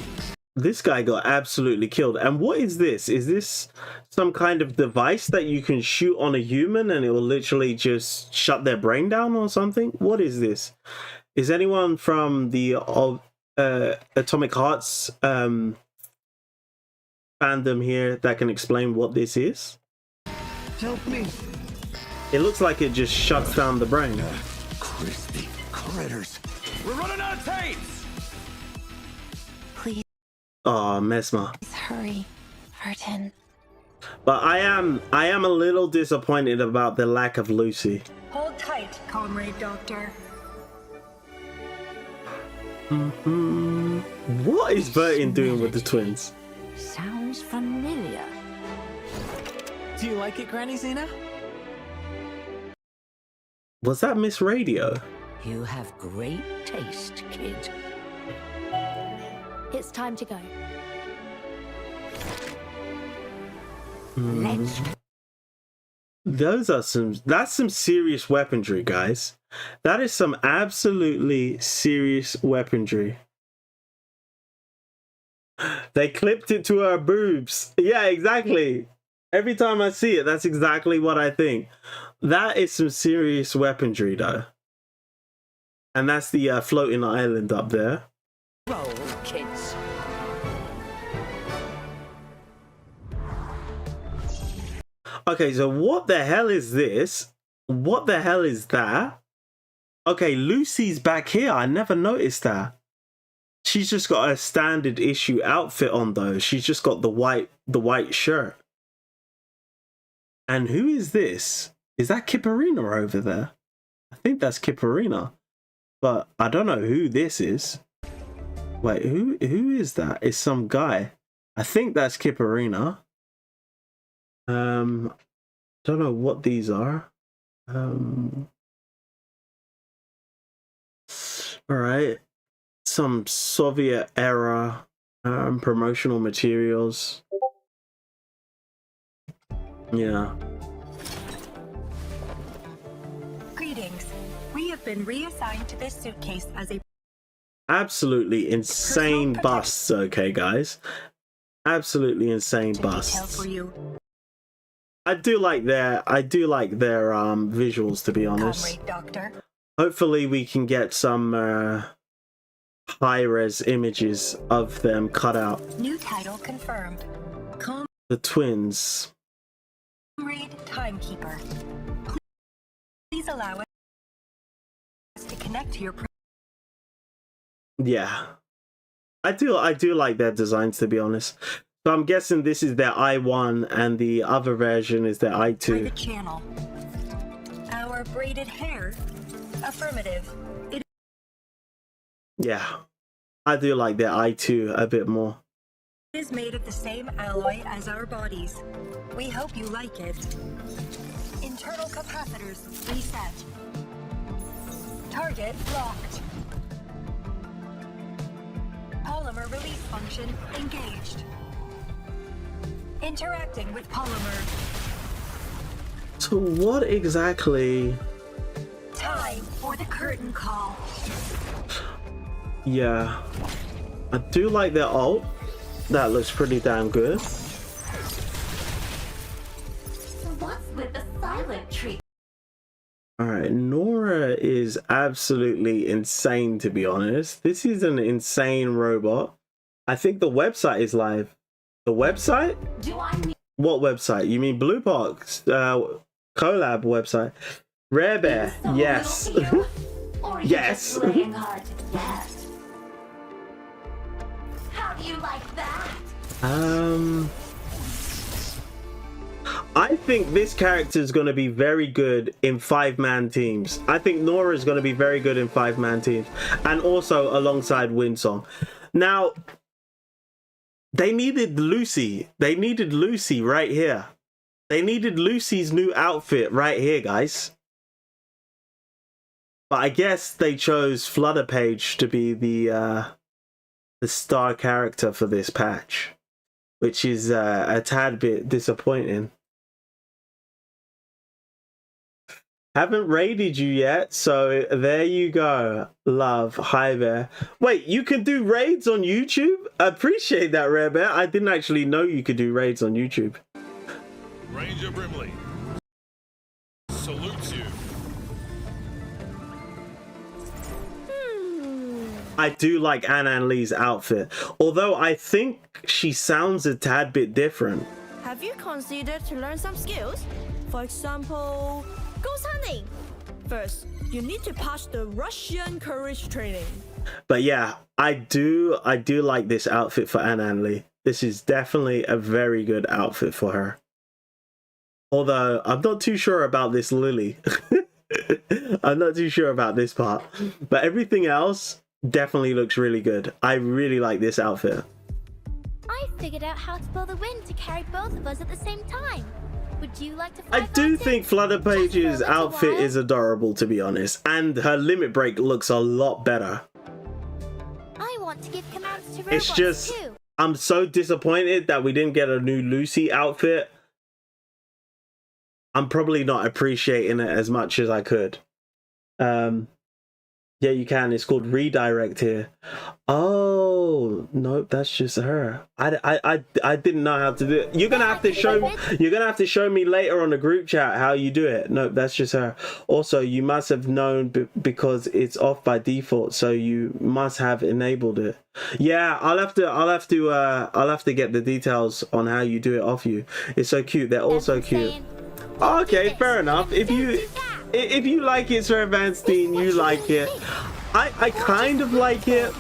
This guy got absolutely killed. And what is this? Is this some kind of device that you can shoot on a human and it will literally just shut their brain down or something? What is this? Is anyone from the Atomic Hearts fandom here that can explain what this is? Help me. It looks like it just shuts down the brain. Crispy critters. We're running out of tapes. Please Oh, Mesmer. hurry, Vartan. But I am a little disappointed about the lack of Lucy. Hold tight, Comrade Doctor. What is Burton doing with the twins? Sounds familiar. Do you like it, Granny Zena? Was that Miss Radio? You have great taste, kid. It's time to go. Let's That's some serious weaponry, guys. That is some absolutely serious weaponry. They clipped it to her boobs. Yeah, exactly. Every time I see it, that's exactly what I think. That is some serious weaponry, though. And that's the floating island up there. roll, kids. Okay, so what the hell is this? What the hell is that? Okay, Lucy's back here. I never noticed that. She's just got a standard issue outfit on though. She's just got the white shirt. And who is this? Is that Kipperina over there? I think that's Kipperina. But I don't know who this is. Wait, who is that? It's some guy. I think that's Kipperina. Don't know what these are. All right, some Soviet era promotional materials. Yeah. Greetings. We have been reassigned to this suitcase as a Absolutely insane busts, okay, guys. Absolutely insane detail busts. for you. I do like their visuals, to be honest. Comrade Doctor. Hopefully we can get some high-res images of them cut out. New title confirmed. The twins. Comrade Timekeeper. Please allow us to connect to your Yeah. I do like their designs, to be honest. So I'm guessing this is their i1 and the other version is their i2. private channel. Our braided hair. Affirmative. It Yeah. I do like their i2 a bit more. is made of the same alloy as our bodies. We hope you like it. Internal capacitors reset. Target locked. Polymer release function engaged. Interacting with polymer. So what exactly? Time for the curtain call. Yeah. I do like their ult. That looks pretty damn good. All right, Nora is absolutely insane, to be honest. This is an insane robot. I think the website is live. The website? What website? You mean Blue Box collab website? Rare Bear, yes. Yes. How do you like that? I think this character is going to be very good in 5-man teams. I think Nora is going to be very good in 5-man teams, and also alongside Winsong. Now, they needed Lucy. They needed Lucy right here. They needed Lucy's new outfit right here, guys. But I guess they chose Flutterpage to be the star character for this patch, which is a tad bit disappointing. Haven't raided you yet, so there you go. Love. Hi there. Wait, you can do raids on YouTube? I appreciate that, Rare Bear. I didn't actually know you could do raids on YouTube. Ranger Brimley salutes you. I do like Anan Lee's outfit, although I think she sounds a tad bit different. Have you considered to learn some skills? For example, ghost hunting. First, you need to pass the Russian courage training. But yeah, I do like this outfit for Anan Lee. This is definitely a very good outfit for her. Although I'm not too sure about this Lily. I'm not too sure about this part, but everything else definitely looks really good. I really like this outfit. I figured out how to blow the wind to carry both of us at the same time. Would you like to I do think Flutterpage's outfit is adorable, to be honest, and her limit break looks a lot better. I want to give commands to robots It's just, too. I'm so disappointed that we didn't get a new Lucy outfit. I'm probably not appreciating it as much as I could. Yeah, you can. It's called redirect here. Oh, nope, that's just her. I didn't know how to do it. You're gonna have to show me later on the group chat how you do it. Nope, that's just her. Also, you must have known because it's off by default, so you must have enabled it. Yeah, I'll have to get the details on how you do it off you. It's so cute. They're all so cute. Okay, fair enough. If you like it, Sir Vanstein, you like it. I kind of like it.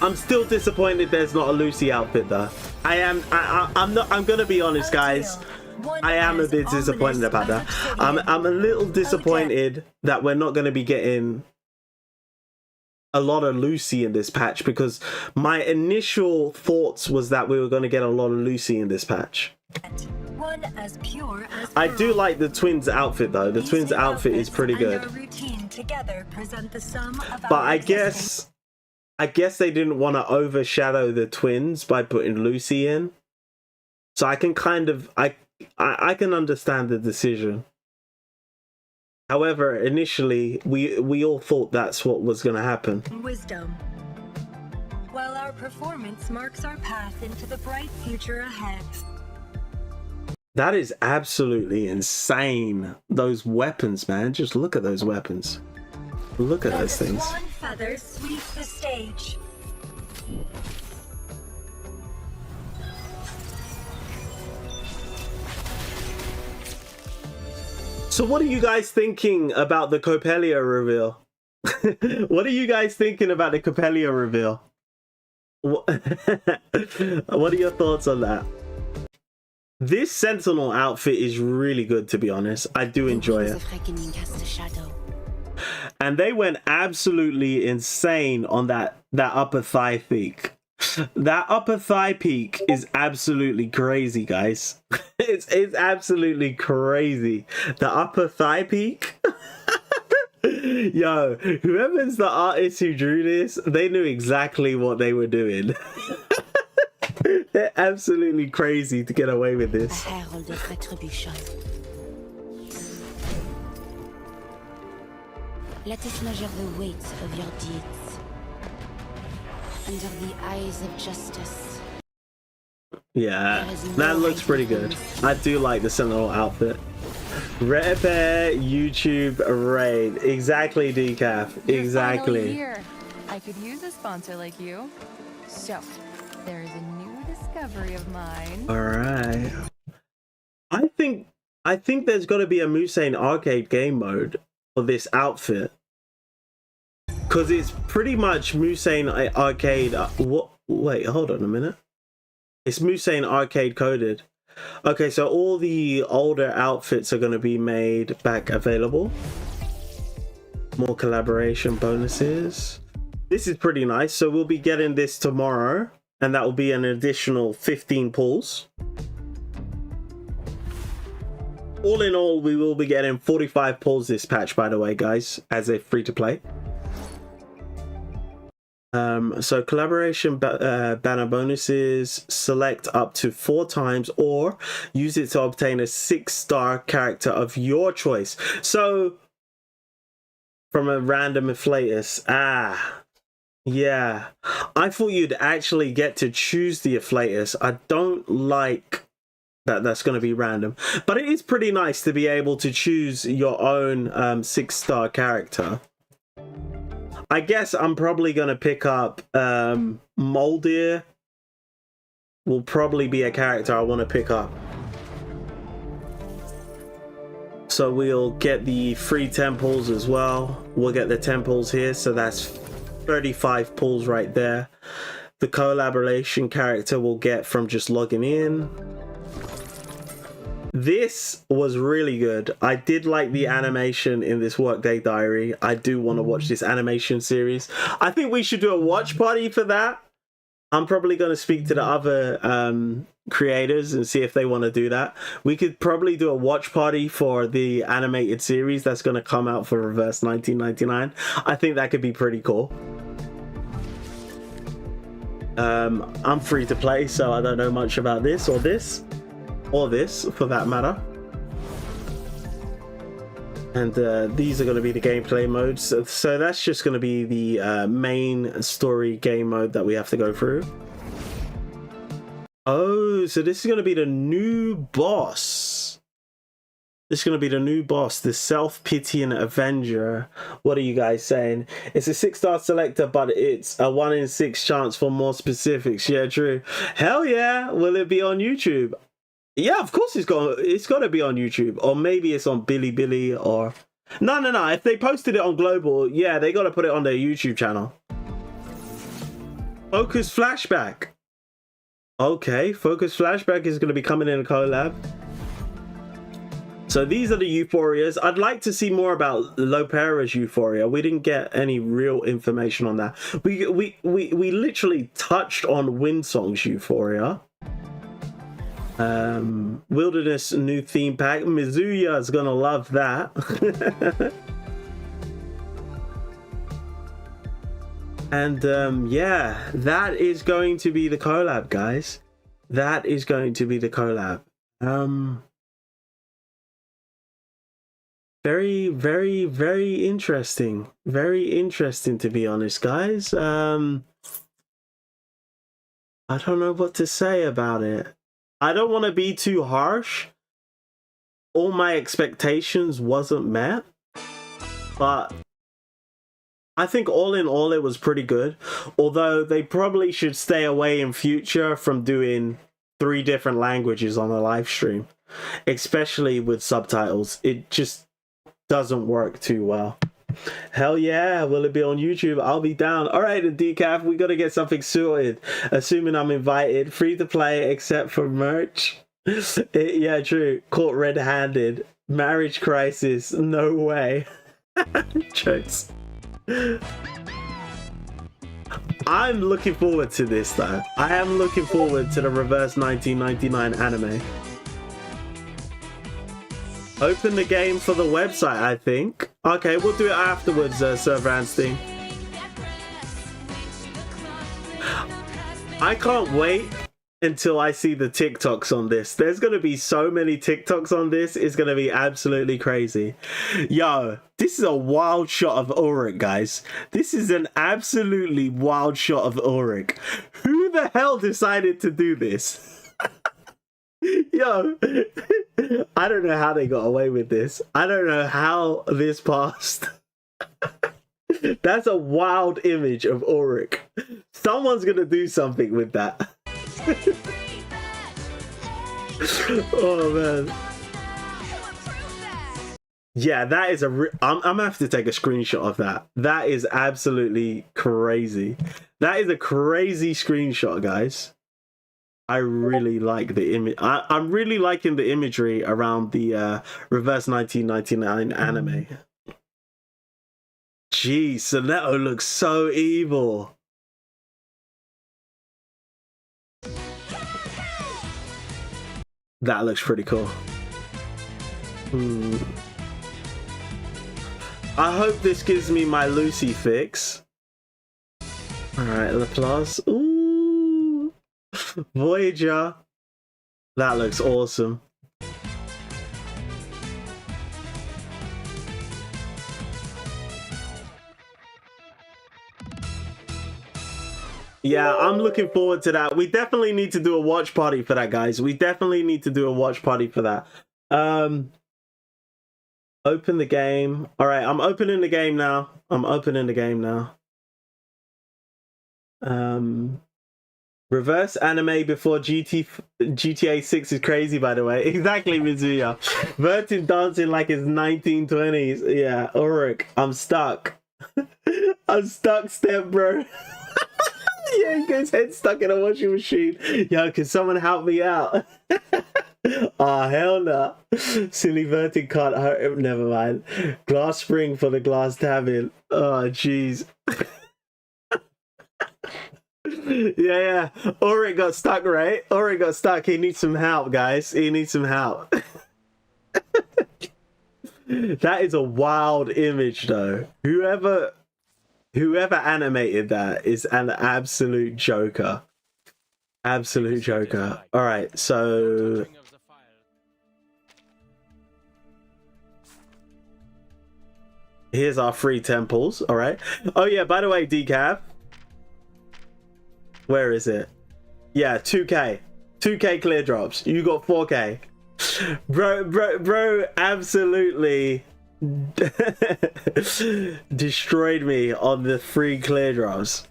I'm still disappointed there's not a Lucy outfit though. I'm gonna be honest, guys. I am a bit disappointed about that. I'm a little disappointed that we're not gonna be getting a lot of Lucy in this patch, because my initial thoughts was that we were going to get a lot of Lucy in this patch. One as pure as I do like the twins outfit though. The twins outfit is pretty good. But I guess they didn't want to overshadow the twins by putting Lucy in. So I can kind of I can understand the decision. However, initially we all thought that's what was going to happen. Wisdom. While our performance marks our path into the bright future ahead. That is absolutely insane. Those weapons, man. Just look at those weapons. Look at those things. One feather sweep the stage. So what are you guys thinking about the Coppelia reveal? What are you guys thinking about the Coppelia reveal? What are your thoughts on that? This Sentinel outfit is really good, to be honest. I do enjoy it. And they went absolutely insane on that upper thigh peak. That upper thigh peak is absolutely crazy, guys. It's absolutely crazy. The upper thigh peak. Yo, whoever's the artist who drew this, they knew exactly what they were doing. They're absolutely crazy to get away with this. Let us measure the weight of your deeds under the eyes of justice. Yeah, that looks pretty good. I do like the Sentinel outfit. Repair YouTube raid. Exactly, Decaf. You're Exactly. finally here. I could use a sponsor like you. So, there is a new discovery of mine. All right. I think there's got to be a Musain arcade game mode for this outfit. Because it's pretty much Musain arcade. What? Wait, hold on a minute. It's Musain arcade coded. Okay, so all the older outfits are going to be made back available. More collaboration bonuses. This is pretty nice. So we'll be getting this tomorrow. And that will be an additional 15 pulls. All in all, we will be getting 45 pulls this patch, by the way, guys, as a free-to-play. So collaboration banner bonuses, select up to 4 times or use it to obtain a 6-star character of your choice. So from a random afflatus. Yeah, I thought you'd actually get to choose the afflatus. I don't like that that's going to be random, but it is pretty nice to be able to choose your own 6-star character. I guess I'm probably going to pick up Moldir. Will probably be a character I want to pick up. So we'll get the free temples as well. We'll get the temples here, so that's 35 pulls right there. The collaboration character we'll get from just logging in. This was really good. I did like the animation in this Workday Diary. I do want to watch this animation series. I think we should do a watch party for that. I'm probably going to speak to the other creators and see if they want to do that. We could probably do a watch party for the animated series that's going to come out for Reverse 1999. I think that could be pretty cool. I'm free to play, so I don't know much about this or this. Or this, for that matter. And these are going to be the gameplay modes. So that's just going to be the main story game mode that we have to go through. Oh, so this is going to be the new boss. This is going to be the new boss, the self-pitying Avenger. What are you guys saying? It's a 6-star selector, but it's a 1 in 6 chance for more specifics. Yeah, true. Hell yeah. Will it be on YouTube? Yeah, of course it's got to be on YouTube, or maybe it's on Bilibili, or no. If they posted it on Global, yeah, they got to put it on their YouTube channel. Focus Flashback. Okay, Focus Flashback is going to be coming in a collab. So these are the Euphorias. I'd like to see more about Lopera's Euphoria. We didn't get any real information on that. We literally touched on Windsong's Euphoria. Wilderness new theme pack. Mizuya is gonna love that. And yeah, that is going to be the collab, guys. That is going to be the collab. Very, very, very interesting. Very interesting, to be honest, guys. I don't know what to say about it. I don't want to be too harsh. All my expectations wasn't met, but I think all in all it was pretty good. Although they probably should stay away in future from doing 3 different languages on a live stream, especially with subtitles. It just doesn't work too well. Hell yeah, will it be on YouTube? I'll be down. All right, Decaf, we gotta get something sorted. Assuming I'm invited. Free to play except for merch. Yeah, true. Caught red-handed. Marriage crisis. No way. Jokes. I'm looking forward to this though. I am looking forward to the Reverse 1999 anime. Open the game for the website, I think. Okay, we'll do it afterwards, Sir Vanstein. I can't wait until I see the TikToks on this. There's going to be so many TikToks on this. It's going to be absolutely crazy. Yo, this is a wild shot of Ulrich, guys. This is an absolutely wild shot of Ulrich. Who the hell decided to do this? Yo, I don't know how they got away with this. I don't know how this passed. That's a wild image of Ulrich. Someone's gonna do something with that. Oh man. Yeah, that is I'm gonna have to take a screenshot of that. That is absolutely crazy. That is a crazy screenshot, guys. I really like the image. I'm really liking the imagery around the Reverse 1999 anime. Jeez, Soneto looks so evil. That looks pretty cool. I hope this gives me my Lucy fix. Alright, Laplace. Ooh! Voyager. That looks awesome. Yeah, I'm looking forward to that. We definitely need to do a watch party for that, guys. We definitely need to do a watch party for that. Open the game. All right, I'm opening the game now. Reverse anime before GTA 6 is crazy, by the way. Exactly, Mizuya. Vertin dancing like it's 1920s. Yeah, Ulrich, I'm stuck. I'm stuck, step bro. Yeah, he gets head stuck in a washing machine. Yo, can someone help me out? Oh, hell no. Silly Vertin can't hurt him. Never mind. Glass spring for the glass tabbing. Oh, jeez. Yeah. Ulrich got stuck, right? Ulrich got stuck. He needs some help, guys. He needs some help. That is a wild image, though. Whoever animated that is an absolute joker. Absolute joker. All right, so here's our free temples. All right. Oh yeah, by the way, Decaf. Where is it? Yeah, 2K. 2K clear drops. You got 4K. Bro, absolutely destroyed me on the free clear drops.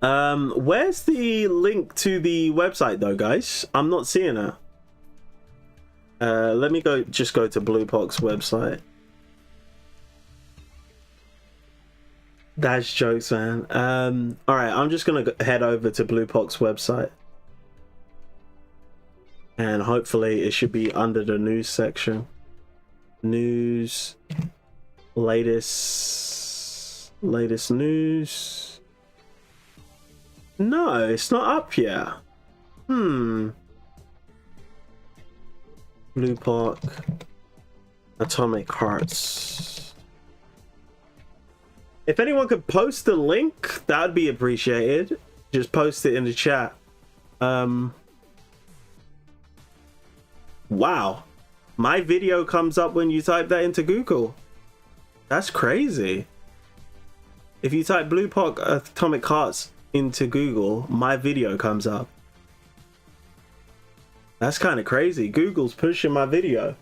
Where's the link to the website though, guys? I'm not seeing it. Let me just go to Bluepock's website. That's jokes, man. All right, I'm just gonna head over to Bluepock's website, and hopefully it should be under the news section. News, latest news. No, it's not up yet. Bluepock, Atomic Hearts. If anyone could post the link, that would be appreciated. Just post it in the chat. Wow. My video comes up when you type that into Google. That's crazy. If you type Bluepock Atomic Hearts into Google, my video comes up. That's kind of crazy. Google's pushing my video.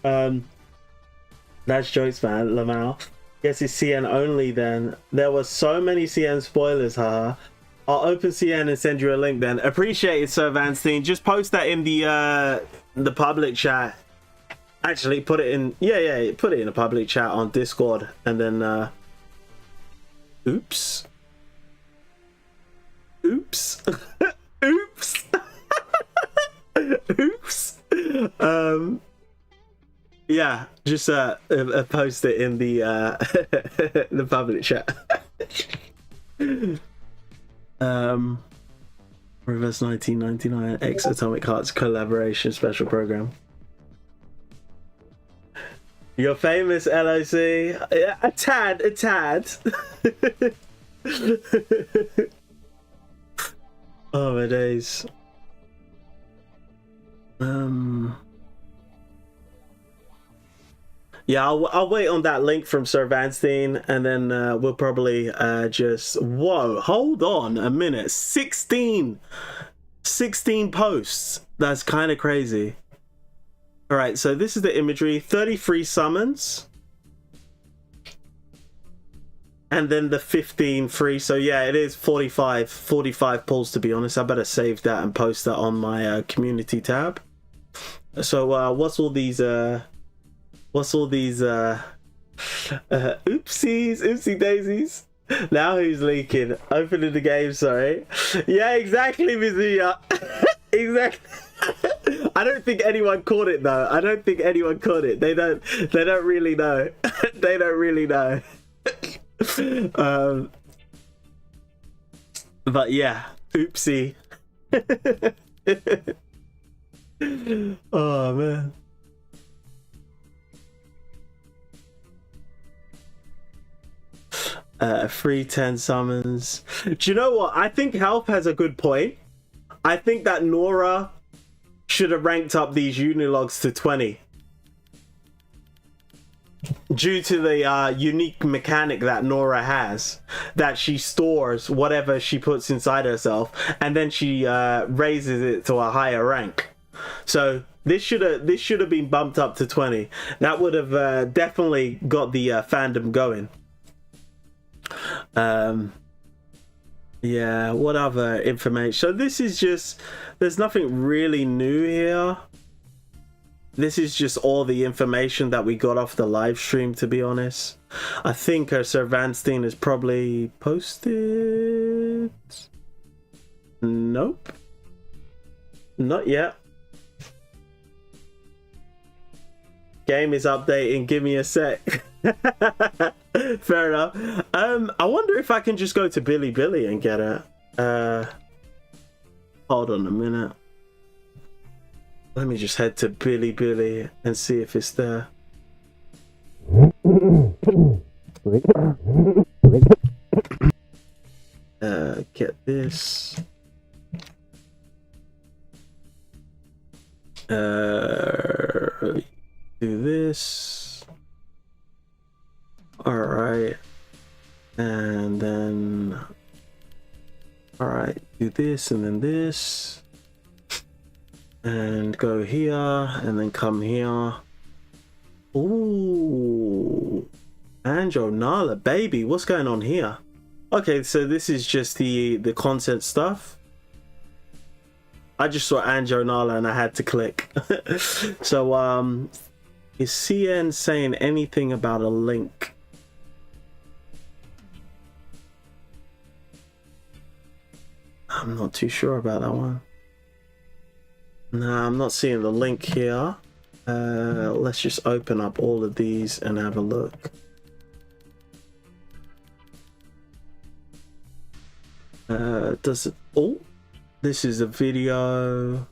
That's jokes, man. Lamau. Guess it's CN only then. There were so many CN spoilers, haha. I'll open CN and send you a link then. Appreciate it, Sir Vanstein. Just post that in the public chat. Actually, put it in... Yeah, put it in a public chat on Discord. And then... Oops. Oops. Oops. Oops. Yeah, just post it in the the public chat. Reverse 1999 X Atomic Hearts collaboration special program. You're famous, LOC. Yeah, a tad. Oh my days. Yeah, I'll wait on that link from Sir Vanstein, and then we'll probably just... Whoa, hold on a minute. 16 posts. That's kind of crazy. All right, so this is the imagery. 33 summons. And then the 15 free. So yeah, it is 45 pulls, to be honest. I better save that and post that on my community tab. So what's all these oopsie daisies. Now who's leaking? Opening the game, sorry. Yeah, exactly, Mizuya. Exactly. I don't think anyone caught it though. I don't think anyone caught it. They don't really know. They don't really know. But yeah, oopsie. Oh man. Free 10 summons. Do you know what? I think Health has a good point. I think that Nora should have ranked up these unilogs to 20. Due to the unique mechanic that Nora has, that she stores whatever she puts inside herself and then she raises it to a higher rank. So this should have been bumped up to 20. That would have definitely got the fandom going. Yeah, what other information? So this is just, there's nothing really new here. This is just all the information that we got off the live stream, to be honest. I think Sir Vanstein is probably posted. Nope, not yet. Game is updating, give me a sec. Fair enough. I wonder if I can just go to Billy and get it. Hold on a minute. Let me just head to Billy and see if it's there. Get this. Do this. All right, and then do this and then this, and go here and then come here. Ooh, Anjo Nala, baby, what's going on here? Okay, so this is just the content stuff. I just saw Anjo Nala and I had to click. So is CN saying anything about a link? I'm not too sure about that one. Nah, I'm not seeing the link here. Let's just open up all of these and have a look. Does it? Oh, this is a video.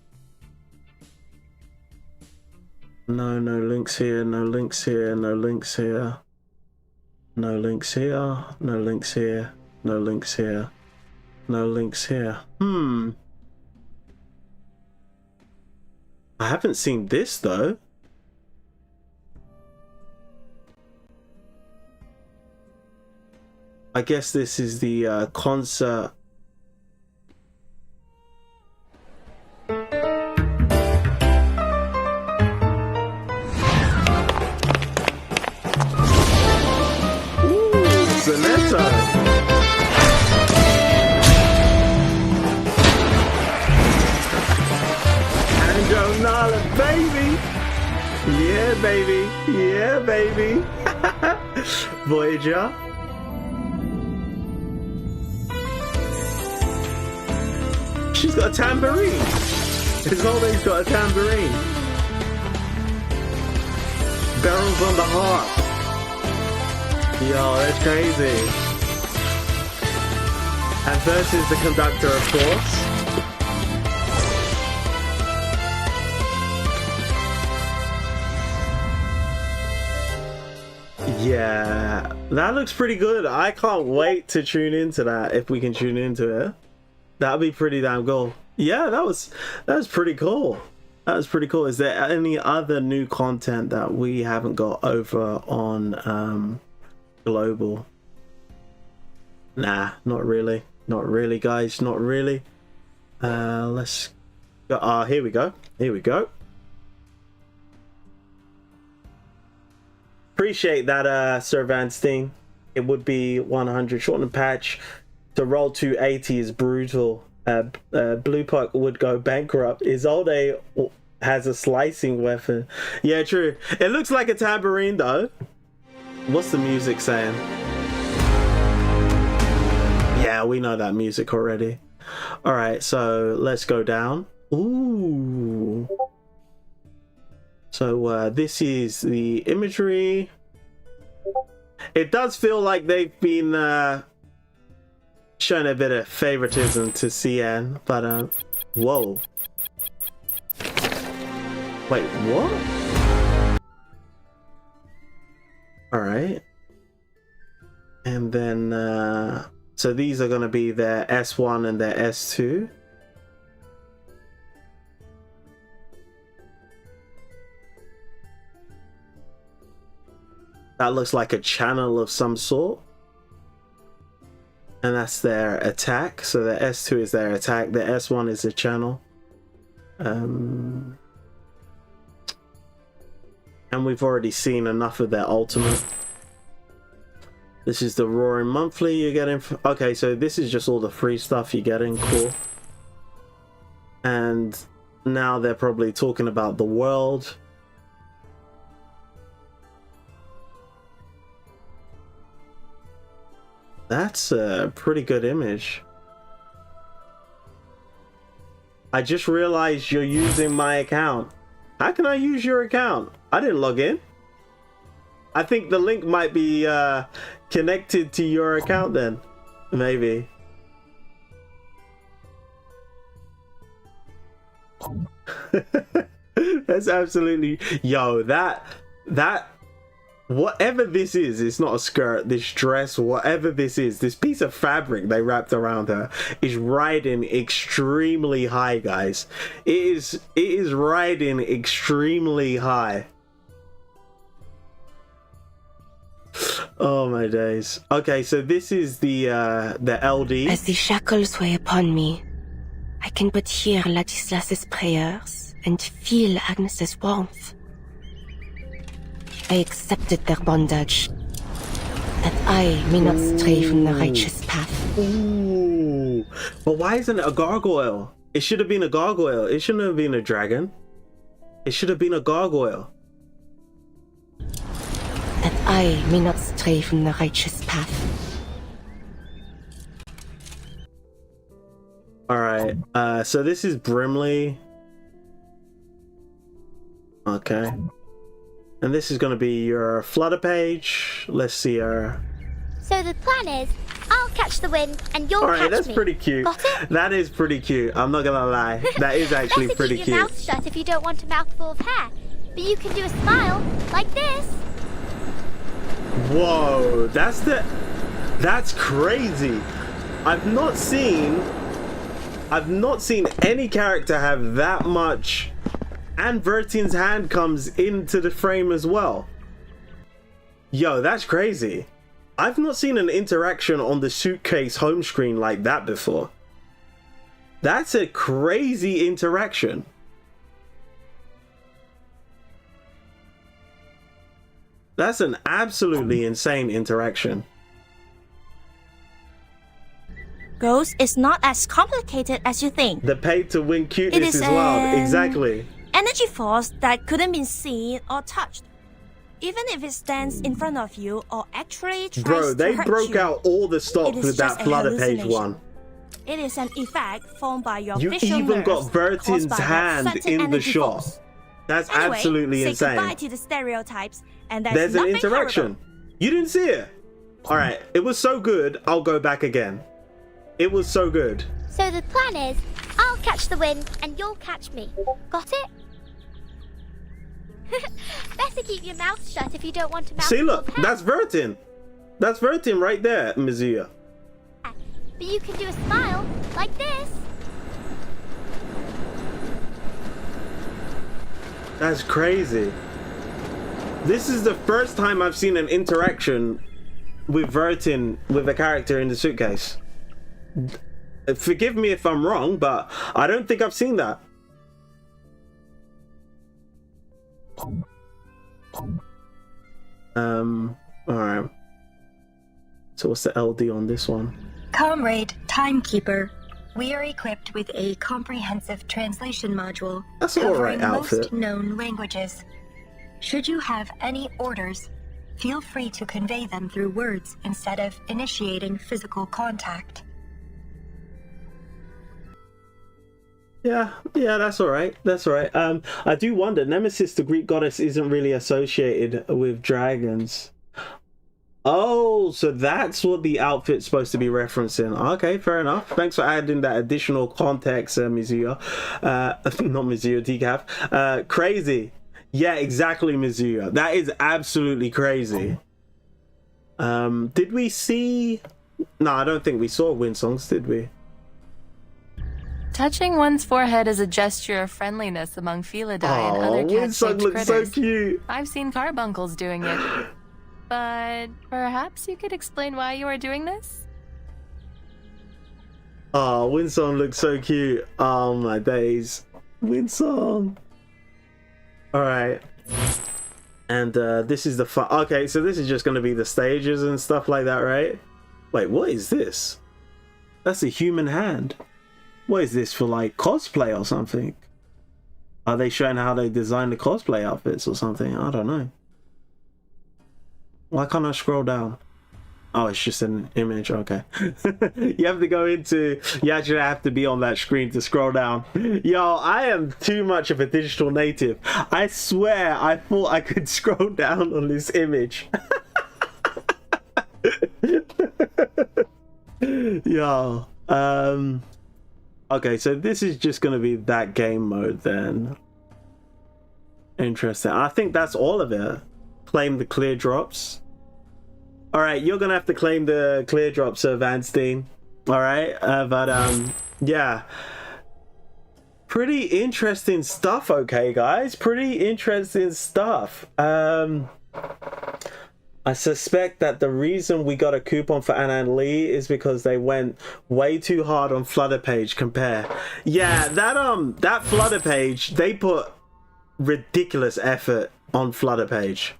No links here, no links here, no links here. No links here, no links here, no links here. No links here. I haven't seen this though. I guess this is the concert. Nala, baby. Yeah, baby. Yeah, baby. Voyager. She's got a tambourine. His whole name's got a tambourine. Barrels on the harp. Yo, that's crazy. And versus the conductor, of course. Yeah, that looks pretty good. I can't wait to tune into that, if we can tune into it. That'd be pretty damn cool. Yeah, that was pretty cool. That was pretty cool. Is there any other new content that we haven't got over on Global? Nah, not really. Not really, guys. Not really. Let's go. Here we go. Here we go. Appreciate that, Sir Vanstein. It would be 100. Shorten patch to roll 280 is brutal. Blue Puck would go bankrupt. Isolde has a slicing weapon. Yeah, true. It looks like a tambourine though. What's the music saying? Yeah, we know that music already. All right, so let's go down. Ooh. So this is the imagery. It does feel like they've been showing a bit of favoritism to CN, but whoa. Wait, what? All right. And then so these are going to be their S1 and their S2. That looks like a channel of some sort. And that's their attack. So the S2 is their attack. The S1 is a channel. And we've already seen enough of their ultimate. This is the Roaring Monthly you're getting. Okay, so this is just all the free stuff you're getting. Cool. And now they're probably talking about the world. That's a pretty good image. I just realized you're using my account. How can I use your account? I didn't log in. I think the link might be connected to your account then. Maybe. That's absolutely... Yo, that... Whatever this is, it's not a skirt, this dress, whatever this is, this piece of fabric they wrapped around her is riding extremely high, guys. It is riding extremely high. Oh my days. Okay, so this is the LD. As the shackles weigh upon me, I can but hear Ladislas's prayers and feel Agnes's warmth. I accepted their bondage, that I may not stray from the righteous path. Ooh. But why isn't it a gargoyle? It should have been a gargoyle. It shouldn't have been a dragon. It should have been a gargoyle. That I may not stray from the righteous path. Alright, so this is Brimley. Okay. And this is going to be your flutter page. Let's see her. So the plan is, I'll catch the wind and you'll catch me. Alright, that's pretty cute. Got it? That is pretty cute. I'm not gonna lie. That is actually pretty keep cute. your mouth shut if you don't want a mouthful of hair. But you can do a smile, like this. Whoa, that's crazy. I've not seen any character have that much. And Vertin's hand comes into the frame as well. Yo, that's crazy. I've not seen an interaction on the suitcase home screen like that before. That's a crazy interaction. That's an absolutely insane interaction. Ghost is not as complicated as you think. The pay to win cuteness is wild. Exactly. Energy force that couldn't be seen or touched. Even if it stands in front of you or actually tries Bro, they to hurt broke you, out all the stops with that flutter page one. It is an effect formed by your You visual even got nerves Vertin's caused by hand that certain in the energy shot. force. That's Anyway, absolutely say insane. goodbye to the stereotypes, and There's an interaction. You didn't see it. All right, it was so good. I'll go back again. It was so good. So the plan is, I'll catch the wind and you'll catch me. Got it? Better keep your mouth shut if you don't want to mouth. See, look, that's Vertin. That's Vertin right there, Mizuya. But you can do a smile, like this. That's crazy. This is the first time I've seen an interaction with Vertin with a character in the suitcase. Forgive me if I'm wrong, but I don't think I've seen that. Alright. So what's the LD on this one? Comrade Timekeeper. We are equipped with a comprehensive translation module That's an alright covering outfit. most known languages. Should you have any orders, feel free to convey them through words instead of initiating physical contact. Yeah, that's alright. That's alright. I do wonder, Nemesis, the Greek goddess, isn't really associated with dragons. Oh, so that's what the outfit's supposed to be referencing. Okay, fair enough. Thanks for adding that additional context, Mizuya. Not Mizuya, Decaf. Crazy. Yeah, exactly, Mizuya. That is absolutely crazy. Did we see... No, I don't think we saw Windsongs, did we? Touching one's forehead is a gesture of friendliness among Felidae and other cat-shaped looks critters. so cute. I've seen carbuncles doing it. But perhaps you could explain why you are doing this? Oh, Winsong looks so cute. Oh my days. Winsong. Alright. And this is the fun. Okay, so this is just going to be the stages and stuff like that, right? Wait, what is this? That's a human hand. What is this, for like cosplay or something? Are they showing how they design the cosplay outfits or something? I don't know. Why can't I scroll down? Oh, it's just an image. Okay. You have to go into... You actually have to be on that screen to scroll down. Yo, I am too much of a digital native. I swear I thought I could scroll down on this image. Yo. Okay, so this is just going to be that game mode then. Interesting. I think that's all of it. Claim the clear drops. All right, you're gonna have to claim the clear drops, Sir Vanstein. All right, yeah, pretty interesting stuff. Okay, guys, pretty interesting stuff. I suspect that the reason we got a coupon for Anna and Lee is because they went way too hard on Flutter Page compare. Yeah, that Flutter Page, they put ridiculous effort on Flutter Page.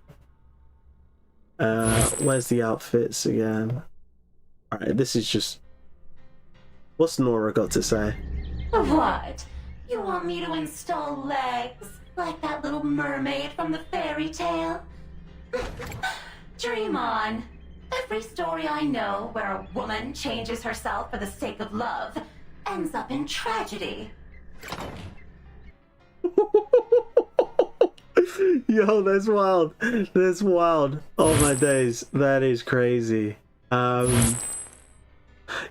Where's the outfits again? Alright, this is just... What's Nora got to say? What? You want me to install legs? Like that little mermaid from the fairy tale? Dream on. Every story I know where a woman changes herself for the sake of love ends up in tragedy. Yo, that's wild. That's wild. Oh my days. That is crazy.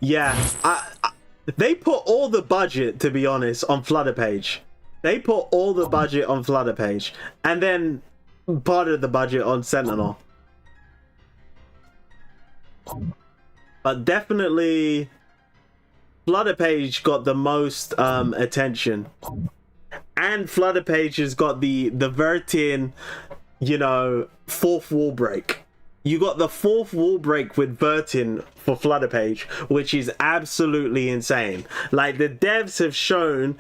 Yeah, they put all the budget, to be honest, on Flutter Page. They put all the budget on Flutter Page. And then part of the budget on Sentinel. But definitely Flutter Page got the most attention. And Flutter Page has got the Vertin, you know, fourth wall break. You got the fourth wall break with Vertin for Flutter Page, which is absolutely insane. Like, the devs have shown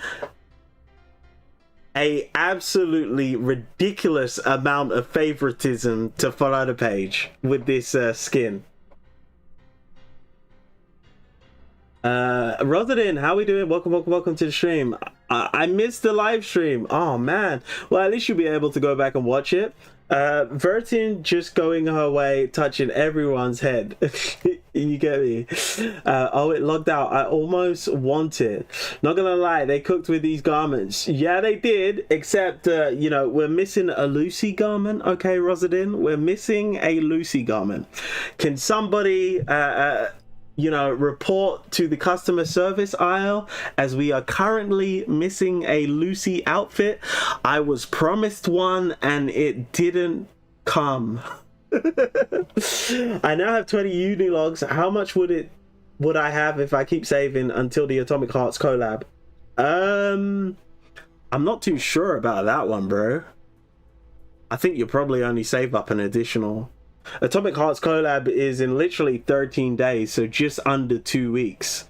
a absolutely ridiculous amount of favoritism to Flutter Page with this skin. Rotherden, how we doing? Welcome to the stream. I missed the live stream. Oh man. Well, at least you'll be able to go back and watch it. Vertin just going her way, touching everyone's head. You get me? Oh, it logged out. I almost want it. Not gonna lie, they cooked with these garments. Yeah, they did, except you know, we're missing a Lucy garment. Okay, Rosalind, we're missing a Lucy garment. Can somebody you know, report to the customer service aisle, as we are currently missing a Lucy outfit. I was promised one and it didn't come. I now have 20 Unilogs. How much would I have if I keep saving until the Atomic Hearts collab? I'm not too sure about that one, bro. I think you'll probably only save up an additional. Atomic Hearts collab is in literally 13 days, so just under 2 weeks.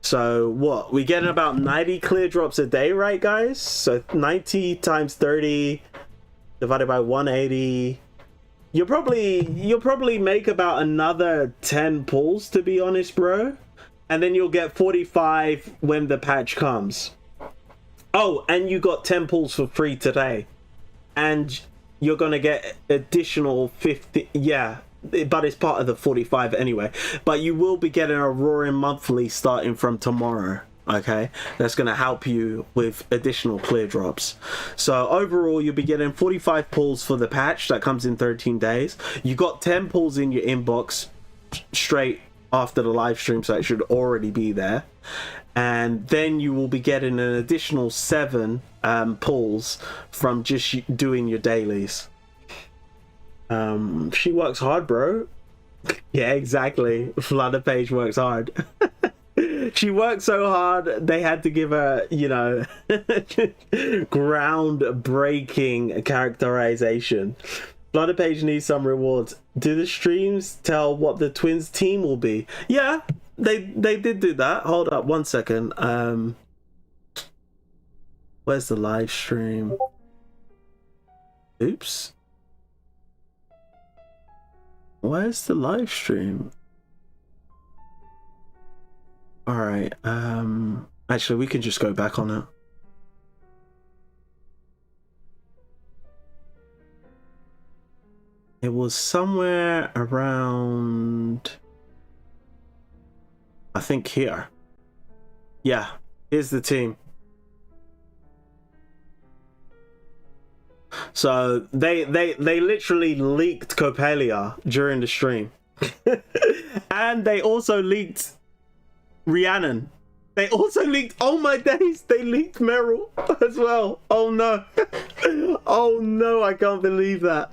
So what, we getting about 90 clear drops a day, right guys? So 90 times 30 divided by 180. you'll probably make about another 10 pulls, to be honest, bro. And then you'll get 45 when the patch comes. Oh, and you got 10 pulls for free today. And you're gonna get additional 50, yeah, but it's part of the 45 anyway. But you will be getting a roaring monthly starting from tomorrow. Okay, that's going to help you with additional clear drops. So overall, you'll be getting 45 pulls for the patch that comes in 13 days. You got 10 pulls in your inbox straight after the live stream, so it should already be there. And then you will be getting an additional 7 pulls from just doing your dailies. She works hard, bro. Yeah, exactly. Flutter Page works hard. She worked so hard, they had to give her, you know, groundbreaking characterization. Flutter Page needs some rewards. Do the streams tell what the twins team will be? Yeah, they did do that. Hold up one second. Where's the live stream? Oops. Where's the live stream? All right, actually we can just go back on it. It was somewhere around, I think here. Yeah, here's the team. So they literally leaked Coppelia during the stream. And they also leaked Rhiannon. They also leaked, oh my days, they leaked Meryl as well. Oh no. Oh no, I can't believe that.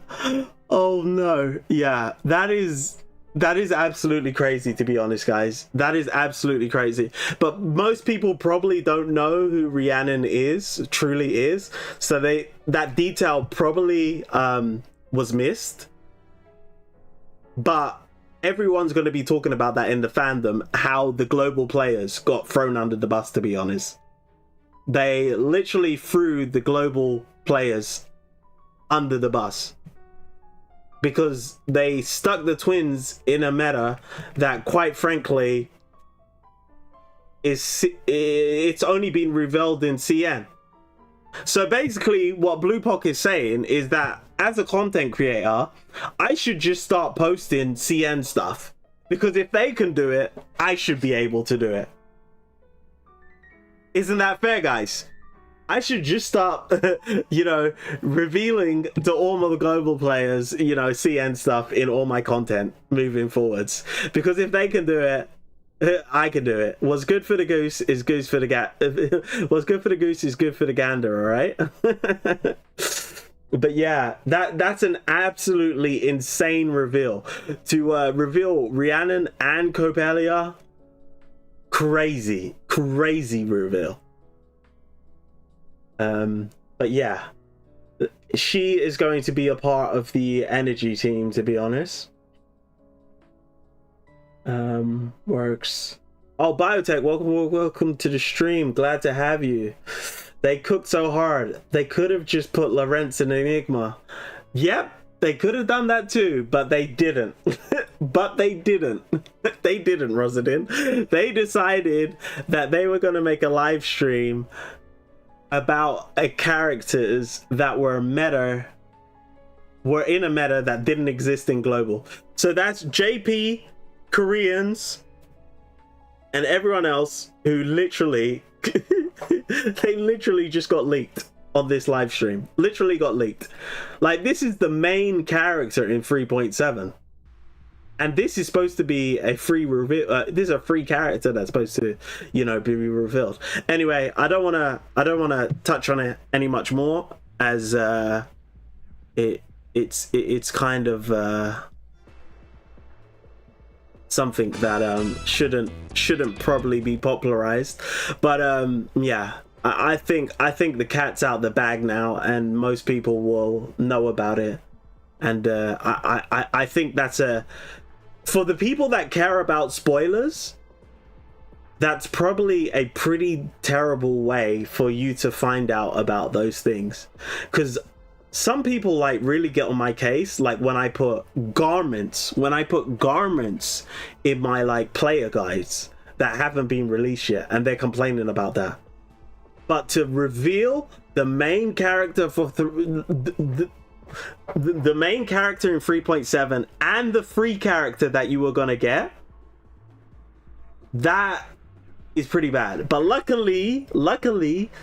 Oh no. Yeah, that is absolutely crazy, to be honest, guys. That is absolutely crazy. But most people probably don't know who Rhiannon truly is. So that detail probably was missed. But everyone's going to be talking about that in the fandom, how the global players got thrown under the bus, to be honest. They literally threw the global players under the bus because they stuck the twins in a meta that, quite frankly, it's only been revealed in CN. So basically what Bluepock is saying is that as a content creator, I should just start posting CN stuff, because if they can do it, I should be able to do it. Isn't that fair, guys? I should just start, you know, revealing to all of the global players, you know, CN stuff in all my content moving forwards. Because if they can do it, I can do it. What's good for the goose is good for the what's good for the goose is good for the gander, all right? But yeah, that's an absolutely insane reveal. To reveal Rhiannon and Coppelia, crazy reveal. But yeah, she is going to be a part of the energy team, to be honest. Works. Oh, Biotech, welcome to the stream. Glad to have you. They cooked so hard. They could have just put Rants and Enigma. Yep, they could have done that too, but they didn't. But they didn't. They didn't, Rosadin. They decided that they were going to make a live stream about characters that were in a meta that didn't exist in global. So that's JP, Koreans, and everyone else who literally they literally just got leaked on this live stream. Literally got leaked. Like, this is the main character in 3.7, and this is supposed to be a free reveal. This is a free character that's supposed to, you know, be revealed. Anyway, I don't want to touch on it any much more, as it's kind of something that shouldn't probably be popularized. But yeah, I think the cat's out the bag now, and most people will know about it. And I think that's for the people that care about spoilers, that's probably a pretty terrible way for you to find out about those things, because some people like really get on my case, like when I put garments in my like player guides that haven't been released yet, and they're complaining about that. But to reveal the main character for the main character in 3.7 and the free character that you were gonna get, that is pretty bad. But luckily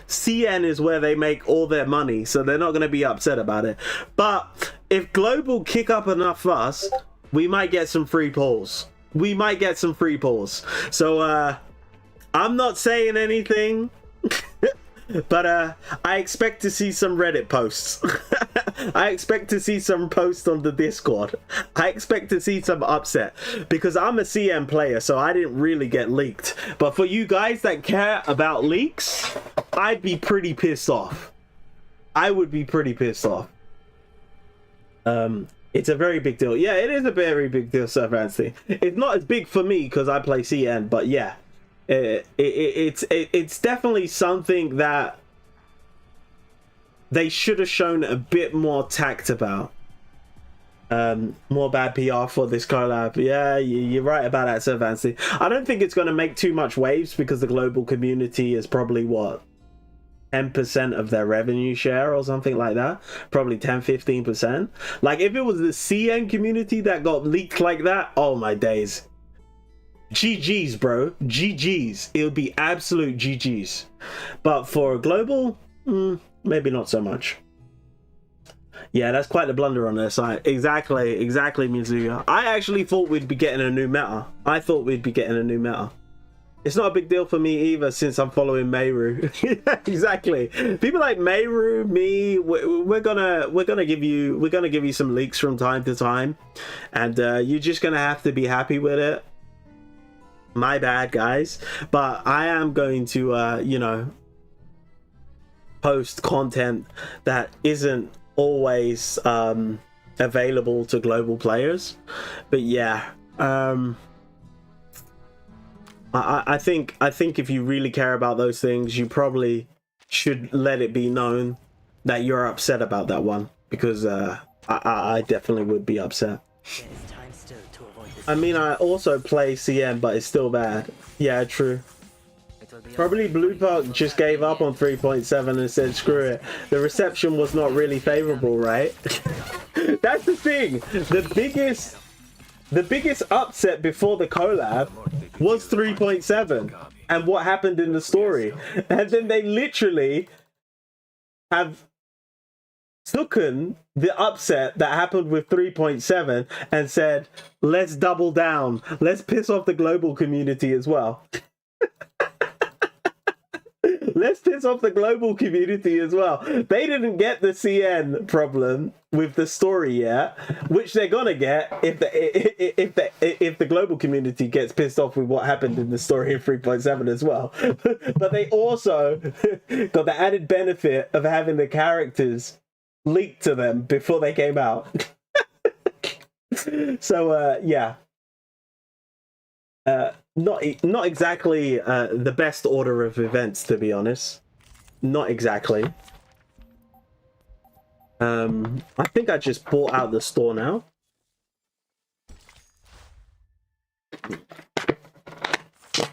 CN is where they make all their money, so they're not going to be upset about it. But if Global kick up enough fuss, we might get some free pulls. So I'm not saying anything. But I expect to see some Reddit posts. I expect to see some posts on the Discord. I expect to see some upset, because I'm a CM player, so I didn't really get leaked. But for you guys that care about leaks, I'd be pretty pissed off. I would be pretty pissed off. It's a very big deal. Yeah, it is a very big deal, Sir Fancy. It's not as big for me because I play CN, but yeah. It's definitely something that they should have shown a bit more tact about. More bad PR for this collab. Yeah, you're right about that, Sir Fancy. I don't think it's going to make too much waves because the global community is probably what, 10% of their revenue share or something like that. Probably 10-15%. Like if it was the CN community that got leaked like that, oh my days. GG's, bro. GG's. It would be absolute GG's. But for global, maybe not so much. Yeah, that's quite the blunder on their side. Exactly, Mizuya. I actually thought we'd be getting a new meta. It's not a big deal for me either, since I'm following Meru. Exactly. People like Meru, me, we're gonna give you some leaks from time to time, and you're just gonna have to be happy with it. My bad, guys, but I am going to you know, post content that isn't always available to global players. But yeah, I think if you really care about those things, you probably should let it be known that you're upset about that one, because I definitely would be upset. I mean, I also play CM, but it's still bad. Yeah, true. Probably Blue Park just gave up on 3.7 and said screw it. The reception was not really favorable, right? That's the thing. The biggest upset before the collab was 3.7 and what happened in the story. And then they literally have taken the upset that happened with 3.7 and said, let's double down. Let's piss off the global community as well. Let's piss off the global community as well. They didn't get the CN problem with the story yet, which they're gonna get if the global community gets pissed off with what happened in the story in 3.7 as well. But they also got the added benefit of having the characters leaked to them before they came out. So yeah. Not exactly the best order of events, to be honest. Not exactly. I think I just bought out the store now.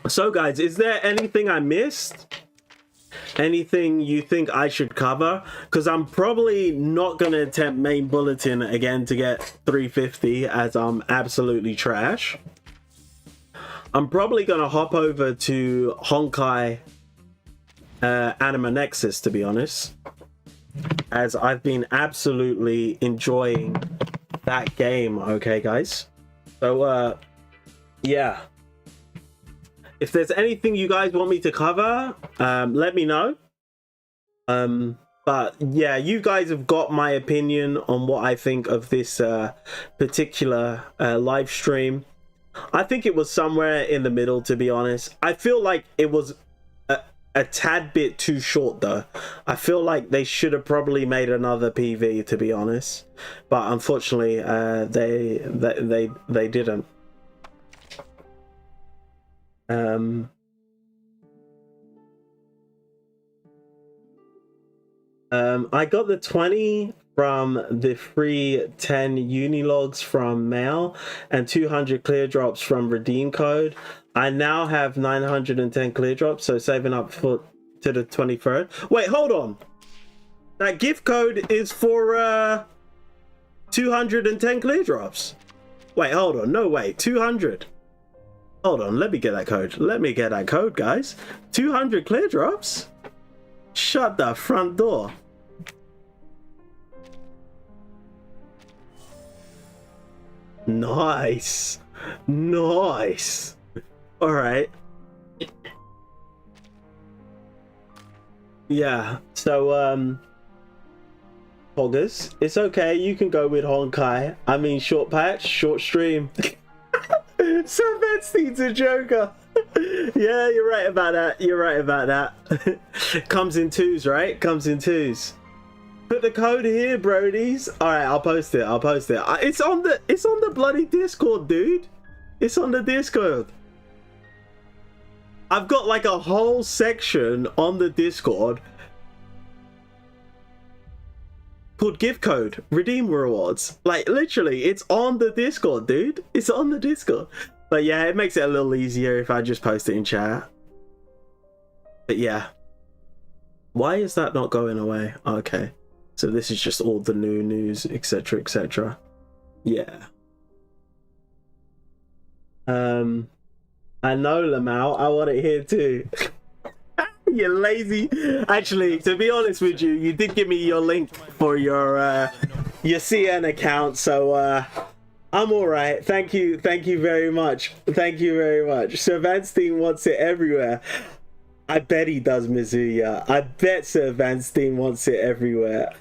So guys, is there anything I missed? Anything you think I should cover? Because I'm probably not going to attempt main bulletin again to get 350, as I'm absolutely trash. I'm probably going to hop over to Honkai Anima Nexus, to be honest, as I've been absolutely enjoying that game. Okay, guys. So, yeah. If there's anything you guys want me to cover, let me know. But yeah, you guys have got my opinion on what I think of this particular live stream. I think it was somewhere in the middle, to be honest. I feel like it was a tad bit too short, though. I feel like they should have probably made another PV, to be honest. But unfortunately, they didn't. I got the 20 from the free 10 Unilogs from mail and 200 clear drops from redeem code. I now have 910 clear drops, so saving up to the 23rd. Wait, hold on. That gift code is for 210 clear drops. Wait, hold on. No, wait, 200. Hold on, let me get that code. Let me get that code, guys. 200 clear drops? Shut the front door. Nice. Nice. All right. Yeah, so, Poggers, it's okay. You can go with Honkai. I mean, short patch, short stream. So Benstein's a joker. Yeah, you're right about that. You're right about that. Comes in twos, right? Comes in twos. Put the code here, Brodies. All right, I'll post it. I'll post it. It's on the bloody Discord, dude. It's on the Discord. I've got like a whole section on the Discord called gift code redeem rewards. Like literally, it's on the Discord, dude. It's on the Discord. But yeah, it makes it a little easier if I just post it in chat. But yeah, why is that not going away? Okay, so this is just all the new news, etc, etc. Yeah. I know, Lamau, I want it here too. You're lazy. Actually, to be honest with you, you did give me your link for your CN account, so I'm all right. Thank you very much. Thank you very much. Sir Vanstein wants it everywhere. I bet he does, Mizuya. I bet Sir Vanstein wants it everywhere.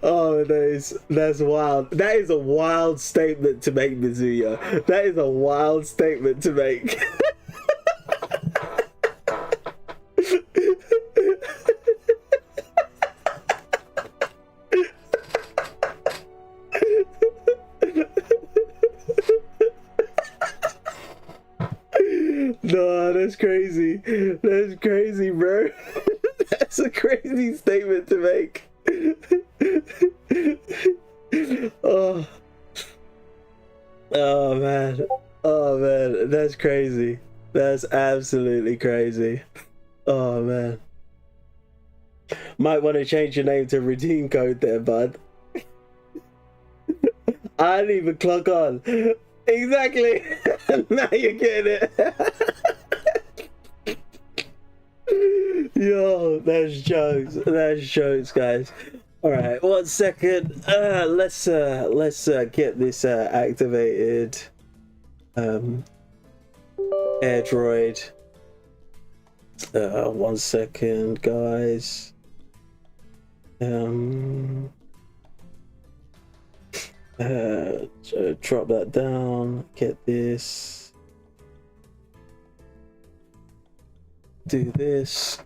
Oh, that's wild. That is a wild statement to make, Mizuya. That is a wild statement to make. No, that's crazy. That's crazy, bro. That's a crazy statement to make. Oh man, that's crazy. That's absolutely crazy. Oh man, might want to change your name to redeem code there, bud. I didn't even clock on. Exactly. Now you're getting it. Yo, that's jokes. That's jokes, guys. All right, 1 second. Let's get this activated. Air droid. 1 second, guys. Drop that down. Get this. Do this.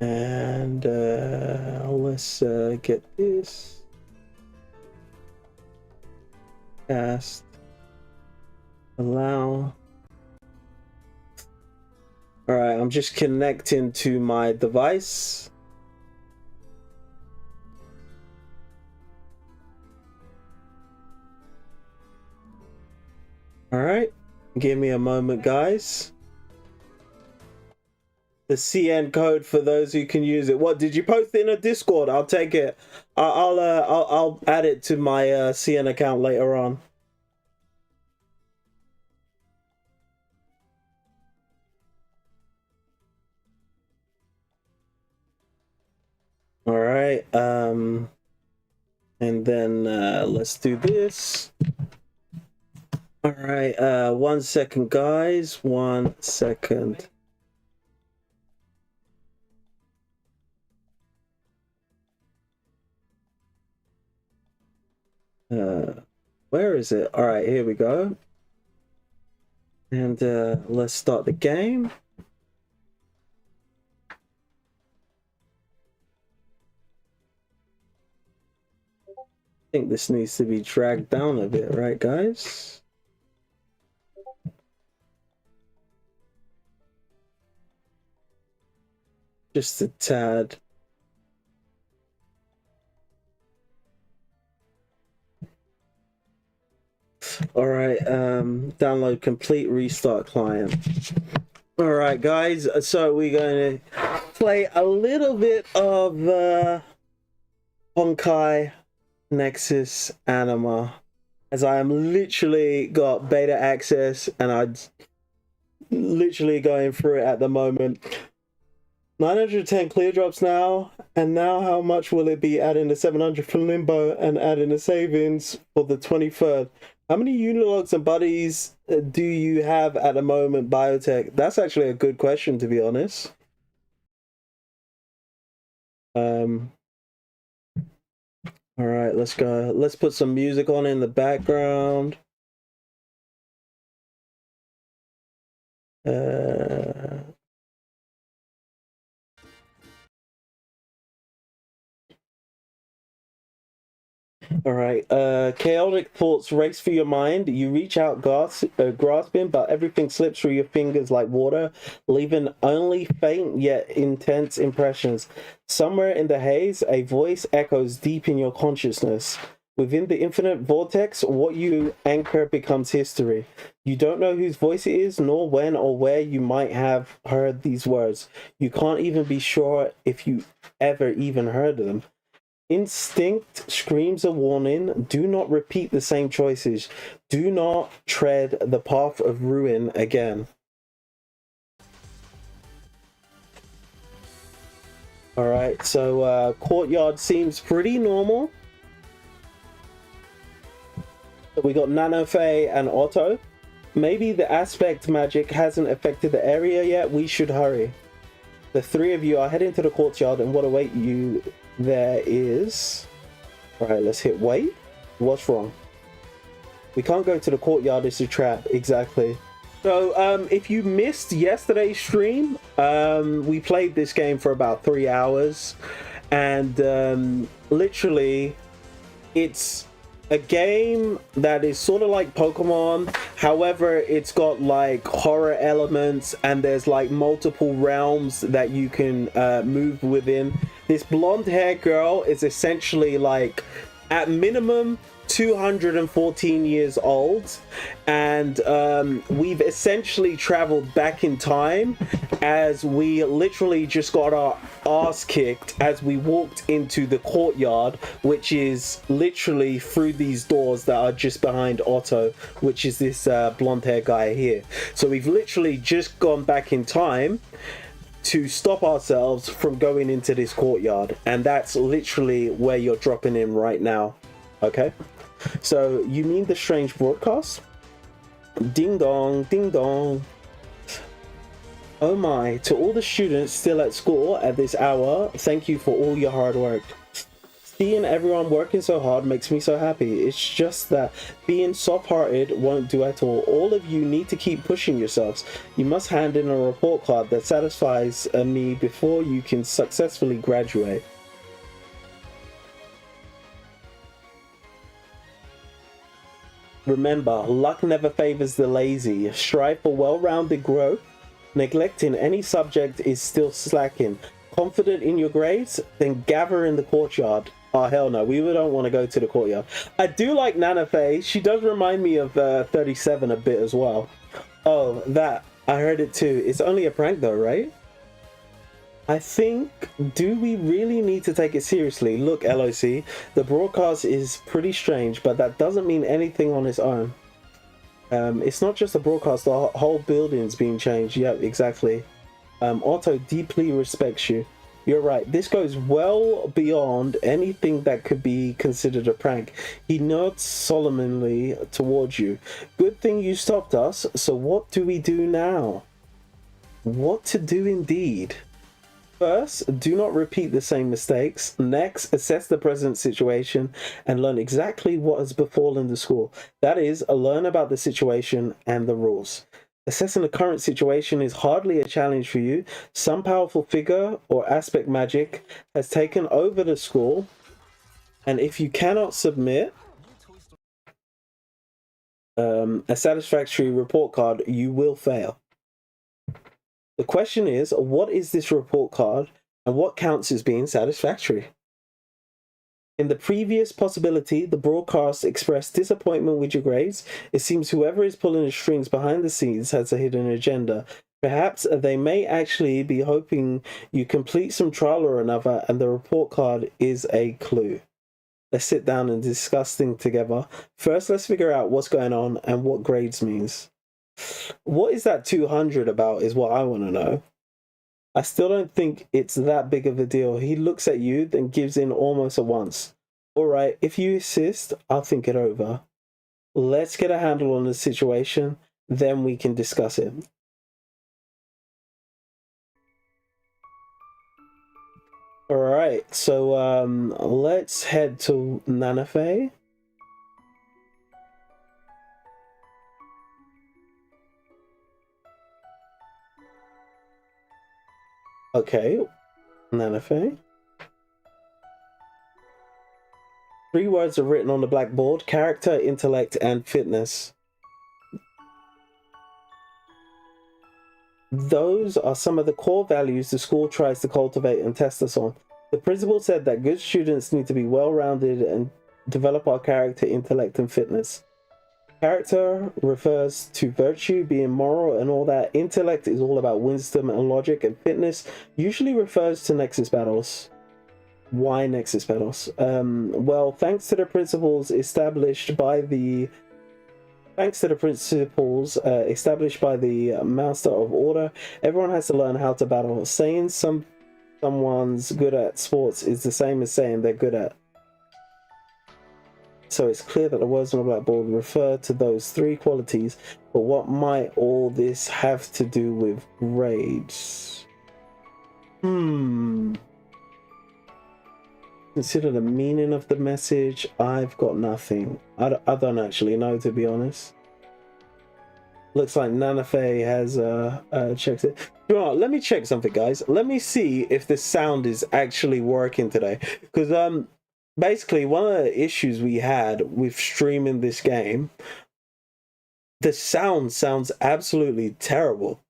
And let's get this. Cast. Allow. Alright, I'm just connecting to my device. Alright, give me a moment, guys. The CN code for those who can use it. What, did you post it in a Discord? I'll take it. I'll add it to my CN account later on. All right. And then let's do this. All right. 1 second, guys. 1 second. Where is it? All right, here we go. And let's start the game. think this needs to be dragged down a bit, right, guys? Just a tad. All right, download complete restart client. All right, guys, so we're going to play a little bit of Honkai, Nexus, Anima, as I am literally got beta access and I'm literally going through it at the moment. 910 clear drops now, and now how much will it be adding the 700 for Limbo and adding the savings for the 23rd? How many Unilogs and buddies do you have at the moment, Biotech? That's actually a good question, to be honest. All right, let's go. Let's put some music on in the background. All right, chaotic thoughts race through your mind. You reach out grasping, but everything slips through your fingers like water, leaving only faint yet intense impressions. Somewhere in the haze, a voice echoes deep in your consciousness. Within the infinite vortex, what you anchor becomes history. You don't know whose voice it is, nor when or where you might have heard these words. You can't even be sure if you ever even heard them. Instinct screams a warning. Do not repeat the same choices. Do not tread the path of ruin again. Alright, so courtyard seems pretty normal. We got Nanofe and Otto. Maybe the aspect magic hasn't affected the area yet. We should hurry. The three of you are heading to the courtyard, and what await you there is... Alright, let's hit wait. What's wrong? We can't go to the courtyard, it's a trap. Exactly. So, if you missed yesterday's stream, we played this game for about 3 hours. And literally, it's a game that is sort of like Pokemon. However, it's got like horror elements, and there's like multiple realms that you can move within. This blonde hair girl is essentially like at minimum 214 years old, and we've essentially traveled back in time, as we literally just got our ass kicked as we walked into the courtyard, which is literally through these doors that are just behind Otto, which is this blonde hair guy here. So we've literally just gone back in time to stop ourselves from going into this courtyard, and that's literally where you're dropping in right now. Okay, so you mean the strange broadcast? Ding dong, ding dong. Oh my, to all the students still at school at this hour, thank you for all your hard work. Seeing everyone working so hard makes me so happy. It's just that being soft-hearted won't do at all. All of you need to keep pushing yourselves. You must hand in a report card that satisfies me before you can successfully graduate. Remember, luck never favors the lazy. Strive for well-rounded growth. Neglecting any subject is still slacking. Confident in your grades? Then gather in the courtyard. Oh, hell no. We don't want to go to the courtyard. I do like Nanofe. She does remind me of 37 a bit as well. Oh, that. I heard it too. It's only a prank though, right? I think, do we really need to take it seriously? Look, LOC, the broadcast is pretty strange, but that doesn't mean anything on its own. It's not just a broadcast, the whole building's being changed. Yep, exactly. Otto deeply respects you. You're right, this goes well beyond anything that could be considered a prank. He nods solemnly towards you. Good thing you stopped us, so what do we do now? What to do indeed? First, do not repeat the same mistakes. Next, assess the present situation and learn exactly what has befallen the school. That is, learn about the situation and the rules. Assessing the current situation is hardly a challenge for you. Some powerful figure or aspect magic has taken over the school And if you cannot submit a satisfactory report card, you will fail. The question is, what is this report card and what counts as being satisfactory? In the previous possibility, the broadcast expressed disappointment with your grades. It seems whoever is pulling the strings behind the scenes has a hidden agenda. Perhaps they may actually be hoping you complete some trial or another, and the report card is a clue. Let's sit down and discuss things together. First, let's figure out what's going on and what grades means. What is that 200 about is what I want to know. I still don't think it's that big of a deal. He looks at you, then gives in almost at once. All right, if you insist, I'll think it over. Let's get a handle on the situation, then we can discuss it. All right, so let's head to Nanafe. Okay, Nanafe. 3 words are written on the blackboard: character, intellect, and fitness. Those are some of the core values the school tries to cultivate and test us on. The principal said that good students need to be well-rounded and develop our character, intellect, and fitness. Character refers to virtue, being moral and all that. Intellect is all about wisdom and logic, and fitness usually refers to Nexus battles. Why Nexus battles? Well, thanks to the principles established by the Master of Order, everyone has to learn how to battle. Saying someone's good at sports is the same as saying they're good at. So it's clear that the words on the blackboard refer to those 3 qualities, but what might all this have to do with grades? Consider the meaning of the message. I've got nothing. I don't actually know, to be honest. Looks like Nanafe has checked it. You know what, let me check something, guys. Let me see if the sound is actually working today. Because basically, one of the issues we had with streaming this game, the sound sounds absolutely terrible.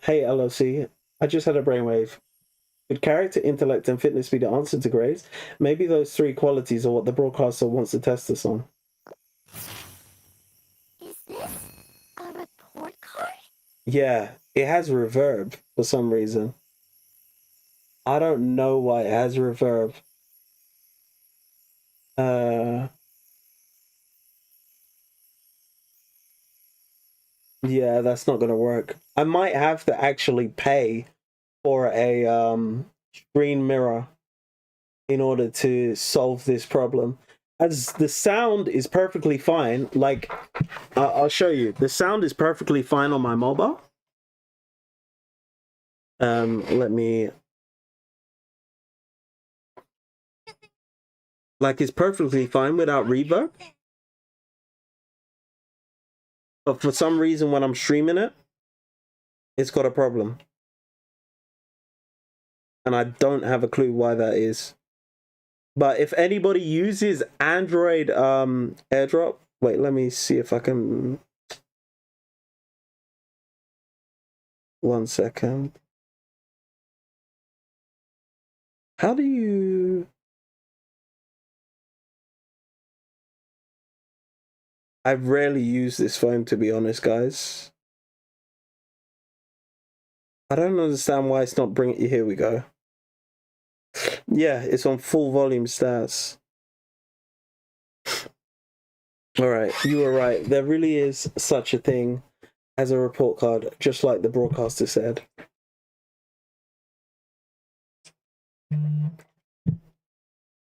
Hey LOC, I just had a brainwave. Could character, intellect, and fitness be the answer to grades? Maybe those 3 qualities are what the broadcaster wants to test us on. Is this a report card? Yeah, it has reverb for some reason. I don't know why it has reverb. Yeah, that's not gonna work. I might have to actually pay for a screen mirror in order to solve this problem. As the sound is perfectly fine, like I'll show you. The sound is perfectly fine on my mobile. Let me. Like, it's perfectly fine without reverb. But for some reason, when I'm streaming it, it's got a problem. And I don't have a clue why that is. But if anybody uses Android AirDrop, wait, let me see if I can. 1 second. How do you? I rarely use this phone, to be honest, guys. I don't understand why it's not bringing. Here we go. Yeah, it's on full volume stats. Alright, you were right. There really is such a thing as a report card, just like the broadcaster said.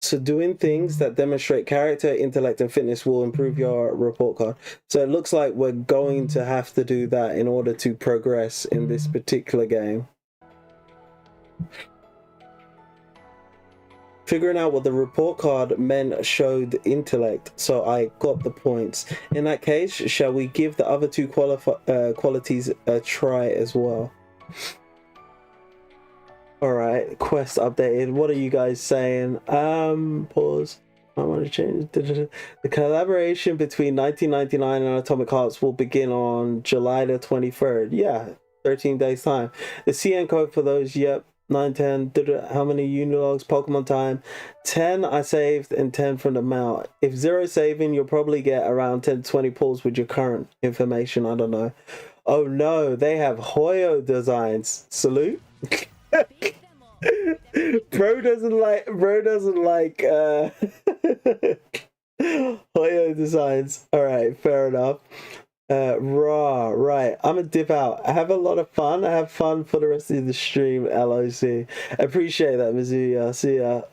So doing things that demonstrate character, intellect, and fitness will improve your report card. So it looks like we're going to have to do that in order to progress in this particular game. Figuring out what the report card meant showed intellect, so I got the points. In that case, shall we give the other 2 qualities a try as well? All right, quest updated. What are you guys saying? Pause. I want to change. The collaboration between 1999 and Atomic Hearts will begin on July the 23rd. Yeah, 13 days time. The CN code for those, yep, 9, 10. How many Unilogs? Pokemon time. 10 I saved and 10 from the mount. If 0 saving, you'll probably get around 10 to 20 pulls with your current information. I don't know. Oh no, they have Hoyo designs. Salute. bro doesn't like Hoyo designs. All right, fair enough. Right, I'm gonna dip out. I have a lot of fun. I have fun for the rest of the stream. LOC, appreciate that, Mizuya. See ya.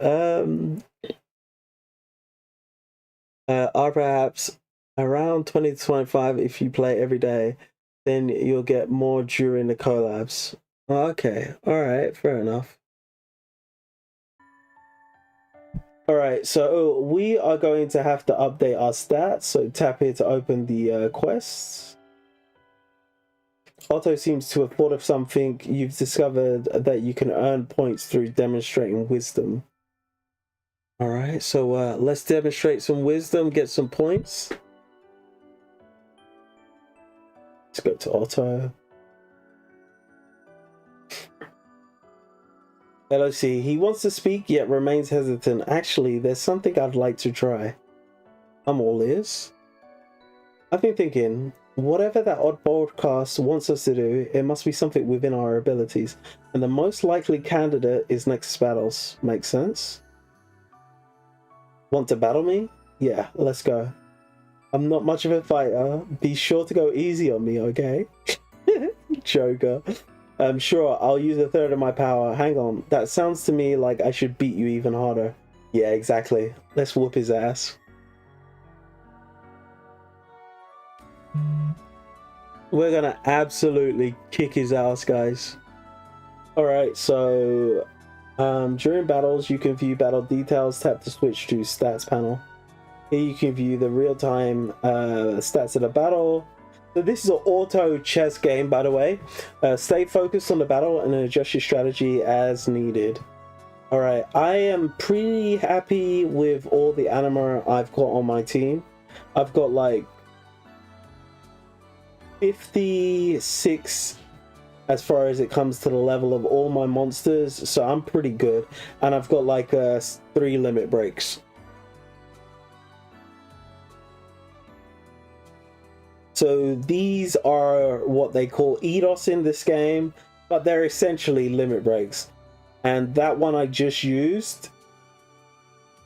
Are perhaps around 20 to 25 if you play every day, then you'll get more during the collabs. Okay, all right, fair enough. All right, so we are going to have to update our stats. So tap here to open the quests. Otto seems to have thought of something. You've discovered that you can earn points through demonstrating wisdom. All right, so let's demonstrate some wisdom, get some points. Let's go to Otto. LOC, he wants to speak yet remains hesitant. Actually, there's something I'd like to try. I'm all ears. I've been thinking, whatever that odd broadcast wants us to do, it must be something within our abilities. And the most likely candidate is Nexus Battles. Makes sense? Want to battle me? Yeah, let's go. I'm not much of a fighter. Be sure to go easy on me, okay? Joker. Sure, I'll use a third of my power. Hang on, that sounds to me like I should beat you even harder. Yeah, exactly. Let's whoop his ass. We're gonna absolutely kick his ass, guys. Alright, so during battles, you can view battle details. Tap to switch to stats panel. Here you can view the real-time stats of the battle. So this is an auto chess game, by the way. Stay focused on the battle and adjust your strategy as needed. Alright, I am pretty happy with all the Anima I've got on my team. I've got like 56 as far as it comes to the level of all my monsters, so I'm pretty good. And I've got like 3 limit breaks. So these are what they call EDOS in this game, but they're essentially limit breaks. And that one I just used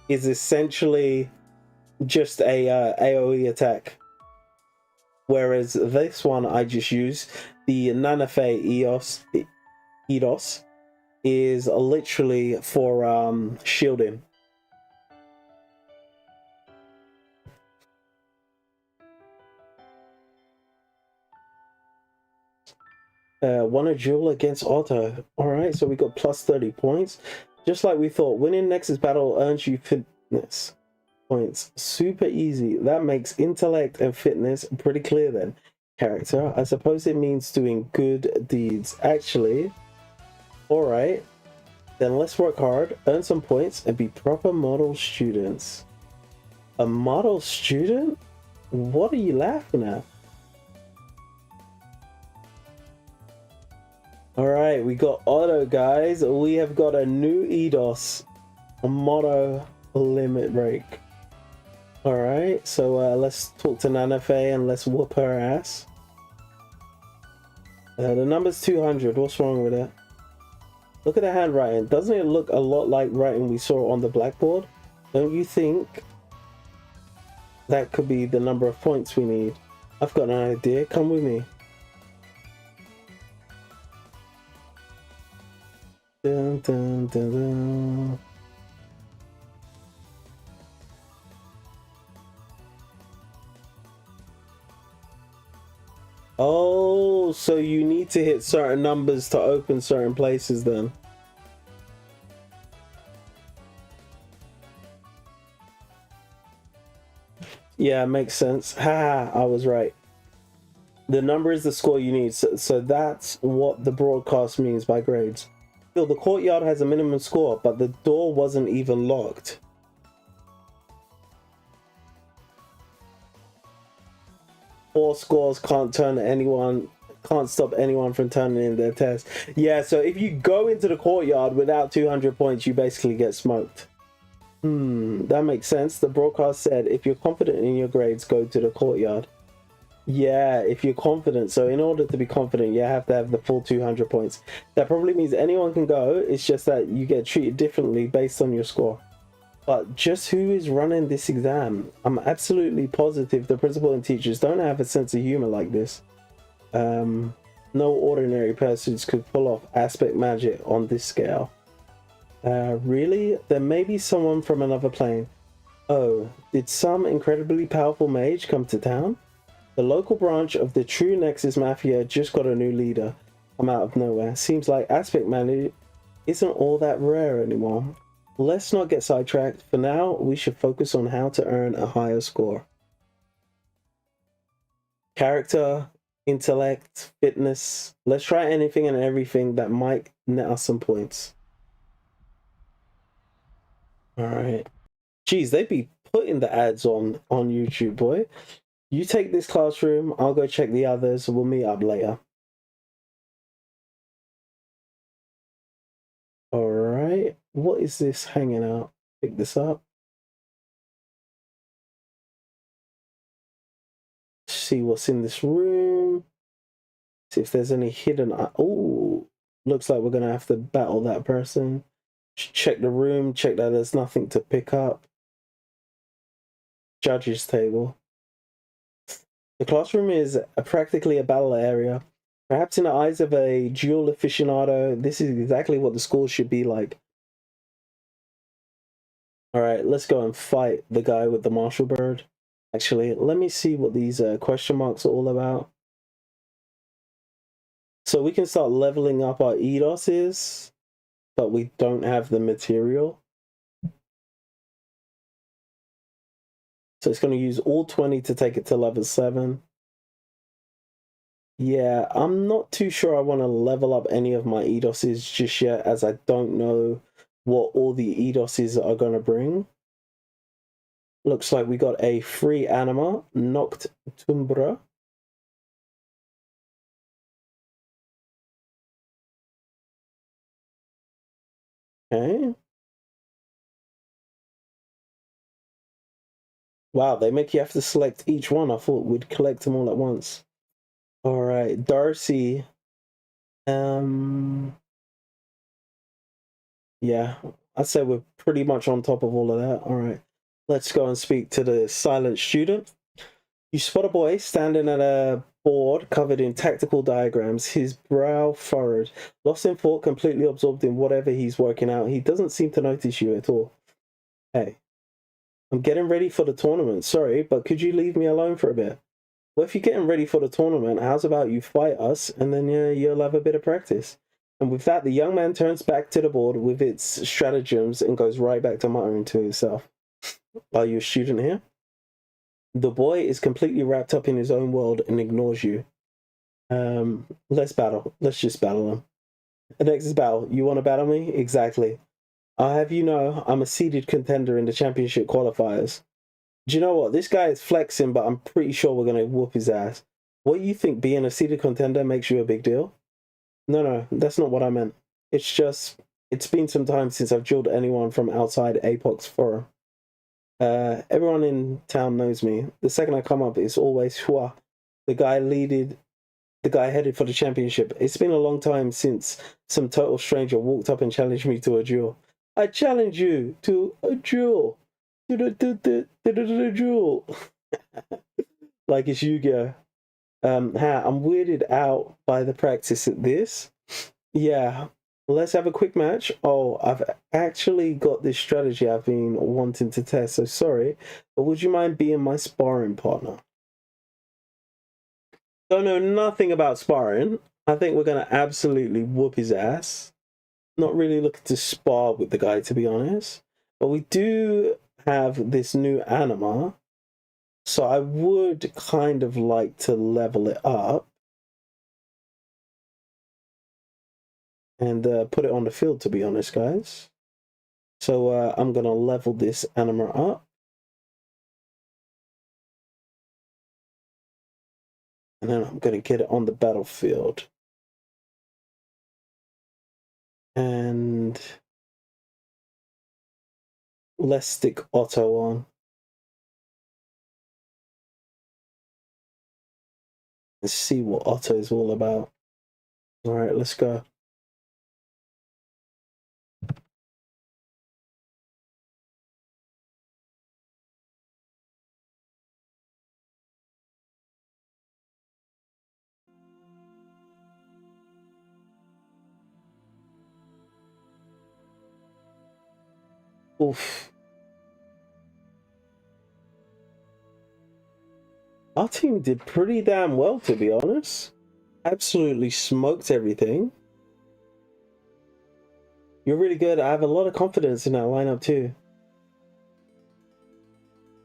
is essentially just a AoE attack. Whereas this one I just used, the Nanafe EDOS, is literally for shielding. Won a duel against Otto. Alright, so we got plus 30 points. Just like we thought, winning Nexus battle earns you fitness points. Super easy. That makes intellect and fitness pretty clear then. Character, I suppose it means doing good deeds. Actually, alright. Then let's work hard, earn some points, and be proper model students. A model student? What are you laughing at? Alright, we got Otto, guys. We have got a new EDOS. A motto limit break. Alright, so let's talk to Nanafe and let's whoop her ass. The number's 200. What's wrong with it? Look at the handwriting. Doesn't it look a lot like writing we saw on the blackboard? Don't you think that could be the number of points we need? I've got an idea. Come with me. Dun, dun, dun, dun. Oh, so you need to hit certain numbers to open certain places then. Yeah, makes sense. Ha, I was right. The number is the score you need. So that's what the broadcast means by grades. Still, the courtyard has a minimum score, but the door wasn't even locked. Four scores can't stop anyone from turning in their test. Yeah, so if you go into the courtyard without 200 points, you basically get smoked. That makes sense. The broadcast said, if you're confident in your grades, go to the courtyard. Yeah, if you're confident. So in order to be confident, you have to have the full 200 points. That probably means anyone can go. It's just that you get treated differently based on your score. But just who is running this exam? I'm absolutely positive the principal and teachers don't have a sense of humor like this. No ordinary persons could pull off aspect magic on this scale. Really? There may be someone from another plane. Oh, did some incredibly powerful mage come to town? The local branch of the true Nexus Mafia just got a new leader. Come out of nowhere. Seems like aspect magic isn't all that rare anymore. Let's not get sidetracked. For now, we should focus on how to earn a higher score. Character, intellect, fitness. Let's try anything and everything that might net us some points. Alright. Jeez, they be putting the ads on YouTube, boy. You take this classroom, I'll go check the others, we'll meet up later. Alright, what is this hanging out? Pick this up. See what's in this room. See if there's any hidden... Oh, looks like we're going to have to battle that person. Check the room, check that there's nothing to pick up. Judge's table. The classroom is practically a battle area. Perhaps in the eyes of a duel aficionado, this is exactly what the school should be like. Alright, let's go and fight the guy with the martial bird. Actually, let me see what these question marks are all about. So we can start leveling up our EDOSs, but we don't have the material. So it's going to use all 20 to take it to level 7. Yeah, I'm not too sure I want to level up any of my EDOSs just yet, as I don't know what all the EDOSs are going to bring. Looks like we got a free Anima, Noctumbra. Okay. Wow, they make you have to select each one. I thought we'd collect them all at once. All right, Darcy. Yeah, I'd say we're pretty much on top of all of that. All right, let's go and speak to the silent student. You spot a boy standing at a board covered in tactical diagrams, his brow furrowed, lost in thought, completely absorbed in whatever he's working out. He doesn't seem to notice you at all. Hey. I'm getting ready for the tournament. Sorry, but could you leave me alone for a bit? Well, if you're getting ready for the tournament, how's about you fight us, and then you'll have a bit of practice. And with that, the young man turns back to the board with its stratagems and goes right back to muttering to himself. Are you a student here? The boy is completely wrapped up in his own world and ignores you. Let's battle. Let's just battle him. The next is battle. You want to battle me? Exactly. I'll have you know, I'm a seeded contender in the championship qualifiers. Do you know what? This guy is flexing, but I'm pretty sure we're going to whoop his ass. What, you think being a seeded contender makes you a big deal? No, that's not what I meant. It's just, it's been some time since I've dueled anyone from outside Apox Forum. Everyone in town knows me. The second I come up, it's always Hua, the guy headed for the championship. It's been a long time since some total stranger walked up and challenged me to a duel. I challenge you to a duel. To the duel. Like it's Yu-Gi-Oh! I'm weirded out by the practice at this. Yeah, let's have a quick match. Oh, I've actually got this strategy I've been wanting to test, so sorry, but would you mind being my sparring partner? Don't know nothing about sparring. I think we're going to absolutely whoop his ass. Not really looking to spar with the guy, to be honest. But we do have this new Anima. So I would kind of like to level it up. and put it on the field, to be honest, guys. So I'm gonna level this Anima up. And then I'm gonna get it on the battlefield. And let's stick Otto on. And see what Otto is all about. All right, let's go. Oof. Our team did pretty damn well, to be honest. Absolutely smoked everything. You're really good. I have a lot of confidence in that lineup too.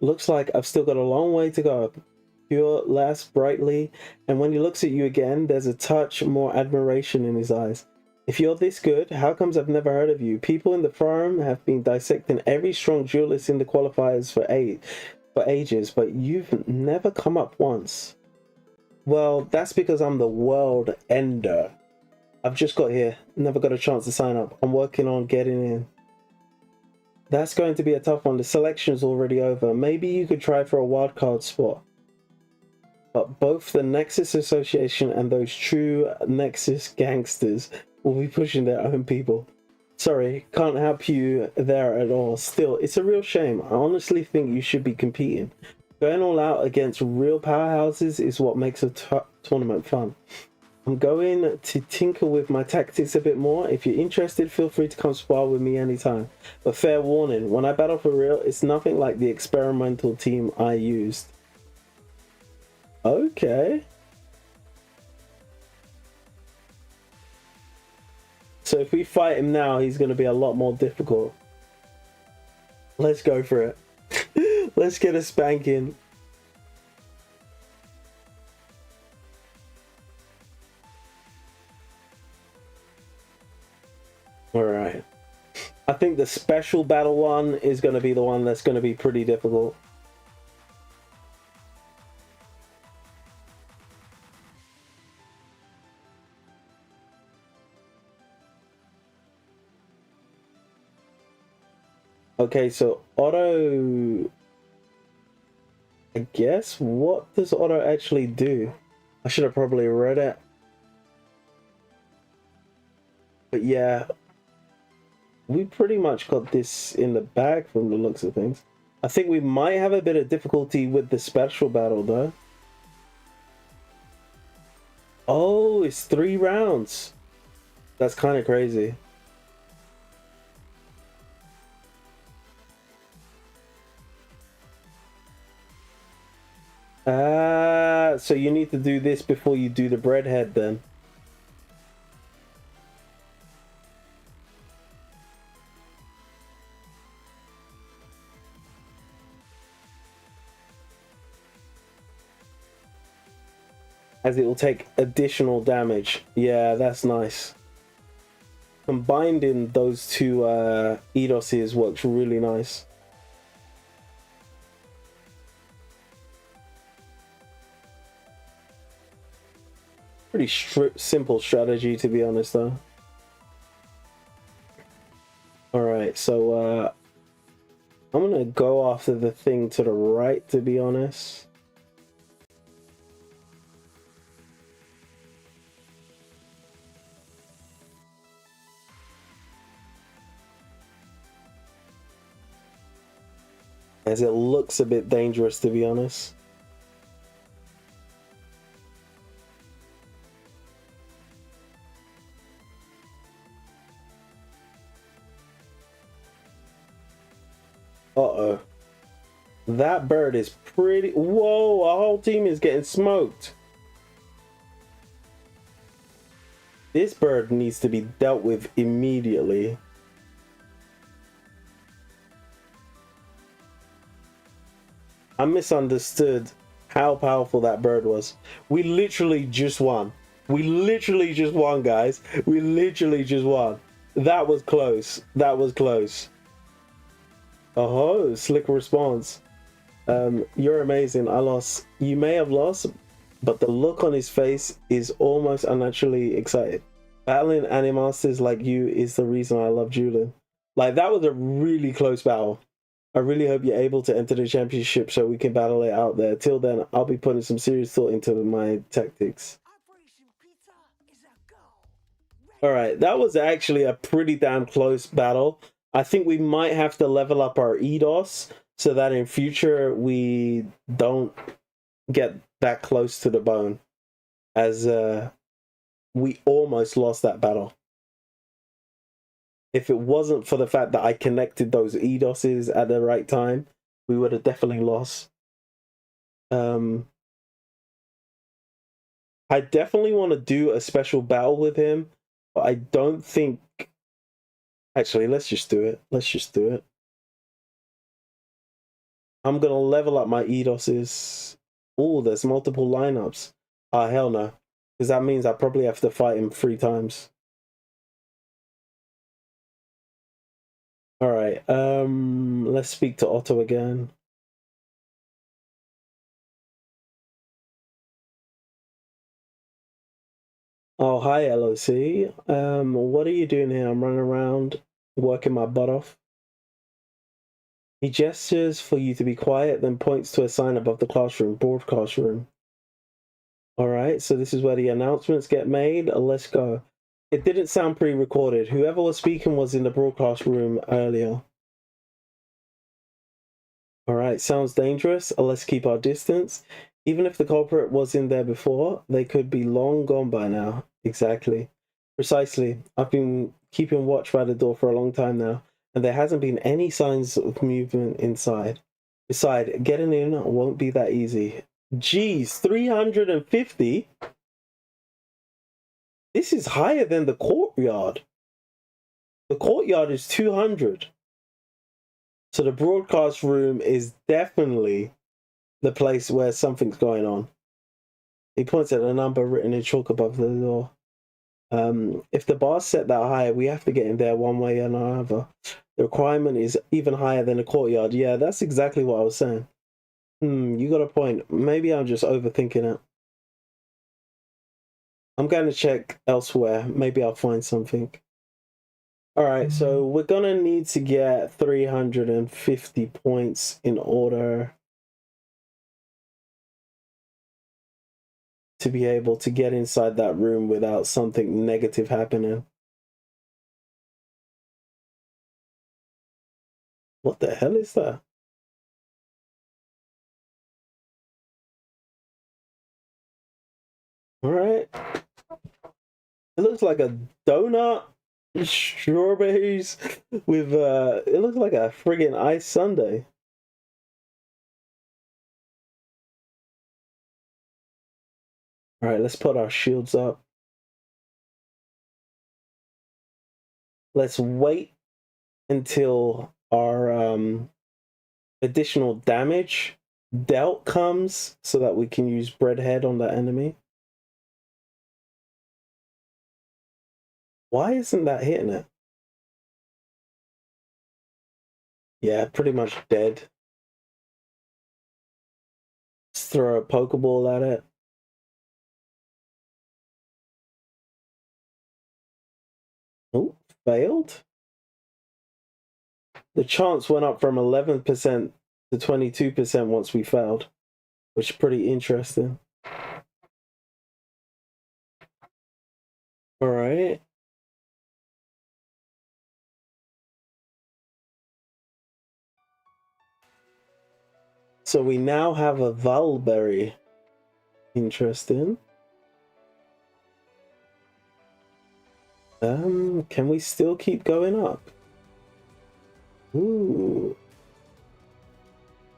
Looks like I've still got a long way to go. Pure lasts brightly, and when he looks at you again, there's a touch more admiration in his eyes. If you're this good, how comes I've never heard of you? People in the forum have been dissecting every strong duelist in the qualifiers for ages, but you've never come up once. Well, that's because I'm the world ender. I've just got here, never got a chance to sign up. I'm working on getting in. That's going to be a tough one. The selection's already over. Maybe you could try for a wildcard spot. But both the Nexus Association and those true Nexus gangsters will be pushing their own people. Sorry, can't help you there at all. Still, it's a real shame. I honestly think you should be competing. Going all out against real powerhouses is what makes a tournament fun. I'm going to tinker with my tactics a bit more. If you're interested, feel free to come spar with me anytime. But fair warning, when I battle for real, it's nothing like the experimental team I used. Okay. So if we fight him now, he's going to be a lot more difficult. Let's go for it. Let's get a spanking. Alright. I think the special battle one is going to be the one that's going to be pretty difficult. Okay, so Otto, I guess, what does Otto actually do? I should have probably read it. But yeah, we pretty much got this in the bag from the looks of things. I think we might have a bit of difficulty with the special battle though. Oh, it's 3 rounds. That's kind of crazy. So you need to do this before you do the breadhead then. As it will take additional damage. Yeah, that's nice. Combining those two Edoses works really nice. Pretty simple strategy, to be honest, though. Alright, so I'm gonna go after the thing to the right, to be honest. As it looks a bit dangerous, to be honest. Uh-oh. That bird is pretty... Whoa, our whole team is getting smoked. This bird needs to be dealt with immediately. I misunderstood how powerful that bird was. We literally just won. We literally just won, guys. We literally just won. That was close. That was close. Oh, slick response. You're amazing. I lost. You may have lost, but the look on his face is almost unnaturally excited. Battling animasters like you is the reason I love Julian. Like, that was a really close battle. I really hope you're able to enter the championship so we can battle it out there. Till then, I'll be putting some serious thought into my tactics. Alright, that was actually a pretty damn close battle. I think we might have to level up our EDOS so that in future we don't get that close to the bone, as we almost lost that battle. If it wasn't for the fact that I connected those EDOSs at the right time, we would have definitely lost. I definitely want to do a special battle with him, but I don't think... Actually, let's just do it. Let's just do it. I'm going to level up my EDOSs. Oh, there's multiple lineups. Ah, hell no. Because that means I probably have to fight him 3 times. Alright, let's speak to Otto again. Oh, hi, LOC. What are you doing here? I'm running around, working my butt off. He gestures for you to be quiet, then points to a sign above the classroom, broadcast room. Alright, so this is where the announcements get made. Let's go. It didn't sound pre-recorded. Whoever was speaking was in the broadcast room earlier. Alright, sounds dangerous. Let's keep our distance. Even if the culprit was in there before, they could be long gone by now. Exactly. Precisely. I've been keeping watch by the door for a long time now, and there hasn't been any signs of movement inside. Besides, getting in won't be that easy. Geez, 350? This is higher than the courtyard. The courtyard is 200. So the broadcast room is definitely the place where something's going on. He points at a number written in chalk above the door. If the bar's set that high, we have to get in there one way or another. The requirement is even higher than the courtyard. Yeah, that's exactly what I was saying. You got a point. Maybe I'm just overthinking it. I'm going to check elsewhere. Maybe I'll find something. Alright, so we're going to need to get 350 points in order to be able to get inside that room without something negative happening. What the hell is that? Alright. It looks like a donut, strawberries with it looks like a friggin' ice sundae. Alright, let's put our shields up. Let's wait until our additional damage dealt comes so that we can use breadhead on the enemy. Why isn't that hitting it? Yeah, pretty much dead. Let's throw a Pokeball at it. Oh, failed. The chance went up from 11% to 22% once we failed, which is pretty interesting. All right. So we now have a Valberry. Interesting. Can we still keep going up? Ooh.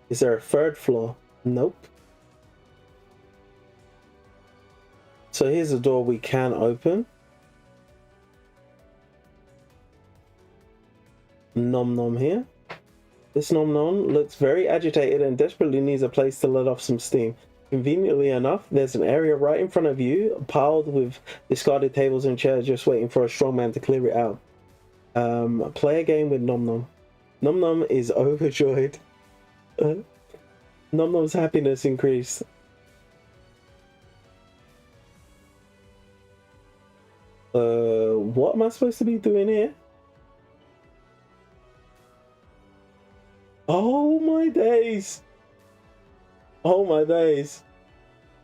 Is there a 3rd floor? Nope. So here's a door we can open. Nom Nom here. This Nom Nom looks very agitated and desperately needs a place to let off some steam. Conveniently enough, there's an area right in front of you, piled with discarded tables and chairs, just waiting for a strong man to clear it out. Play a game with Nom Nom. Nom Nom is overjoyed. Nom Nom's happiness increased. What am I supposed to be doing here? Oh my days! Oh my days!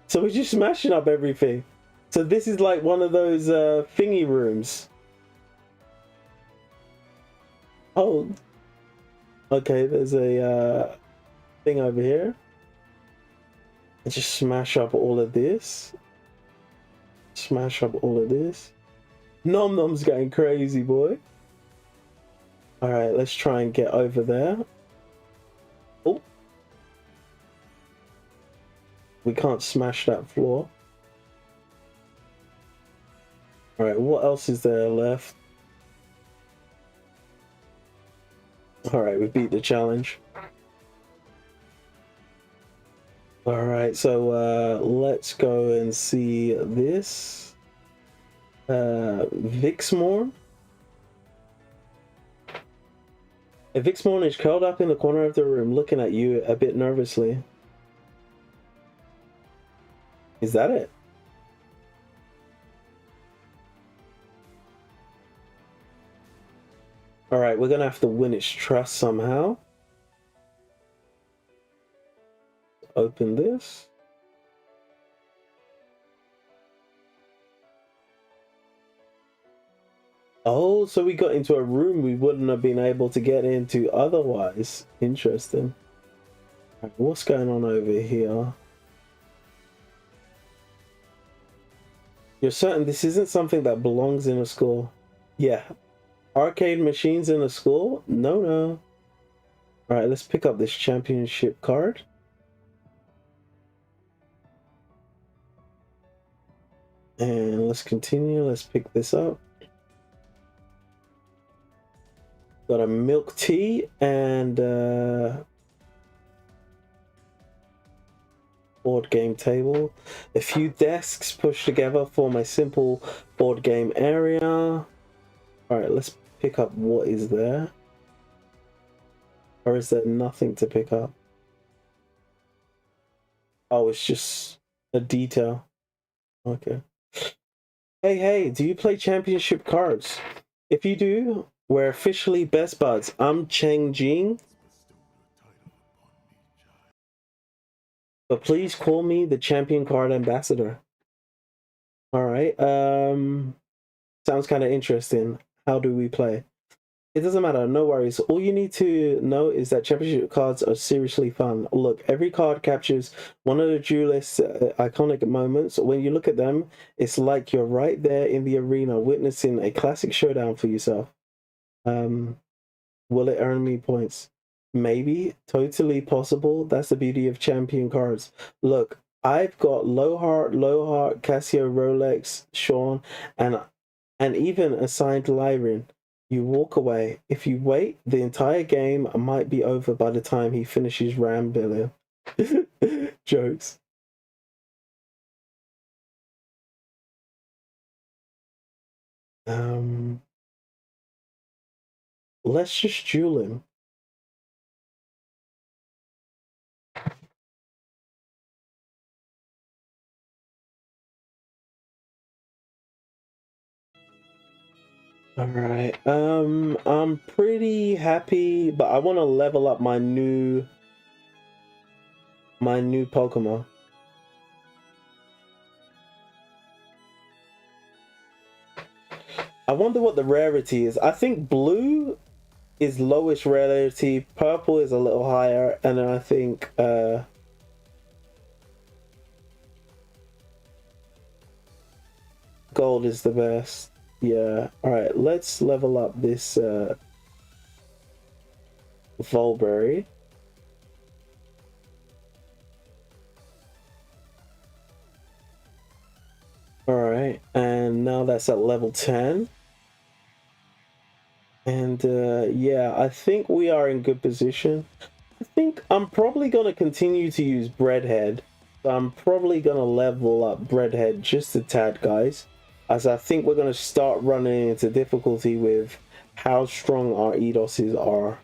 So we're just smashing up everything. So this is like one of those thingy rooms. Oh. Okay, there's a thing over here. Let's just smash up all of this. Smash up all of this. Nom Nom's going crazy, boy. Alright, let's try and get over there. Oh. We can't smash that floor. Alright, what else is there left? Alright, we beat the challenge. Alright, so let's go and see this. Vixmore. Vixmore is curled up in the corner of the room, looking at you a bit nervously. Is that it? Alright, we're gonna have to win its trust somehow. Open this. Oh, so we got into a room we wouldn't have been able to get into otherwise. Interesting. Right, what's going on over here? You're certain this isn't something that belongs in a school? Yeah. Arcade machines in a school? No. Alright, let's pick up this championship card. And let's continue. Let's pick this up. Got a milk tea and board game table. A few desks pushed together form a simple board game area. Alright, let's pick up what is there. Or is there nothing to pick up? Oh, it's just a detail. Okay. Hey, do you play championship cards? If you do, we're officially best buds. I'm Cheng Jing. But please call me the champion card ambassador. Alright, sounds kind of interesting. How do we play? It doesn't matter, no worries. All you need to know is that championship cards are seriously fun. Look, every card captures one of the duelist's iconic moments. When you look at them, it's like you're right there in the arena witnessing a classic showdown for yourself. Will it earn me points? Maybe. Totally possible. That's the beauty of champion cards. Look, I've got low heart, Casio, Rolex, Sean, and even assigned Lyrin. You walk away. If you wait, the entire game might be over by the time he finishes rambling. Jokes. Let's just duel him. Alright, I'm pretty happy, but I want to level up my new Pokemon. I wonder what the rarity is. I think blue is lowest rarity, purple is a little higher, and then I think gold is the best. Yeah, alright, let's level up this Volberry. Alright, and now that's at level 10. And yeah, I think we are in good position. I think I'm probably going to continue to use Breadhead So I'm probably going to level up Breadhead just a tad, guys, as I think we're going to start running into difficulty with how strong our EDOSs are.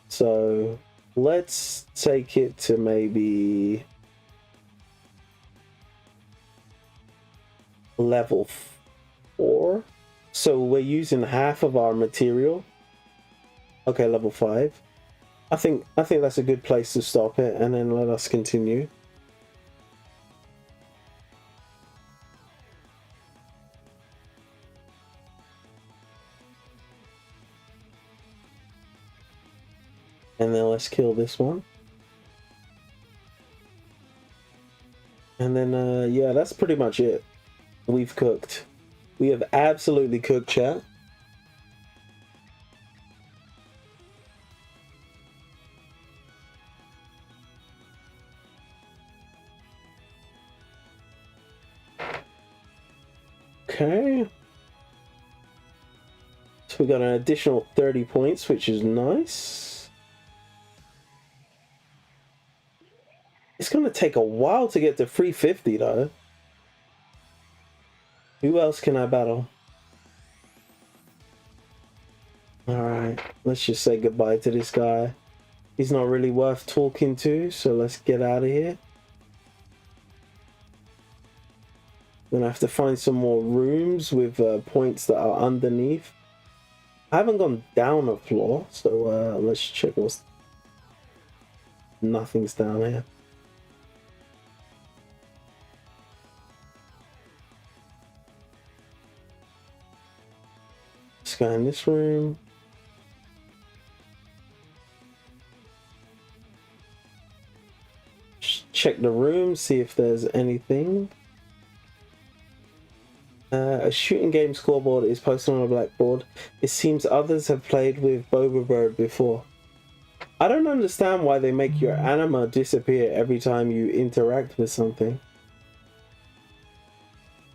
So let's take it to maybe level 4. So we're using half of our material. Okay, level 5. I think that's a good place to stop it, and then let us continue. And then let's kill this one. And then yeah, that's pretty much it. We've cooked. We have absolutely cooked, chat. Okay. So we got an additional 30 points, which is nice. It's going to take a while to get to 350 though. Who else can I battle? Alright, let's just say goodbye to this guy. He's not really worth talking to, so let's get out of here. Gonna have to find some more rooms with points that are underneath. I haven't gone down a floor, so let's check what's... Nothing's down here. Let's go in this room. Just check the room, see if there's anything. A shooting game scoreboard is posted on a blackboard. It seems others have played with Boba Bird before. I don't understand why they make your Anima disappear every time you interact with something.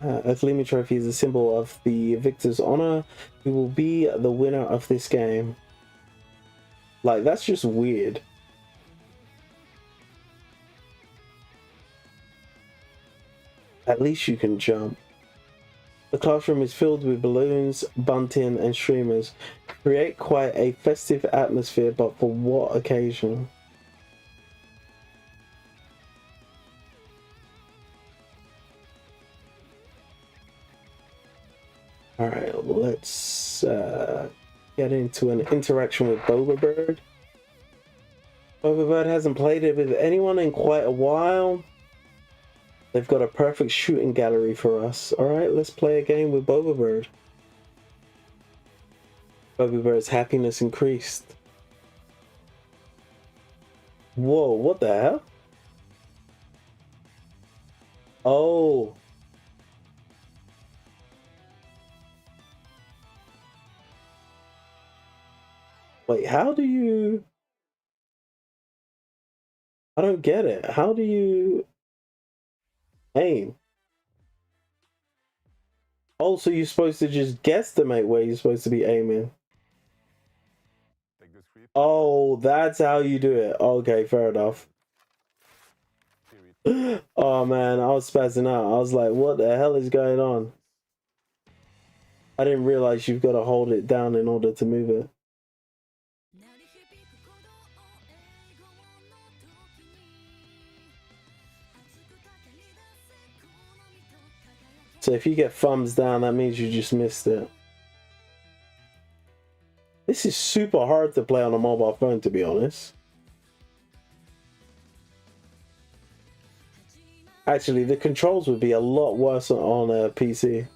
A Gleaming Trophy is a symbol of the victor's honor, who will be the winner of this game. Like, that's just weird. At least you can jump. The classroom is filled with balloons, bunting, and streamers. Create quite a festive atmosphere, but for what occasion? Alright, let's get into an interaction with Boba Bird. Boba Bird hasn't played it with anyone in quite a while. They've got a perfect shooting gallery for us. Alright, let's play a game with Boba Bird. Boba Bird's happiness increased. Whoa, what the hell? Oh. Wait, how do you... I don't get it. How do you... aim? Oh, so you're supposed to just guesstimate where you're supposed to be aiming. Oh, that's how you do it. Okay, fair enough. Oh man, I was spazzing out. I was like, what the hell is going on? I didn't realize you've got to hold it down in order to move it. So if you get thumbs down, that means you just missed it. This is super hard to play on a mobile phone, to be honest. Actually, the controls would be a lot worse on a PC.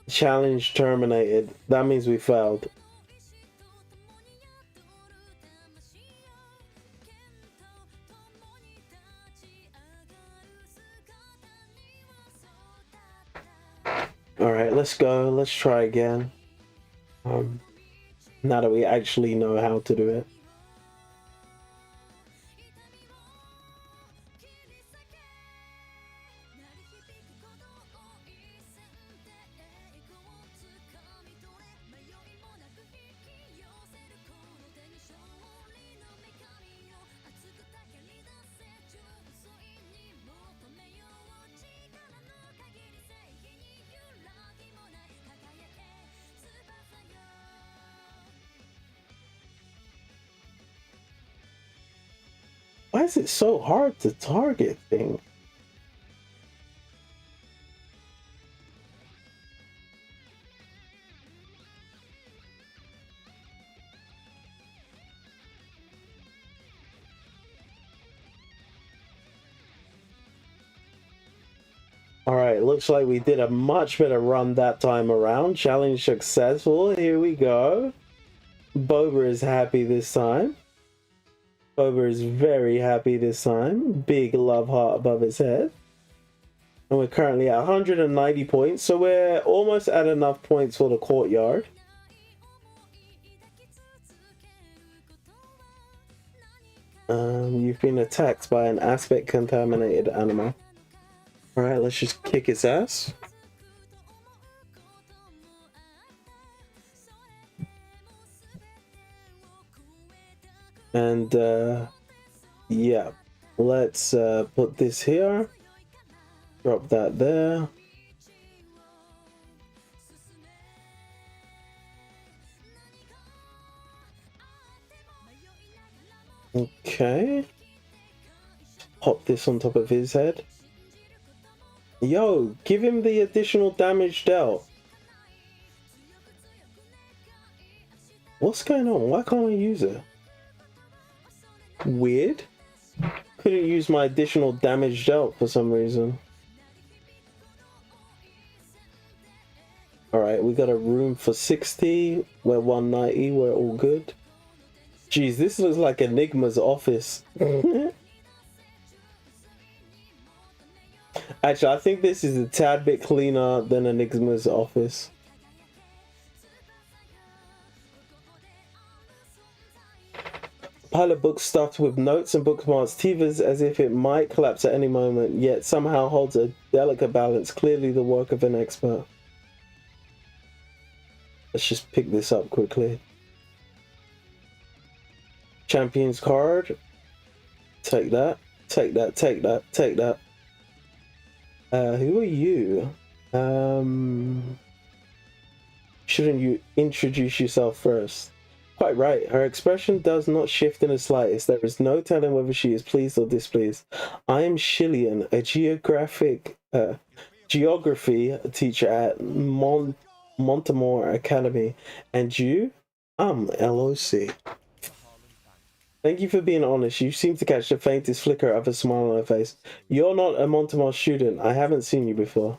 Challenge terminated. That means we failed. Alright, let's go. Let's try again. Now that we actually know how to do it. Why is it so hard to target things? Alright, looks like we did a much better run that time around. Challenge successful. Here we go. Boba is happy this time. Boba is very happy this time. Big love heart above his head. And we're currently at 190 points, so we're almost at enough points for the courtyard. You've been attacked by an aspect contaminated animal. Alright, let's just kick his ass. And yeah, let's put this here. Drop that there. Okay. Pop this on top of his head. Yo, give him the additional damage dealt. What's going on? Why can't I use it? Weird. Couldn't use my additional damage dealt for some reason. Alright, we got a room for 60. We're 190. We're all good. Jeez, this looks like Enigma's office. Actually, I think this is a tad bit cleaner than Enigma's office. Pile of books stuffed with notes and bookmarks teeters as if it might collapse at any moment, yet somehow holds a delicate balance, clearly the work of an expert. Let's just pick this up quickly. Champion's card. Take that. Take that. Take that. Take that. Who are you? Shouldn't you introduce yourself first? Quite right. Her expression does not shift in the slightest. There is no telling whether she is pleased or displeased. I am Shillian, a geography teacher at Montemore Academy. And you? I'm LOC. Thank you for being honest. You seem to catch the faintest flicker of a smile on her face. You're not a Montemore student. I haven't seen you before.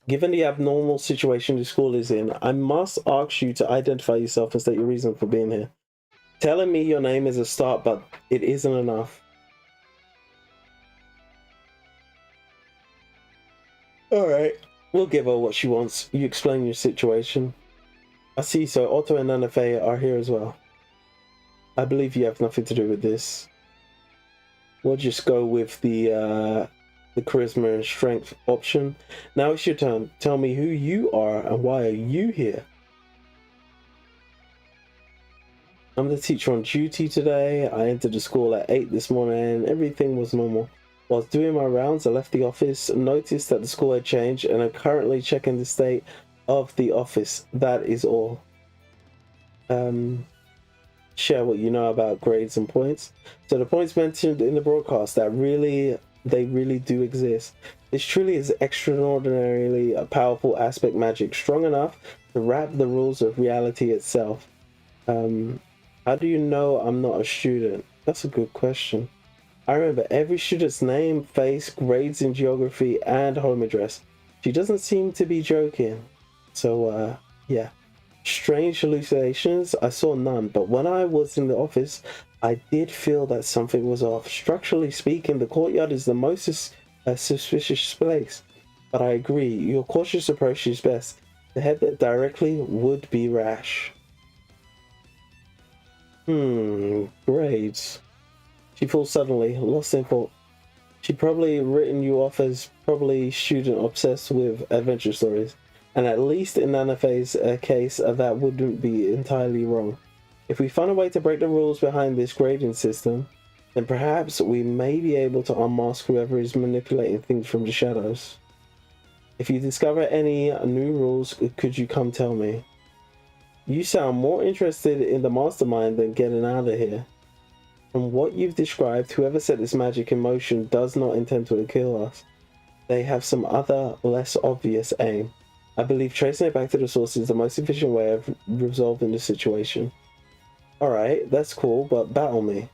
Given the abnormal situation the school is in, I must ask you to identify yourself and state your reason for being here. Telling me your name is a start, but it isn't enough. Alright, we'll give her what she wants. You explain your situation. I see, so Otto and Nanafe are here as well. I believe you have nothing to do with this. We'll just go with the charisma and strength option. Now it's your turn. Tell me who you are and why are you here? I'm the teacher on duty today. I entered the school at 8 this morning and everything was normal. Whilst doing my rounds, I left the office, noticed that the school had changed, and I'm currently checking the state of the office. That is all. Share what you know about grades and points. So the points mentioned in the broadcast, they really do exist. This truly is extraordinarily a powerful aspect magic, strong enough to wrap the rules of reality itself. How do you know I'm not a student? That's a good question. I remember every student's name, face, grades in geography, and home address. She doesn't seem to be joking. So, yeah. Strange hallucinations, I saw none, but when I was in the office, I did feel that something was off. Structurally speaking, the courtyard is the most suspicious place. But I agree, your cautious approach is best. To head there directly would be rash. Grades. She falls suddenly, lost in thought. She'd probably written you off as probably student obsessed with adventure stories. And at least in Nanafe's case, that wouldn't be entirely wrong. If we find a way to break the rules behind this grading system, then perhaps we may be able to unmask whoever is manipulating things from the shadows. If you discover any new rules, could you come tell me? You sound more interested in the mastermind than getting out of here. From what you've described, whoever set this magic in motion does not intend to kill us. They have some other, less obvious aim. I believe tracing it back to the source is the most efficient way of resolving the situation. Alright, that's cool, but battle me.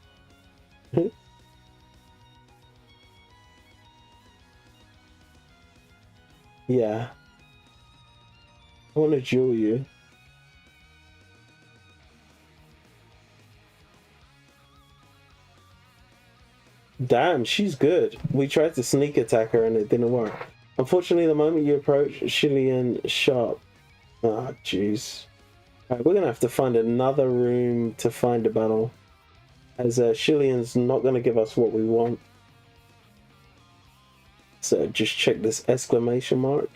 Yeah. I want to duel you. Damn, she's good. We tried to sneak attack her and it didn't work. Unfortunately, the moment you approach Shillian sharp. Ah, jeez. Alright, we're gonna have to find another room to find a battle. As Shillian's not gonna give us what we want. So just check this exclamation mark.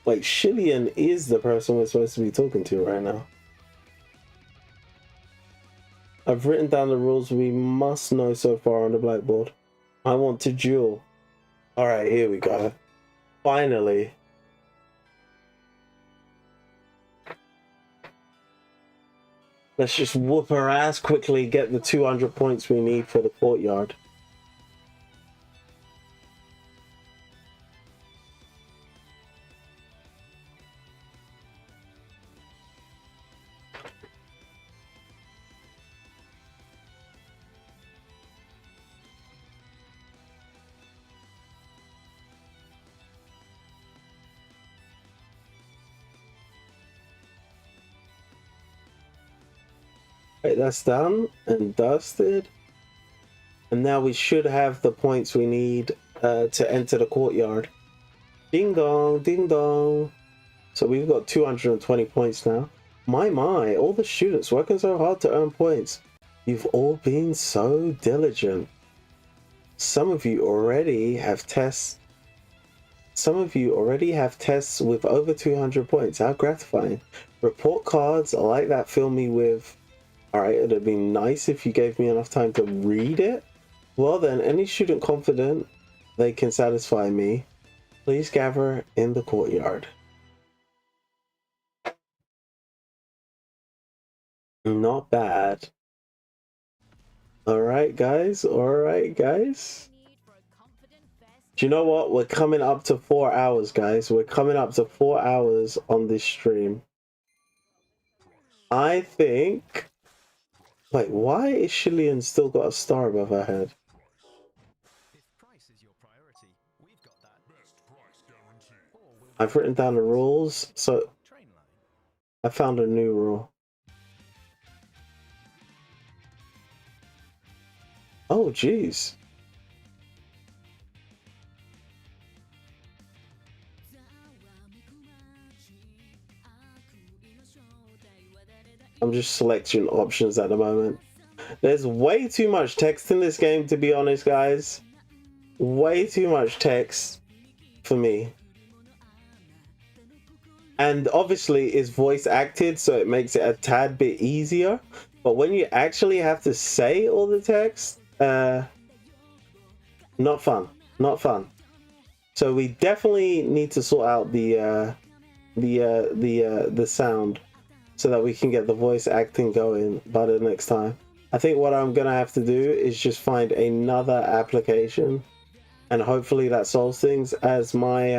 Wait, Shillian is the person we're supposed to be talking to right now. I've written down the rules we must know so far on the blackboard. I want to duel. Alright, here we go. Finally. Let's just whoop her ass quickly, get the 200 points we need for the courtyard. Right, that's done and dusted. And now we should have the points we need to enter the courtyard. Ding dong, ding dong. So we've got 220 points now. My, all the students working so hard to earn points. You've all been so diligent. Some of you already have tests. Some of you already have tests with over 200 points. How gratifying. Report cards like that fill me with... Alright, it'd be nice if you gave me enough time to read it. Well then, any student confident they can satisfy me, please gather in the courtyard. Not bad. Alright guys, alright guys. Do you know what? We're coming up to 4 hours, guys. We're coming up to 4 hours on this stream. I think... Wait, why is Shillian still got a star above her head? I've written down the rules, so I found a new rule. Oh, jeez. I'm just selecting options at the moment. There's way too much text in this game, to be honest, guys. Way too much text for me. And obviously it's voice acted, so it makes it a tad bit easier. But when you actually have to say all the text, not fun. Not fun. So we definitely need to sort out the sound, so that we can get the voice acting going by the next time. I think what I'm gonna have to do is just find another application, and hopefully that solves things, as my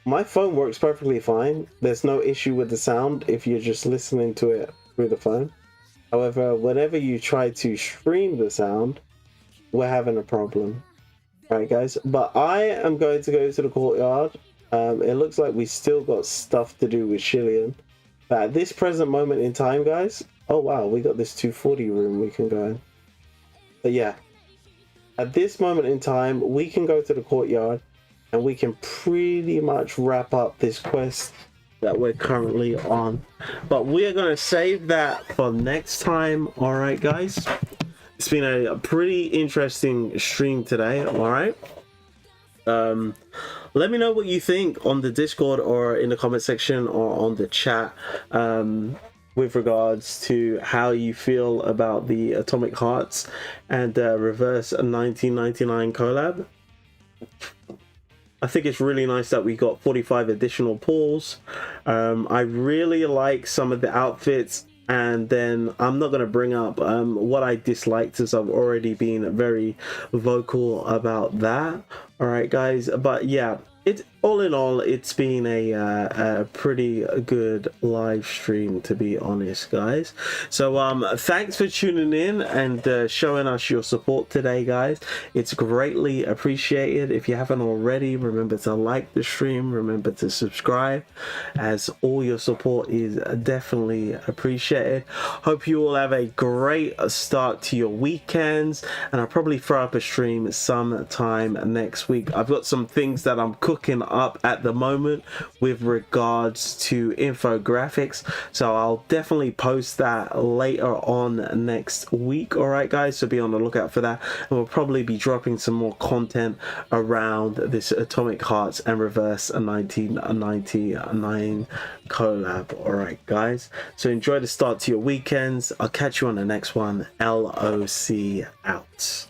my phone works perfectly fine. There's no issue with the sound if you're just listening to it through the phone. However, whenever you try to stream the sound, we're having a problem. Alright guys, but I am going to go to the courtyard. It looks like we still got stuff to do with Shillian. But at this present moment in time, guys... Oh wow, we got this 240 room we can go in. But yeah. At this moment in time, we can go to the courtyard. And we can pretty much wrap up this quest that we're currently on. But we are going to save that for next time. Alright guys. It's been a pretty interesting stream today. Alright. Let me know what you think on the Discord or in the comment section or on the chat with regards to how you feel about the Atomic Hearts and Reverse 1999 collab. I think it's really nice that we got 45 additional pulls. I really like some of the outfits. And then I'm not going to bring up what I disliked, as I've already been very vocal about that. All right, guys. But yeah, it's all in all, it's been a pretty good live stream, to be honest, guys. So thanks for tuning in and showing us your support today, guys. It's greatly appreciated. If you haven't already, remember to like the stream, remember to subscribe, as all your support is definitely appreciated. Hope you all have a great start to your weekends, and I'll probably throw up a stream sometime next week. I've got some things that I'm cooking up at the moment with regards to infographics, so I'll definitely post that later on next week. All right, guys, so be on the lookout for that, and we'll probably be dropping some more content around this Atomic Hearts and Reverse 1999 collab. All right, guys, so enjoy the start to your weekends. I'll catch you on the next one. LOC out.